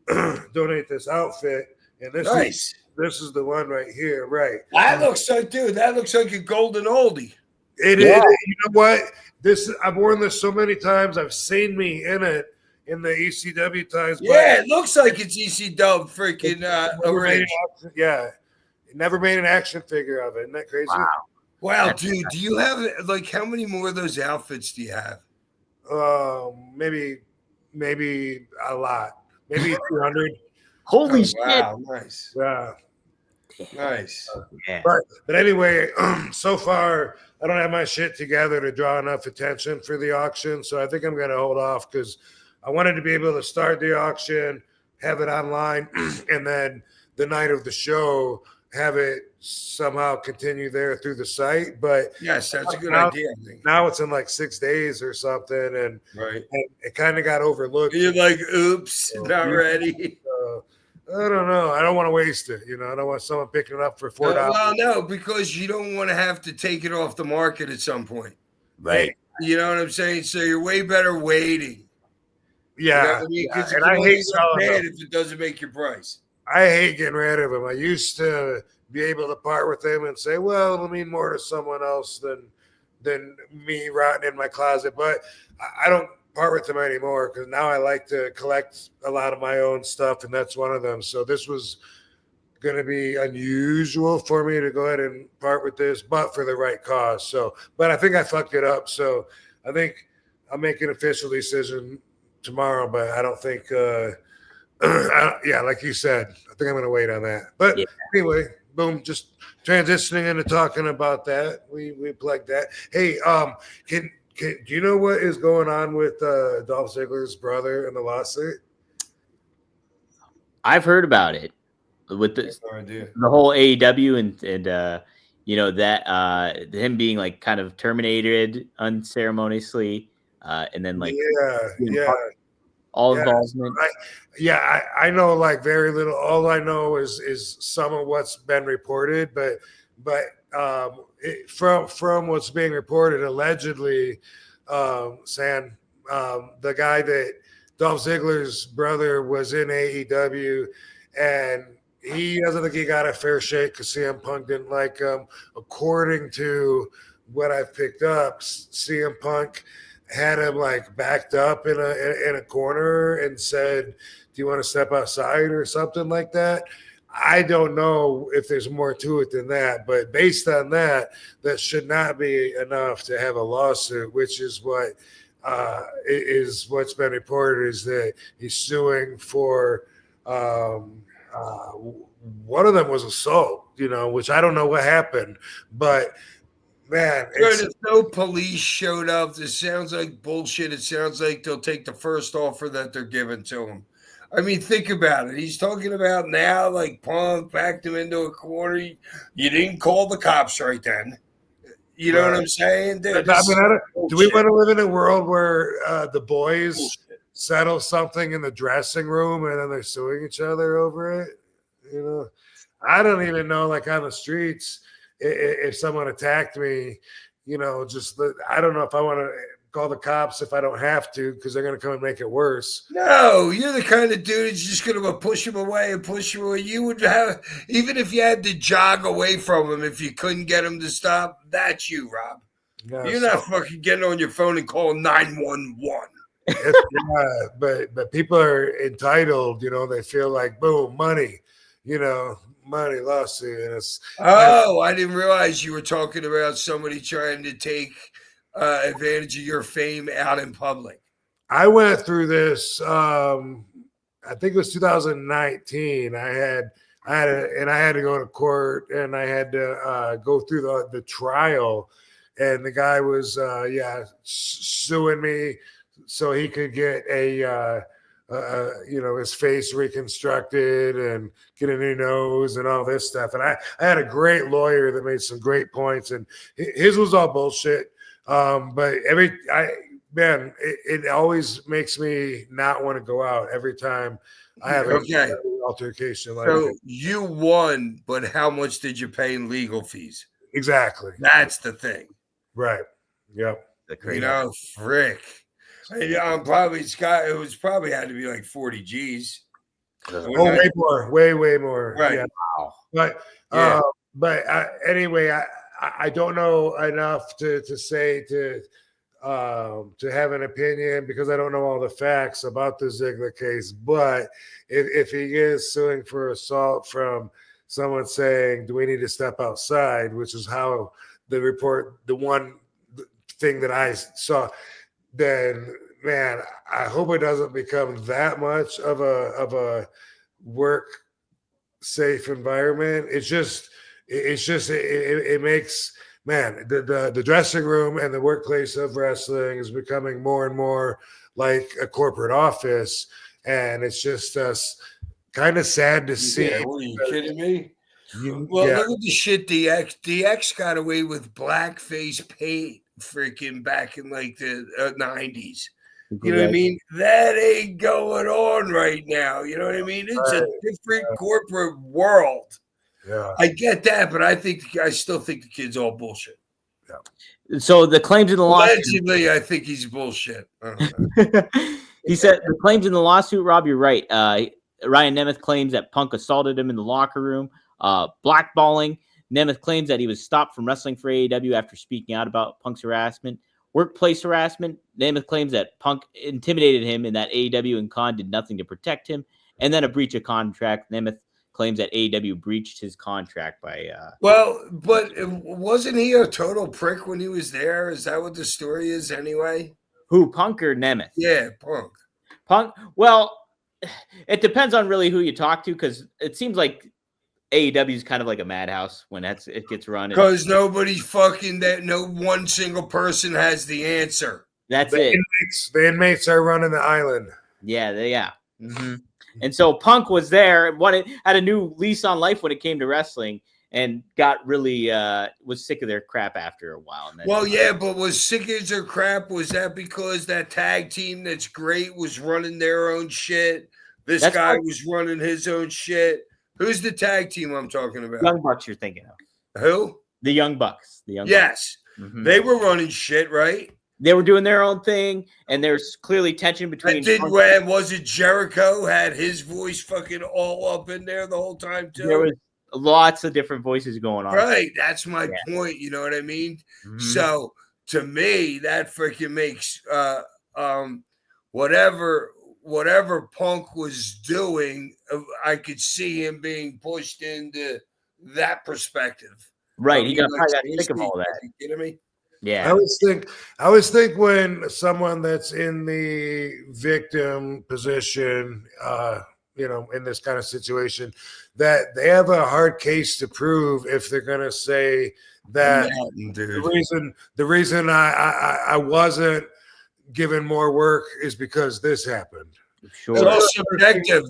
to donate this outfit. And this is the one right here. Right. That looks like a golden oldie. It is. You know what? I've worn this so many times. I've seen me in it in the ECW times. Yeah, it looks like it's ECW freaking orange. Yeah. Never made an action figure of it. Isn't that crazy? Wow, dude. Do you have how many more of those outfits do you have? Maybe a lot. Maybe 200. Holy shit. Wow, nice. Yeah. Nice. Yeah. But anyway, so far I don't have my shit together to draw enough attention for the auction. So I think I'm gonna hold off because I wanted to be able to start the auction, have it online, and then the night of the show have it somehow continue there through the site. But yes, that's a good idea. I think. Now it's in 6 days or something, and it kind of got overlooked. You're like, oops, not ready. I don't know. I don't want to waste it. I don't want someone picking it up for $4. Well, no, because you don't want to have to take it off the market at some point. Right. You know what I'm saying? So you're way better waiting. Yeah. Because and I hate if it doesn't make your price. I hate getting rid of them. I used to be able to part with them and say, well, it'll mean more to someone else than me rotting in my closet. But I don't part with them anymore because now I like to collect a lot of my own stuff, and that's one of them. So this was going to be unusual for me to go ahead and part with this, but for the right cause. So, but I think I fucked it up. So I think I'll make an official decision tomorrow, but I don't think. Yeah, like you said, I think I'm going to wait on that. But anyway, boom, just transitioning into talking about that. We plugged that. Hey, do you know what is going on with Dolph Ziggler's brother in the lawsuit? I've heard about it with the whole AEW and that him being like kind of terminated unceremoniously, and then like involvement. I know like very little. All I know is some of what's been reported, but from what's being reported, allegedly, the guy that Dolph Ziggler's brother was in AEW, and he doesn't think he got a fair shake because CM Punk didn't like him. According to what I've picked up, CM Punk had him like backed up in a corner and said, "Do you want to step outside?" or something like that. I don't know if there's more to it than that, but based on that, that should not be enough to have a lawsuit, which is what is what's been reported, is that he's suing for one of them was assault, which I don't know what happened, but man, if no police showed up, this sounds like bullshit. It sounds like they'll take the first offer that they're giving to him. I mean, think about it. He's talking about now, like Punk backed him into a corner. You didn't call the cops right then. You know what I'm saying? Do we want to live in a world where the boys settle something in the dressing room and then they're suing each other over it? I don't even know, like on the streets, if someone attacked me, I don't know if I want to call the cops if I don't have to, because they're going to come and make it worse. No, you're the kind of dude that's just going to push him away and push him away. You would have, even if you had to jog away from him, if you couldn't get him to stop, that's you, Rob. No, you're not fucking getting on your phone and calling 911. But people are entitled, they feel like, boom, money, money lawsuit. And I didn't realize you were talking about somebody trying to take advantage of your fame out in public. I went through this. I think it was 2019. I had to go to court, and I had to go through the trial, and the guy was suing me so he could get his face reconstructed and get a new nose and all this stuff. And I had a great lawyer that made some great points, and his was all bullshit. But it always makes me not want to go out every time I have an altercation. So you won, but how much did you pay in legal fees? Exactly. That's the thing. Right. Yep. Frick. Probably Scott. It was probably had to be like 40 G's. Way more. Way more. Right. Yeah. But anyway, I don't know enough to say to have an opinion, because I don't know all the facts about the Ziggler case. But if he is suing for assault from someone saying, "Do we need to step outside?" which is how the one thing that I saw, then man, I hope it doesn't become that much of a work safe environment. It makes, man, the dressing room and the workplace of wrestling is becoming more and more like a corporate office, and it's just kind of sad to see. Yeah, what, are you kidding me? Look at the shit DX. DX got away with blackface paint freaking back in like the 90s. You know what I mean? That ain't going on right now. You know what I mean? It's a different corporate world. Yeah, I get that, but I still think the kid's all bullshit. Yeah. So the claims in the lawsuit. Allegedly, I think he's bullshit. He said the claims in the lawsuit, Rob, you're right. Ryan Nemeth claims that Punk assaulted him in the locker room. Blackballing. Nemeth claims that he was stopped from wrestling for AEW after speaking out about Punk's harassment. Workplace harassment. Nemeth claims that Punk intimidated him and that AEW and Khan did nothing to protect him. And then a breach of contract. Nemeth claims that AEW breached his contract by. Well, but wasn't he a total prick when he was there? Is that what the story is anyway? Who, Punk or Nemeth? Yeah, Punk. Punk. Well, it depends on really who you talk to, because it seems like AEW is kind of like a madhouse when it gets run. Because nobody fucking no one single person has the answer. That's The it. inmates are running the island. Yeah. Mm-hmm. And so Punk was there, had a new lease on life when it came to wrestling, and got really was sick of their crap after a while. And Well, yeah, but was sick as their crap? Was that because that tag team that's great was running their own shit? This guy was running his own shit. Who's the tag team I'm talking about? Young Bucks you're thinking of. Who? The Young Bucks. Yes. Mm-hmm. They were running shit, right? They were doing their own thing, and there's clearly tension between. Was it Jericho had his voice fucking all up in there the whole time too? There was lots of different voices going on. Right, that's my point. You know what I mean? Mm-hmm. So to me, that freaking makes whatever Punk was doing, I could see him being pushed into that perspective. Right, he probably got sick of all that. You kidding me? Yeah, I always think when someone that's in the victim position, in this kind of situation, that they have a hard case to prove if they're going to say that the reason I wasn't given more work is because this happened. Sure. It's all subjective.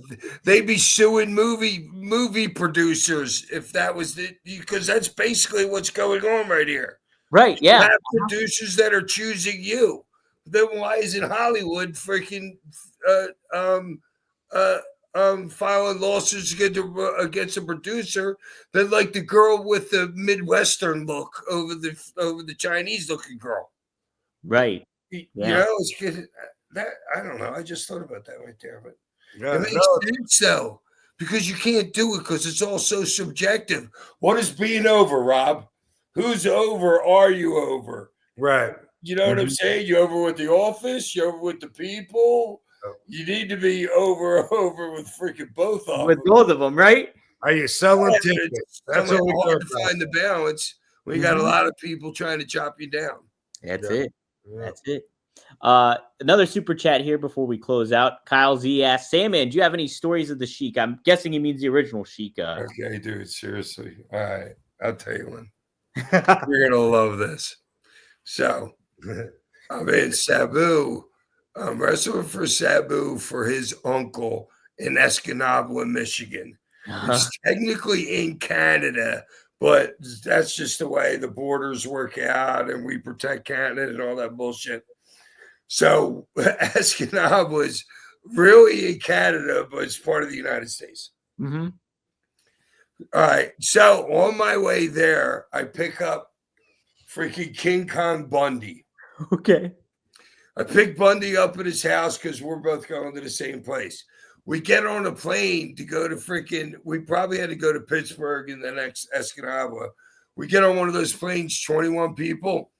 They'd be suing movie producers if that was because that's basically what's going on right here. Right, yeah. You have producers that are choosing you. Then why isn't Hollywood freaking filing lawsuits against a producer that like the girl with the Midwestern look over the Chinese looking girl? Right. You know, it's good. I don't know. I just thought about that right there, but it makes sense though, because you can't do it because it's all so subjective. What is being over, Rob? Who's over? Are you over? Right. You know what I'm saying? You over with the office? You over with the people? You need to be over with freaking both of them. With both of them, right? Are you selling tickets? That's what we hard to find the balance. We got a lot of people trying to chop you down. That's it. That's it. Another super chat here before we close out. Kyle Z asks, Sandman, do you have any stories of the Sheik? I'm guessing he means the original Sheik. Okay, dude, seriously. All right, I'll tell you one. You're gonna love this. So I'm in Sabu. I'm wrestling for Sabu for his uncle in Escanaba, Michigan. It's technically in Canada, but that's just the way the borders work out, and we protect Canada and all that bullshit. So Escanaba was really in Canada, but it's part of the United States. Mm-hmm. All right. So on my way there, I pick up freaking King Kong Bundy. Okay. I pick Bundy up at his house because we're both going to the same place. We get on a plane to go to we probably had to go to Pittsburgh and the next Escanaba. We get on one of those planes, 21 people.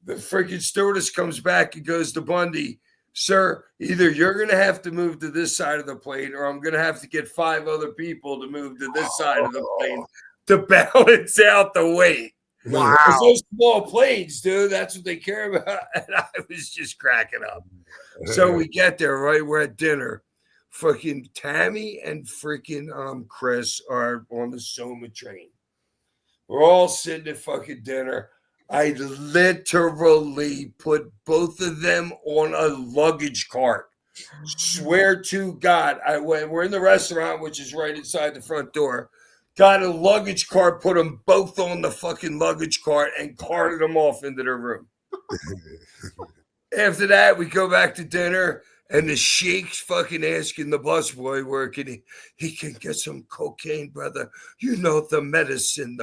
The freaking stewardess comes back and goes to Bundy, sir, either you're going to have to move to this side of the plane or I'm going to have to get 5 other people to move to this side of the plane to balance out the weight. Wow. Those small planes, dude, that's what they care about. And I was just cracking up. So we get there, right? We're at dinner. Fucking Tammy and freaking Chris are on the Soma train. We're all sitting at fucking dinner. I literally put both of them on a luggage cart. Swear to God, we're in the restaurant, which is right inside the front door. Got a luggage cart, put them both on the fucking luggage cart, and carted them off into their room. After that, we go back to dinner, and the Sheik's fucking asking the busboy where he can get some cocaine, brother. You know the medicine.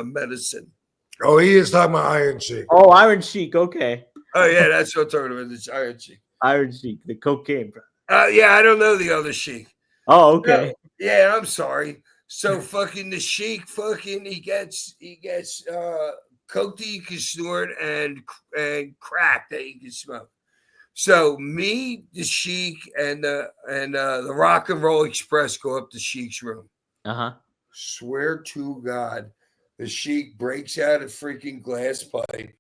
Oh, he is talking about Iron Sheik. Oh, Iron Sheik. Okay. Oh, yeah, that's what I'm talking about. It's Iron Sheik. Iron Sheik, the cocaine, bro. Yeah, I don't know the other Sheik. Oh, okay. Yeah, I'm sorry. So fucking the Sheik, fucking he gets coke that you can snort and crack that you can smoke. So me, the Sheik, and the Rock and Roll Express go up to Sheik's room. Swear to God, the Sheik breaks out a freaking glass pipe,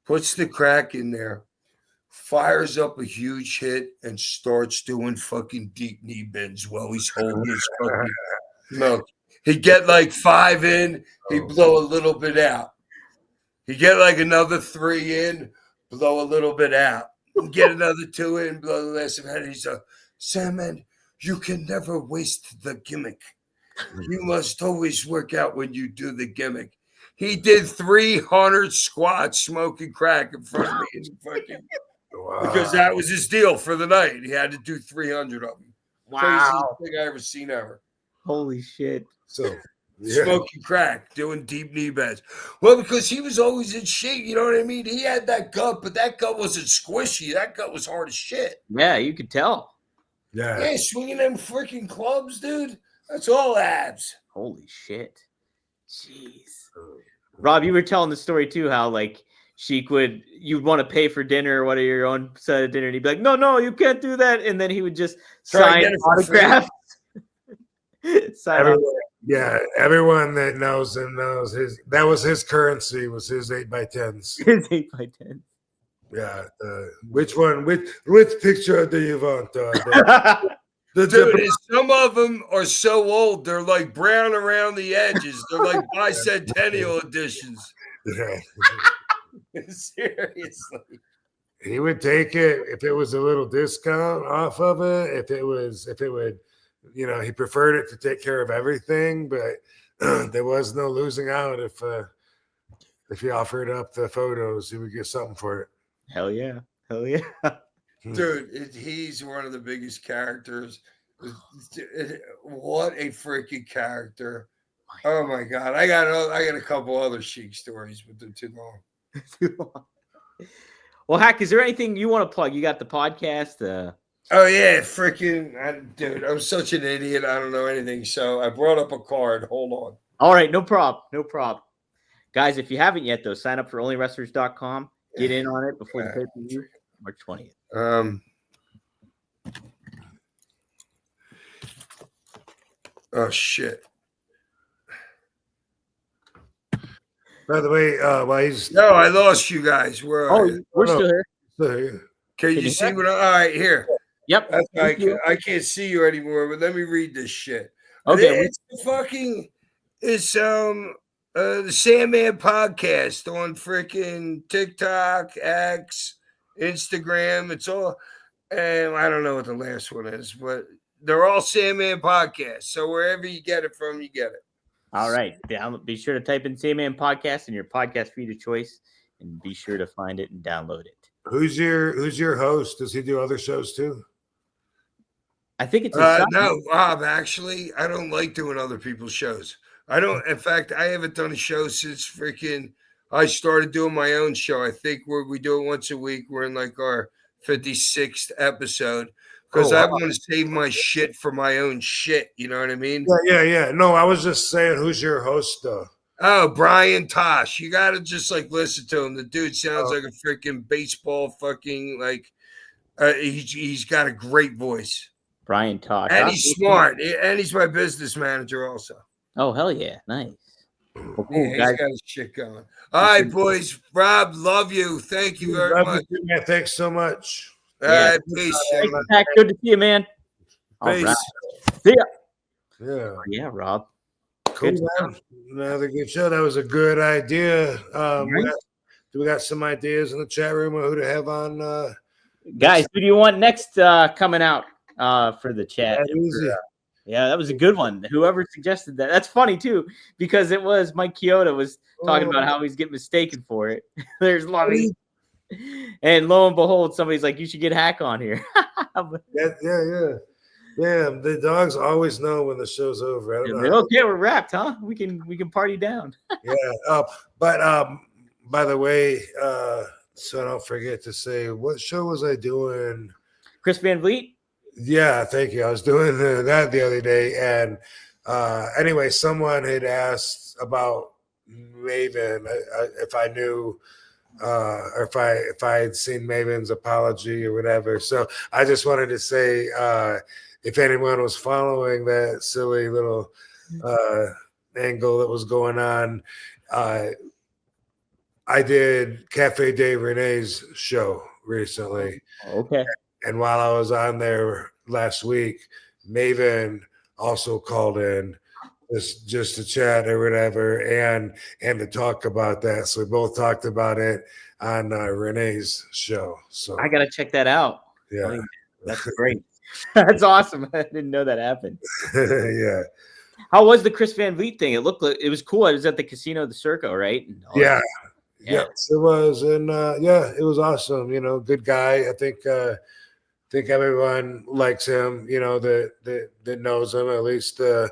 puts the crack in there, fires up a huge hit and starts doing fucking deep knee bends while he's holding his fucking milk. He'd get like 5 in, he'd blow a little bit out. He'd get like another 3 in, blow a little bit out. Get another 2 in, blow the last of it. He's like, Sandman, you can never waste the gimmick. You must always work out when you do the gimmick. He did 300 squats smoking crack in front of me. In fucking, because that was his deal for the night. He had to do 300 of them. Wow. Craziest thing I ever seen ever. Holy shit. So, yeah. Smoking crack, doing deep knee bends. Well, because he was always in shape, you know what I mean? He had that gut, but that gut wasn't squishy. That gut was hard as shit. Yeah, you could tell. Yeah, swinging them freaking clubs, dude. That's all abs. Holy shit. Jeez. Rob, you were telling the story too, how like Sheik you'd want to pay for dinner or whatever, your own side of dinner, and he'd be like, no, you can't do that. And then he would just sign autographs. Everyone that knows him knows that was his currency, was his 8x10s. His 8x10. Yeah. Which one? Which picture do you want? Dude, some of them are so old, they're like brown around the edges. They're like bicentennial editions. Seriously. He would take it if it was a little discount off of it. If it would, he preferred it to take care of everything, but there was no losing out if he offered up the photos, he would get something for it. Hell yeah. Dude, he's one of the biggest characters. What a freaking character. Oh my God. I got a couple other Sheik stories, but they're too long. Well, Hack, is there anything you want to plug? You got the podcast? Oh yeah, freaking dude, I'm such an idiot. I don't know anything. So I brought up a card. Hold on. All right, no problem. Guys, if you haven't yet, though, sign up for onlywrestlers.com. Get in on it before the pay-per-view, March 20th. Oh shit. By the way, no, I lost you guys. Where are you? We're still here. Can you see what? All right, here. Yep. I can't see you anymore, but let me read this shit. Okay. It's the Sandman podcast on freaking TikTok, X, Instagram. It's all, and I don't know what the last one is, but they're all Sandman podcasts. So wherever you get it from, you get it. All right. Be sure to type in Sandman podcast in your podcast feed of choice, and be sure to find it and download it. Who's your host? Does he do other shows too? I think it's no, Rob. Actually, I don't like doing other people's shows. I don't. In fact, I haven't done a show since freaking I started doing my own show. I think we do it once a week. We're in like our 56th episode because I want to save my shit for my own shit. You know what I mean? Yeah. No, I was just saying, who's your host though? Oh, Brian Tosh. You got to just like listen to him. The dude sounds like a freaking baseball fucking like. He's got a great voice. Brian Tosh. And he's smart. And he's my business manager also. Oh, hell yeah. Nice. Well, cool, yeah, guys. He's got his shit going. All right, boys. Rob, love you. Thank you very much. You, man. Thanks so much. All right, peace. Good to see you, man. Peace. Right. See ya. Yeah. Yeah, Rob. Cool, man. Another good show. That was a good idea. We got some ideas in the chat room of who to have on. Guys, who do you want next coming out for the chat? Easy. Yeah, that was a good one. Whoever suggested that. That's funny, too, because it was Mike Chioda was talking about how he's getting mistaken for it. There's a lot of and lo and behold, somebody's like, you should get Hack on here. Yeah. The dogs always know when the show's over. I don't know. Okay, we're wrapped, huh? We can party down. Yeah. But by the way, so I don't forget to say, what show was I doing? Chris Van Vliet? Yeah, thank you. I was doing that the other day, and anyway, someone had asked about Maven, if I knew, or if I had seen Maven's apology or whatever. So I just wanted to say, if anyone was following that silly little angle that was going on, I did Cafe de Renee's show recently. Okay. And while I was on there last week, Maven also called in just to chat or whatever, and to talk about that. So we both talked about it on Renee's show. So I gotta check that out. yeah, Oh, that's great. That's awesome. I didn't know that happened. yeah, How was the Chris Van Vliet thing? It looked like it was cool. It was at the Casino de Circo, right? And all yeah. that. Yeah. Yes, it was, and it was awesome. Good guy. I think everyone likes him. That knows him, at least the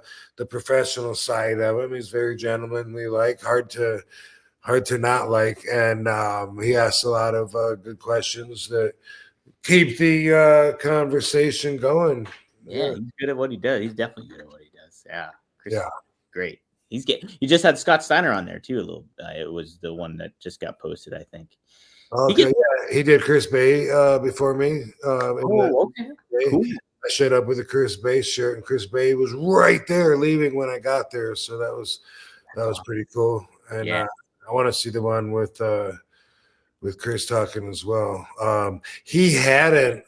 professional side of him. He's very gentlemanly, hard to not like, and he asks a lot of good questions that keep the conversation going. Yeah, he's good at what he does. He's definitely good at what he does. Yeah. Chris, Yeah. great. You just had Scott Steiner on there too a little. It was the one that just got posted, I think. Okay, he did Chris Bay before me. Okay. Cool. I showed up with a Chris Bay shirt, and Chris Bay was right there leaving when I got there. So that was pretty cool. And Yeah. I want to see the one with Chris talking as well.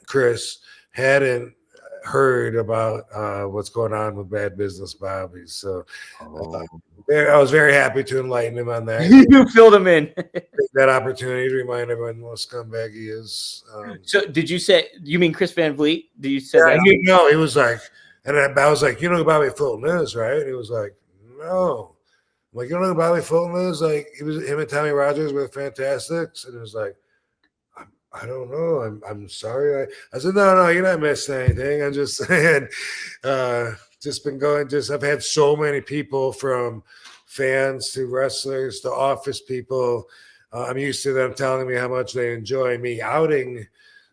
Chris hadn't heard about what's going on with Bad Business Bobby. So I was very happy to enlighten him on that. You filled him in. Take that opportunity to remind everyone what a scumbag he is. So did you mean Chris Van Vliet? Did you say that? No, he was like, and I was like, you know who Bobby Fulton is, right? And he was like, no. I'm like, you know who Bobby Fulton is? Like, him and Tommy Rogers were the Fantastics. And it was like, I don't know. I'm sorry. I said, no, you're not missing anything. I'm just saying, I've had so many people from fans to wrestlers to office people. I'm used to them telling me how much they enjoy me outing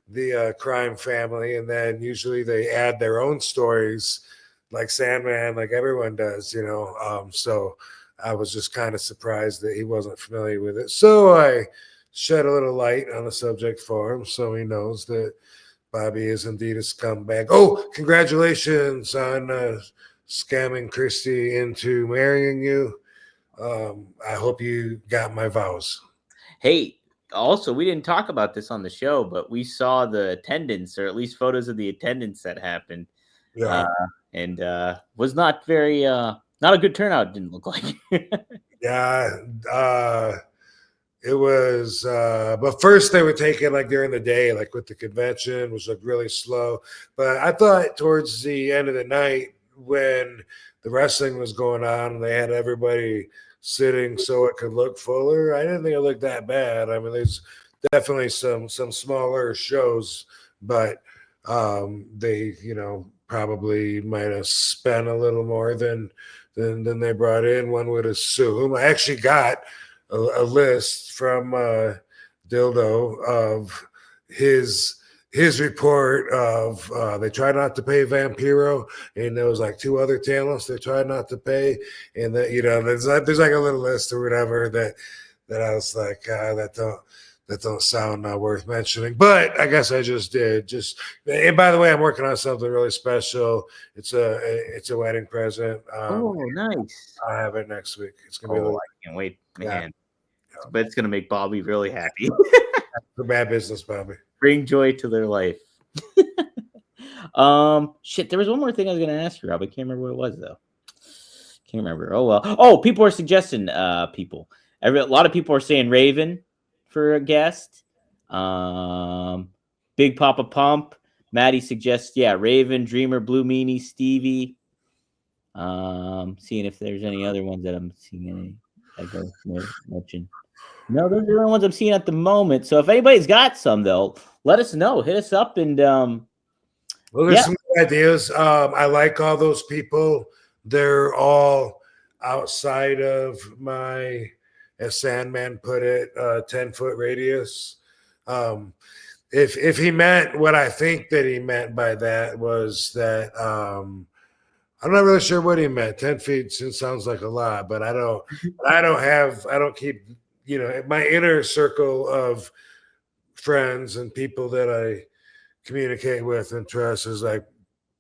the crime family. And then usually they add their own stories like Sandman, like everyone does, so I was just kind of surprised that he wasn't familiar with it. So I shed a little light on the subject for him so he knows that Bobby is indeed a scumbag. Oh, congratulations on scamming Christy into marrying you. I hope you got my vows. Hey, also, we didn't talk about this on the show, but we saw the attendance, or at least photos of the attendance that happened. Yeah. And was not very, not a good turnout, didn't look like. Yeah. It was, but first they were taking like during the day, like with the convention, was like really slow. But I thought towards the end of the night when the wrestling was going on and they had everybody sitting so it could look fuller, I didn't think it looked that bad. I mean, there's definitely some smaller shows, but they, probably might have spent a little more than they brought in, one would assume. I actually got a list from Dildo of his report of they tried not to pay Vampiro, and there was like two other talents they tried not to pay, and that there's like a little list or whatever that I was like that don't sound worth mentioning, but I guess I just did. And by the way, I'm working on something really special. It's a wedding present. Nice! I have it next week. It's gonna be. I can't wait, man. Yeah. But it's gonna make Bobby really happy. For Bad Business, Bobby. Bring joy to their life. Shit, there was one more thing I was gonna ask you, Rob. I can't remember what it was though. Can't remember. Oh well. Oh, people are suggesting people. A lot of people are saying Raven for a guest. Big Papa Pump. Maddie suggests, Raven, Dreamer, Blue Meanie, Stevie. Seeing if there's any other ones that I'm seeing I go mention. No, those are the only ones I'm seeing at the moment. So if anybody's got some, though, let us know. Hit us up and well, there's some ideas. I like all those people. They're all outside of my, as Sandman put it, 10-foot radius. If he meant what I think that he meant by that was that I'm not really sure what he meant. 10 feet sounds like a lot, but I don't keep, my inner circle of friends and people that I communicate with and trust is like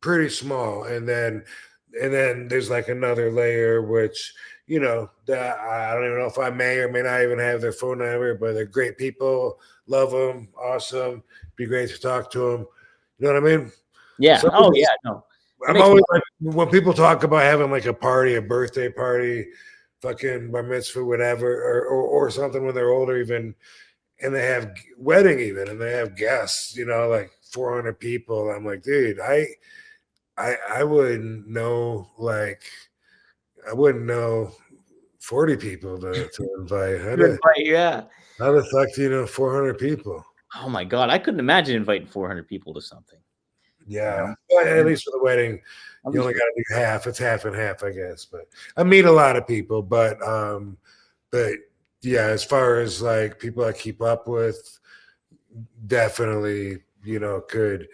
pretty small. And then there's like another layer, which, that I don't even know if I may or may not even have their phone number, but they're great people, love him, awesome. Be great to talk to him. You know what I mean? Yeah. So Oh yeah. No. That I'm makes always like, when people talk about having like a party, a birthday party, fucking bar mitzvah, whatever, or something when they're older, even, and they have wedding even, and they have guests, you know, like 400 people. I'm like, dude, I wouldn't know, like, I wouldn't know 40 people to invite. Yeah. How the fuck do you know 400 people? Oh my God, I couldn't imagine inviting 400 people to something. Yeah, well, at least for the wedding, you only got to do half. It's half and half, I guess. But I meet a lot of people, but yeah, as far as like people I keep up with, definitely, you know, could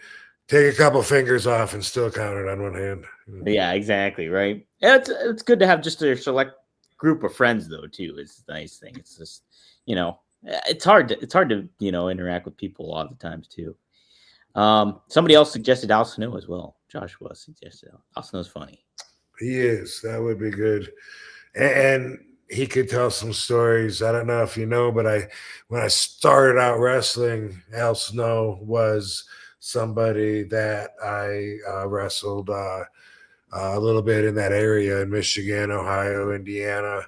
take a couple fingers off and still count it on one hand. Yeah, exactly. Right. Yeah, it's good to have just a select group of friends though too. It's a nice thing. It's just, you know, it's hard to you know, interact with people a lot of the times too. Somebody else suggested Al Snow as well. Joshua suggested Al Snow's funny. He is. That would be good. And he could tell some stories. I don't know if you know, but when I started out wrestling, Al Snow was somebody that I wrestled a little bit in that area in Michigan, Ohio, Indiana.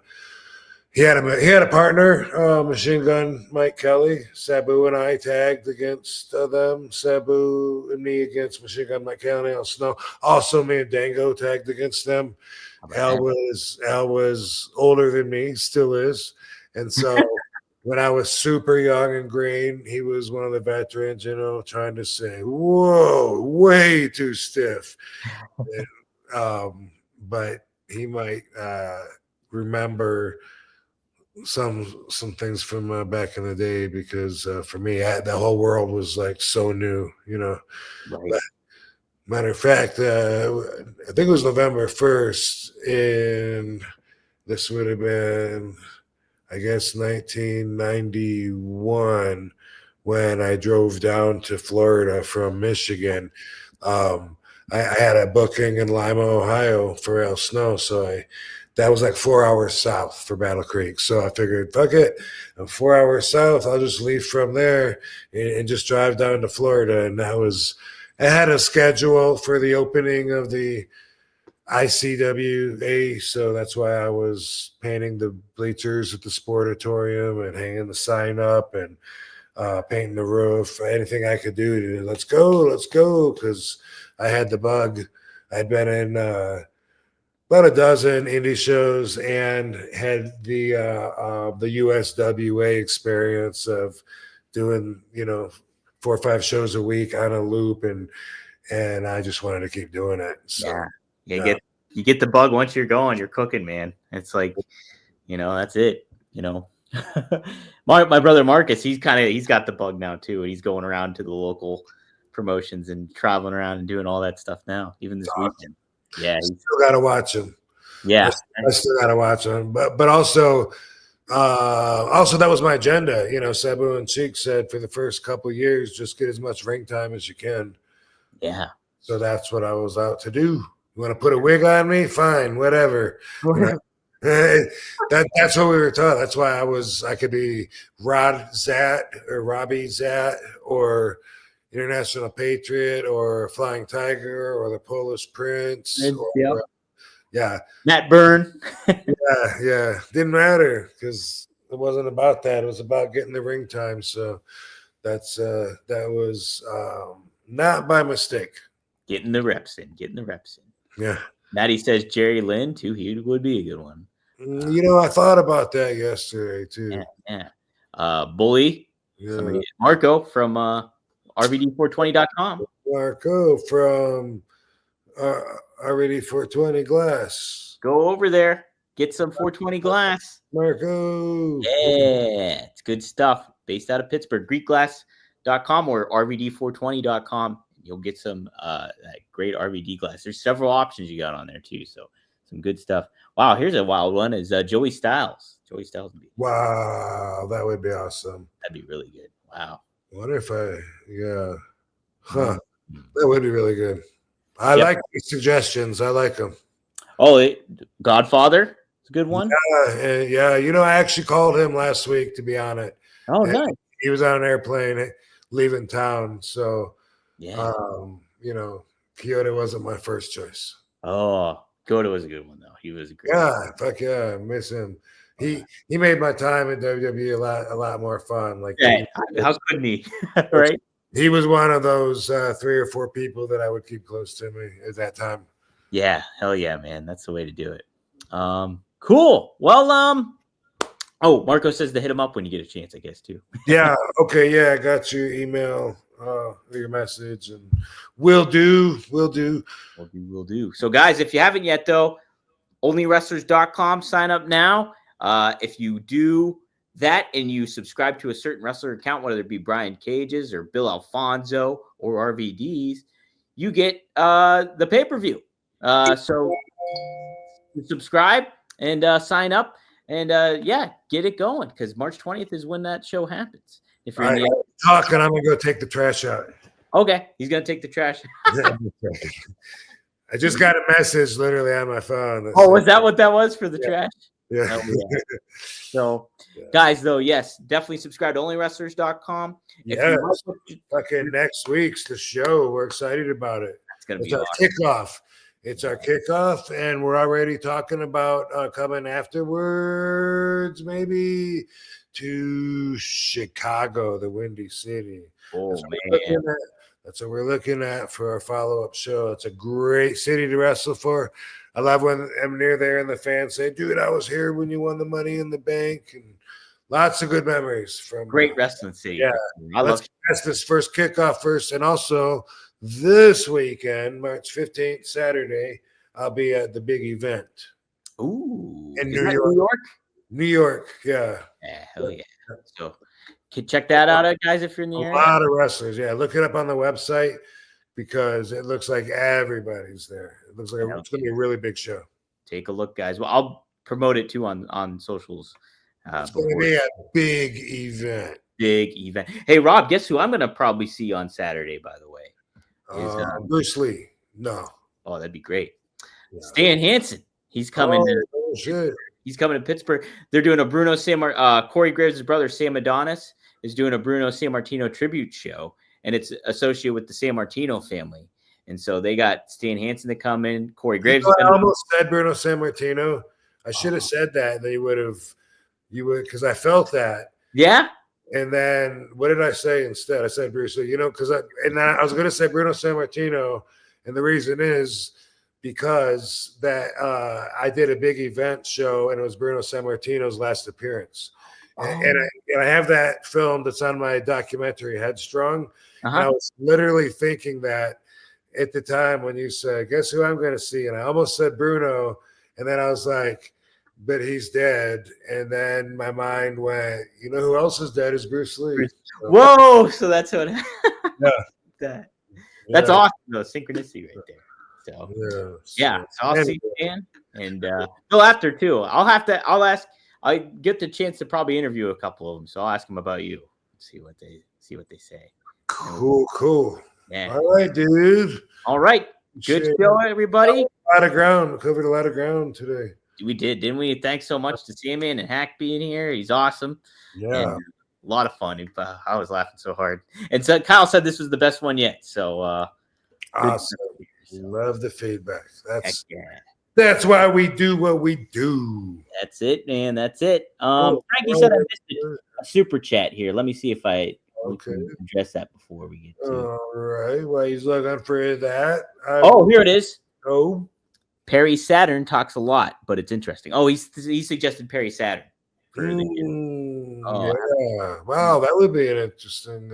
He had a partner, Machine Gun Mike Kelly. Sabu and I tagged against them. Sabu and me against Machine Gun Mike Kelly. Al Snow. Also, me and Dango tagged against them. Al was older than me, still is, and so when I was super young and green, he was one of the veterans, you know, trying to say, "Whoa, way too stiff." And, but he might remember some things from back in the day, because for me, the whole world was like so new, you know. Right. But, matter of fact, I think it was November 1st, and this would have been, I guess, 1991, when I drove down to Florida from Michigan. I had a booking in Lima, Ohio for Al Snow, so that was like 4 hours south for Battle Creek. So I figured, fuck it, I'm 4 hours south. I'll just leave from there and just drive down to Florida. And I had a schedule for the opening of the ICWA, so that's why I was painting the bleachers at the Sportatorium and hanging the sign up and painting the roof, anything I could do to let's go, because I had the bug. I'd been in about a dozen indie shows and had the USWA experience of doing, you know, 4 or 5 shows a week on a loop, and I just wanted to keep doing it. So yeah, you get the bug once you're going, you're cooking, man. It's like, you know, that's it. You know, my brother Marcus, he's got the bug now too, and he's going around to the local promotions and traveling around and doing all that stuff now, even this weekend. Yeah, still got to watch him. Yeah, I still got to watch him, but also that was my agenda. You know, Sabu and Cheek said for the first couple years, just get as much ring time as you can. Yeah. So that's what I was out to do. You want to put a wig on me? Fine, whatever. That's what we were taught. That's why I could be Rod Zat or Robbie Zat or International Patriot or Flying Tiger or the Polish Prince. Yeah. Matt Byrne. Yeah. Didn't matter, because it wasn't about that. It was about getting the ring time. So that was not by mistake. Getting the reps in. Yeah. Maddie says Jerry Lynn too. He would be a good one. You know, I thought about that yesterday too. Yeah. Bully. Yeah. Marco from RVD420.com. Marco from RVD 420 glass. Go over there. Get some 420 glass. Marco. Yeah. It's good stuff. Based out of Pittsburgh. GreekGlass.com or RVD420.com. You'll get some great RVD glass. There's several options you got on there too. So some good stuff. Wow. Here's a wild one is Joey Styles. Wow. That would be awesome. That'd be really good. Wow. I wonder if That would be really good. I like these suggestions. I like them. Oh, Godfather. It's a good one. Yeah. You know, I actually called him last week to be on it. Oh, nice. he was on an airplane leaving town. So, Yeah. Kyoto wasn't my first choice. Oh, Goto was a good one though. He was a great. Yeah, fuck yeah, I miss him. He made my time in WWE a lot more fun. Like, Yeah, how couldn't he? Right? he was one of those 3 or 4 people that I would keep close to me at that time. Yeah, hell yeah, man. That's the way to do it. Cool. Well, oh, Marco says to hit him up when you get a chance, I guess, too. Yeah, okay, yeah, I got your email, your message, and will do. Will do. So, guys, if you haven't yet, though, onlywrestlers.com, sign up now. If you do that and you subscribe to a certain wrestler account, whether it be Brian Cage's or Bill Alfonso or RVD's, you get the pay-per-view. So subscribe and sign up and get it going, because March 20th is when that show happens. If you're I'm gonna go take the trash out. Okay, he's gonna take the trash. I just got a message literally on my phone. Was that what that was for the trash? Yeah. So, guys, though, yes, definitely subscribe to onlywrestlers.com. Yeah, fucking next week's the show. We're excited about it. It's our kickoff. It's our kickoff, and we're already talking about coming afterwards, maybe to Chicago, the Windy City. Oh, man. That's what we're looking at for our follow-up show. It's a great city to wrestle for. I love when I'm near there and the fans say, dude, I was here when you won the Money in the Bank. And lots of good memories from great wrestling city. Yeah. Let's test this first kickoff first. And also this weekend, March 15th, Saturday, I'll be at the big event. Ooh. In New York? New York, yeah. Yeah, hell yeah. So check that out, guys, if you're in the area. A lot of wrestlers, yeah. Look it up on the website because it looks like everybody's there. It looks like it's going to be a really big show. Take a look, guys. Well, I'll promote it too on socials. It's going to be a big event. Big event. Hey, Rob, guess who I'm going to probably see on Saturday, by the way? Bruce Lee. No. Oh, that'd be great. Yeah. Stan Hansen. He's coming. Shit. He's coming to Pittsburgh. They're doing a Corey Graves' brother, Sam Adonis, is doing a Bruno Sammartino tribute show, and it's associated with the Sammartino family. And so they got Stan Hansen to come in. Corey Graves. I almost said Bruno Sammartino. I should have said that. You would, because I felt that. Yeah. And then what did I say instead? I said Bruce Lee, because I was going to say Bruno Sammartino, and the reason is because that I did a big event show, and it was Bruno Sammartino's last appearance. And I have that filmed. It's on my documentary, Headstrong. And I was literally thinking that at the time when you said, guess who I'm going to see? And I almost said Bruno. And then I was like, but he's dead. And then my mind went, you know who else is dead is Bruce Lee. So, whoa. So that's what. Yeah. That's awesome, though. Synchronicity right there. So, so I'll see you, Dan. And Bill after, too. I'll ask. I get the chance to probably interview a couple of them, so I'll ask them about you. See what they say. Cool. Yeah. All right, dude. All right. Good show, everybody. Covered a lot of ground today. We did, didn't we? Thanks so much to Sandman and Hack being here. He's awesome. Yeah. And a lot of fun. I was laughing so hard. And so Kyle said this was the best one yet. So awesome. Love the feedback. That's why we do what we do. That's it, man. That's it. Frankie said I missed a super chat here. Let me see if we can address that before we get to it. All right. Well, he's looking for that. Here it is. Oh. Perry Saturn talks a lot, but it's interesting. Oh, he suggested Perry Saturn. Yeah. Wow, that would be an interesting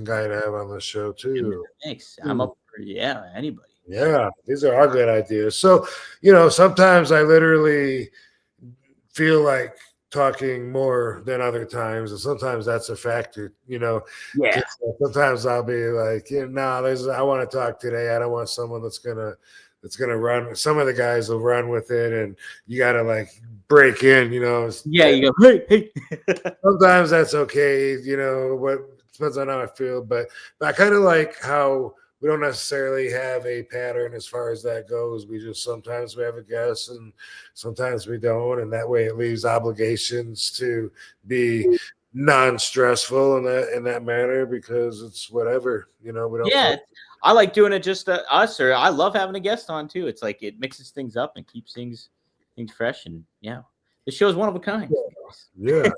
guy to have on the show too. Thanks. I'm up for anybody. Yeah, these are all good ideas. So, sometimes I literally feel like talking more than other times, and sometimes that's a factor. Yeah. Sometimes I'll be like, I want to talk today. I don't want someone that's gonna run. Some of the guys will run with it, and you gotta like break in. Yeah, you go. Hey. Sometimes that's okay. What depends on how I feel, but I kind of like how we don't necessarily have a pattern as far as that goes. We just sometimes we have a guest and sometimes we don't. And that way it leaves obligations to be non-stressful in that manner because it's whatever, we don't. Yeah, I like doing it just us, or I love having a guest on too. It's like it mixes things up and keeps things fresh, and the show is one of a kind. Yeah.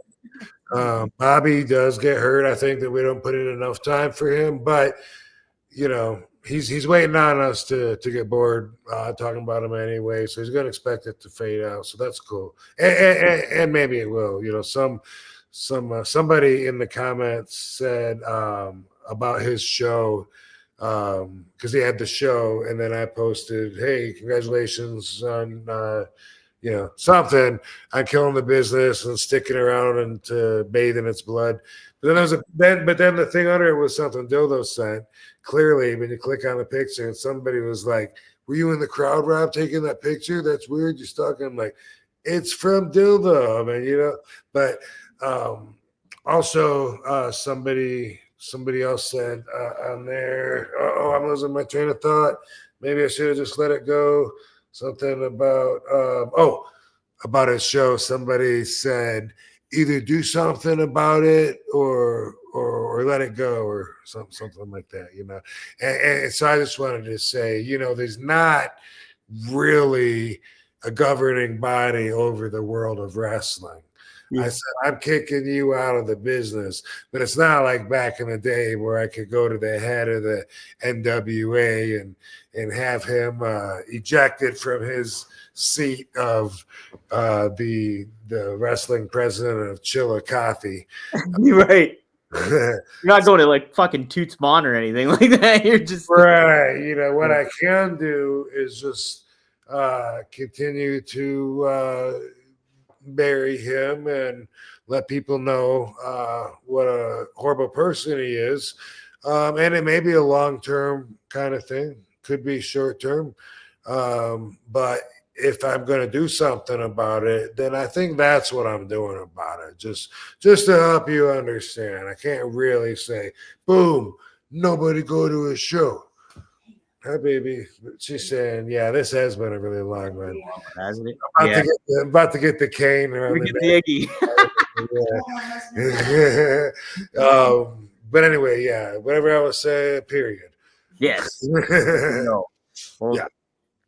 Bobby does get hurt. I think that we don't put in enough time for him, but he's waiting on us to get bored talking about him anyway, so he's going to expect it to fade out. So that's cool, and maybe it will. Somebody in the comments said about his show because he had the show, and then I posted, "Hey, congratulations on something on killing the business and sticking around and to bathe in its blood." But then the thing under it was something Dildo sent. Clearly, when you click on the picture, and somebody was like, "Were you in the crowd, Rob, taking that picture? That's weird. You're stalking." I'm like, "It's from Dildo." I mean, but also somebody else said on there, "Oh, I'm losing my train of thought. Maybe I should have just let it go." Something about about his show. Somebody said either do something about it or let it go or something like that, And so I just wanted to say, there's not really a governing body over the world of wrestling. Yeah. I said, I'm kicking you out of the business, but it's not like back in the day where I could go to the head of the NWA and have him ejected from his seat of the wrestling president of Chillicothe. Right. You're not going to like fucking Toots Mon or anything like that. You're just right. What I can do is just continue to bury him and let people know what a horrible person he is. And it may be a long-term kind of thing, could be short-term. But if I'm going to do something about it, then I think that's what I'm doing about it. Just to help you understand. I can't really say, boom, nobody go to a show. Hi, baby. She's saying, yeah, this has been a really long one. Hasn't it? I'm about to get the cane around the Iggy. But anyway, yeah, whatever I was saying, period. Yes. Well,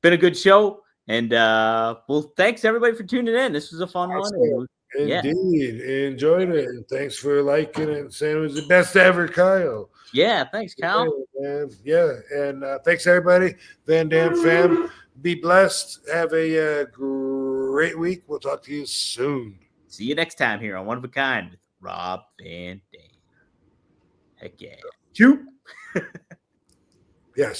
been a good show. And well, thanks everybody for tuning in. This was a fun one. Indeed. Enjoyed it. And thanks for liking it and saying it was the best ever, Kyle. Yeah, thanks, Kyle. Yeah, and thanks everybody. Van Dam fam, be blessed. Have a great week. We'll talk to you soon. See you next time here on One of a Kind with Rob Van Dam. Heck yeah. Yeah.